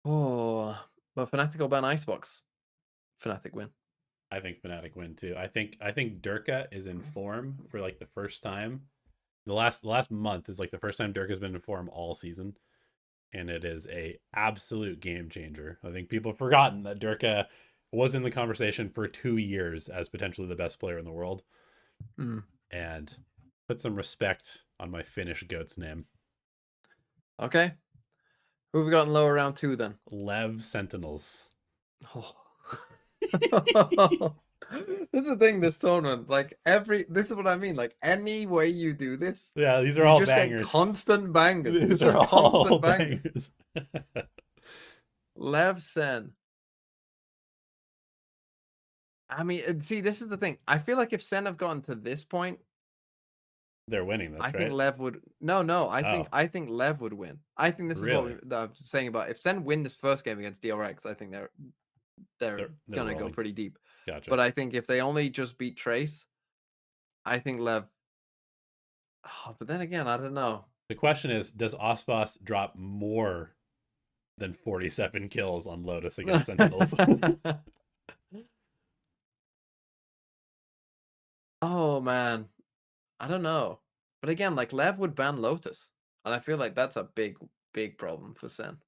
Oh, but Fnatic will ban Icebox. Fnatic win. I think Fnatic win too. I think Durka is in form for like the first time. The last month is like the first time Durka's been in form all season, and it is a absolute game changer. I think people have forgotten that Durka was in the conversation for 2 years as potentially the best player in the world, and put some respect on my Finnish goat's name. Okay, who have we got in lower round 2 then? Lev Sentinels. Oh. This is the thing, this tournament, like this is what I mean, like any way you do this, yeah, these are all just bangers. Get constant bangers. These just are all constant bangers. Lev Sen. I mean, see, this is the thing. I feel like if Sen have gotten to this point, they're winning this, I right? think Lev would. No. I think Lev would win. I think this is what I'm saying about if Sen win this first game against DRX, I think they're gonna go pretty deep. Gotcha. But I think if they only just beat Trace, I think Lev. Oh, but then again, I don't know. The question is, does Ospas drop more than 47 kills on Lotus against Sentinels? Oh man, I don't know. But again, like Lev would ban Lotus, and I feel like that's a big problem for Sen.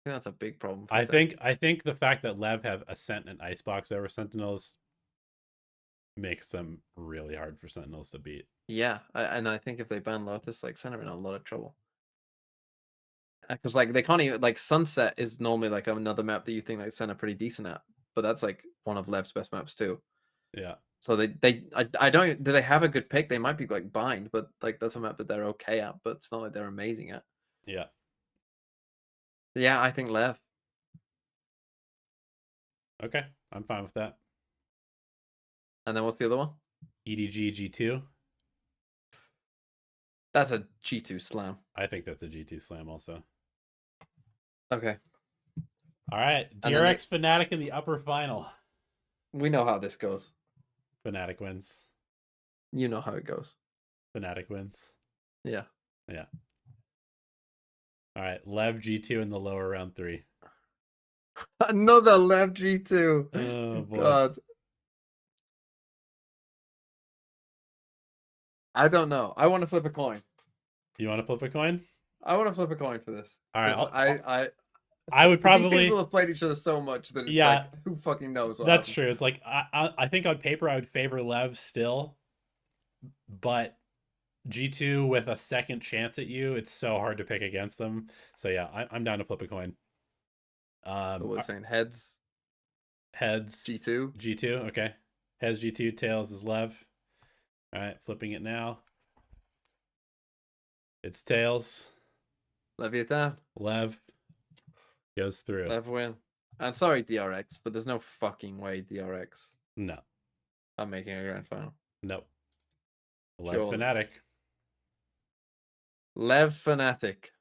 I think that's a big problem. For Sen. I think the fact that Lev have Ascent and Icebox over Sentinels makes them really hard for Sentinels to beat. Yeah, and I think if they ban Lotus, like Sen are in a lot of trouble. Because like they can't even like Sunset is normally like another map that you think like Sen are pretty decent at, but that's like one of Lev's best maps too. Yeah. So I don't do they have a good pick? They might be like Bind, but like that's a map that they're okay at, but it's not like they're amazing at. Yeah. Yeah, I think Lev. Okay, I'm fine with that. And then what's the other one? EDG G2. That's a G2 slam. I think that's a G2 slam also. Okay. All right. DRX Fnatic in the upper final. We know how this goes. Fnatic wins. You know how it goes. Fnatic wins. Yeah. Yeah. All right. Lev G2 in the lower round 3. Another Lev G2. Oh boy. God. I don't know. I want to flip a coin. You want to flip a coin? I want to flip a coin for this. All right. I would probably. These teams will have played each other so much that it's like, who fucking knows what That's happens. true. It's like I think on paper I would favor Lev still, but G2 with a second chance at you, it's so hard to pick against them. So yeah, I'm down to flip a coin. So we're saying heads, Heads G2. G2, okay. Heads G2, tails is Lev. All right, flipping it now. It's tails. Leviathan. Lev goes through. Lev win. And sorry, DRX, but there's no fucking way DRX. No. I'm making a grand final. Nope. Lev Surely. Fnatic. Lev Fnatic.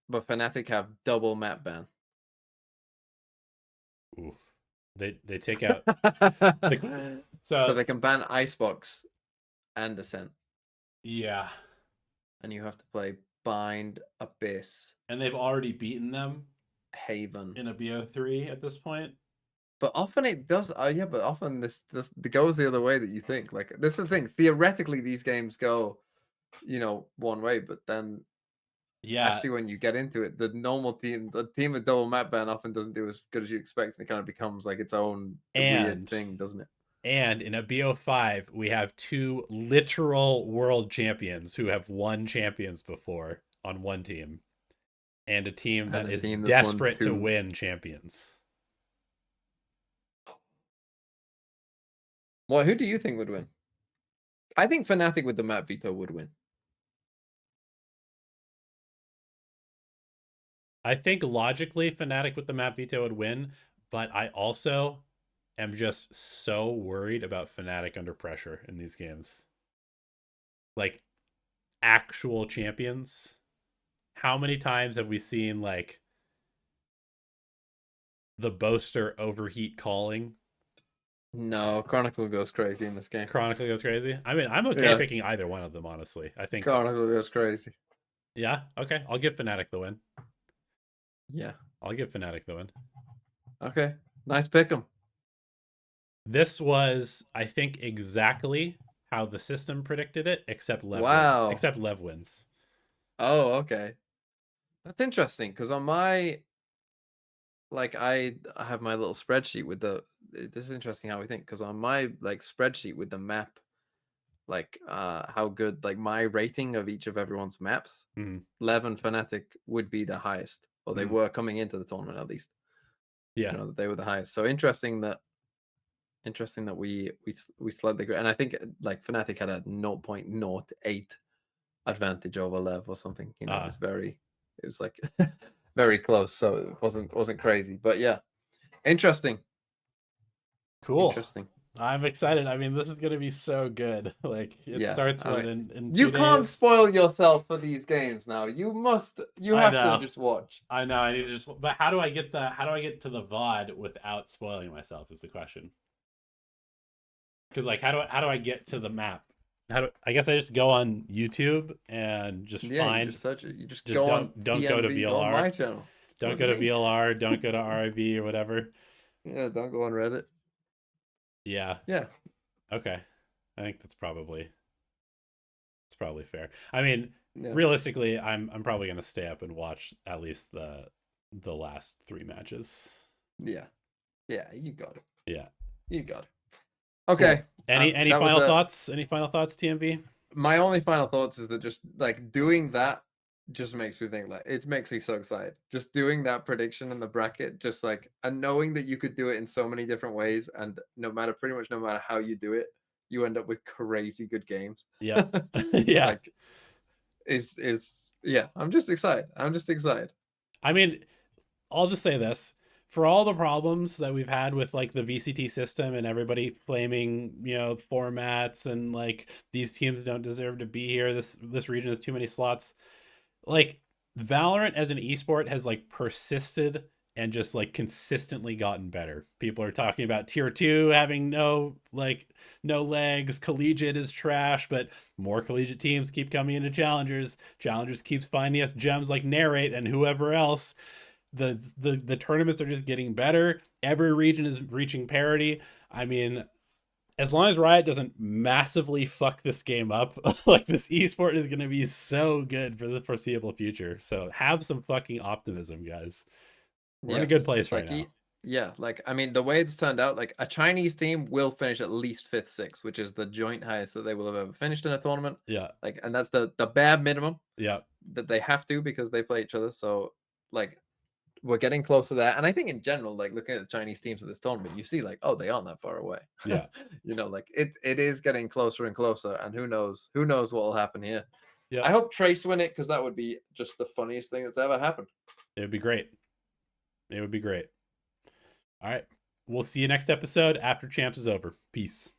But Fnatic have double map ban. Ooh. They take out so they can ban Icebox and Acend. Yeah. And you have to play Bind, Abyss. And they've already beaten them. Haven. In a BO3 at this point. But often it does, yeah, but often this goes the other way that you think. Like, this is the thing. Theoretically, these games go, one way, but then actually when you get into it, the normal team, the team with double map ban often doesn't do as good as you expect, and it kind of becomes like its own weird thing, doesn't it? And in a BO5, we have 2 literal world champions who have won champions before on one team, and a team that is desperate to win champions. Well, who do you think would win? I think Fnatic with the map veto would win. I think logically Fnatic with the map veto would win, but I also am just so worried about Fnatic under pressure in these games. Like, actual champions. How many times have we seen, like, the Boaster overheat calling? No, Chronicle goes crazy in this game. Chronicle goes crazy? I mean, I'm okay picking either one of them, honestly. I think Chronicle goes crazy. Yeah? Okay. I'll give Fnatic the win. Yeah. I'll give Fnatic the win. Okay. Nice pick 'em. This was, I think, exactly how the system predicted it, except Lev except Lev wins. Oh, okay. That's interesting, because on my, like, I have my little spreadsheet with this is interesting how we think, because on my, like, spreadsheet with the map, like, how good, like, my rating of each of everyone's maps, Lev and Fnatic would be the highest, or they were coming into the tournament at least. Yeah. They were the highest. So interesting that we slid the grid, and I think like Fnatic had a 0.08 advantage over Lev or something. It was like very close, so it wasn't crazy. But yeah, interesting. Cool. Interesting. I'm excited. I mean, this is gonna be so good. Like, it starts in 2 You can't spoil yourself for these games now. You have to just watch. I know. I need to just. But how do I get to the VOD without spoiling myself? Is the question. Because, like, how do I get to the map? I guess I just go on YouTube and just find. You just search it. You just don't go to VLR. Go on my channel. Don't go to VLR. Don't go to RIB or whatever. Yeah, don't go on Reddit. Yeah. Yeah. Okay. I think it's probably fair. I mean, realistically, I'm probably gonna stay up and watch at least the last 3 matches. Yeah. Yeah, you got it. Yeah. You got it. Okay. Any final thoughts? Any final thoughts, TMV? My only final thoughts is that just like doing that just makes me think, like, it makes me so excited. Just doing that prediction in the bracket, just like, and knowing that you could do it in so many different ways, and pretty much no matter how you do it, you end up with crazy good games. Yeah. Yeah. Like, I'm just excited. I mean, I'll just say this. For all the problems that we've had with, like, the VCT system and everybody flaming, formats and, like, these teams don't deserve to be here, this region has too many slots, like, Valorant as an esport has, like, persisted and just, like, consistently gotten better. People are talking about tier 2 having no legs. Collegiate is trash, but more collegiate teams keep coming into challengers. Challengers keeps finding us gems like Narrate and whoever else. The tournaments are just getting better. Every region is reaching parity. I mean, as long as Riot doesn't massively fuck this game up, like, this esport is going to be so good for the foreseeable future. So have some fucking optimism, guys. We're in a good place right now. Yeah, like I mean, the way it's turned out, like a Chinese team will finish at least fifth, sixth, which is the joint highest that they will have ever finished in a tournament. Yeah. Like, and that's the bare minimum Yeah. that they have to because they play each other. So, like, we're getting close to that. And I think in general, like looking at the Chinese teams at this tournament, you see like, oh, they aren't that far away. Yeah. You know, like it is getting closer and closer. And who knows what will happen here. I Yep. hope Trace win it because that would be just the funniest thing that's ever happened. It would be great. It would be great. All right. We'll see you next episode after Champs is over. Peace.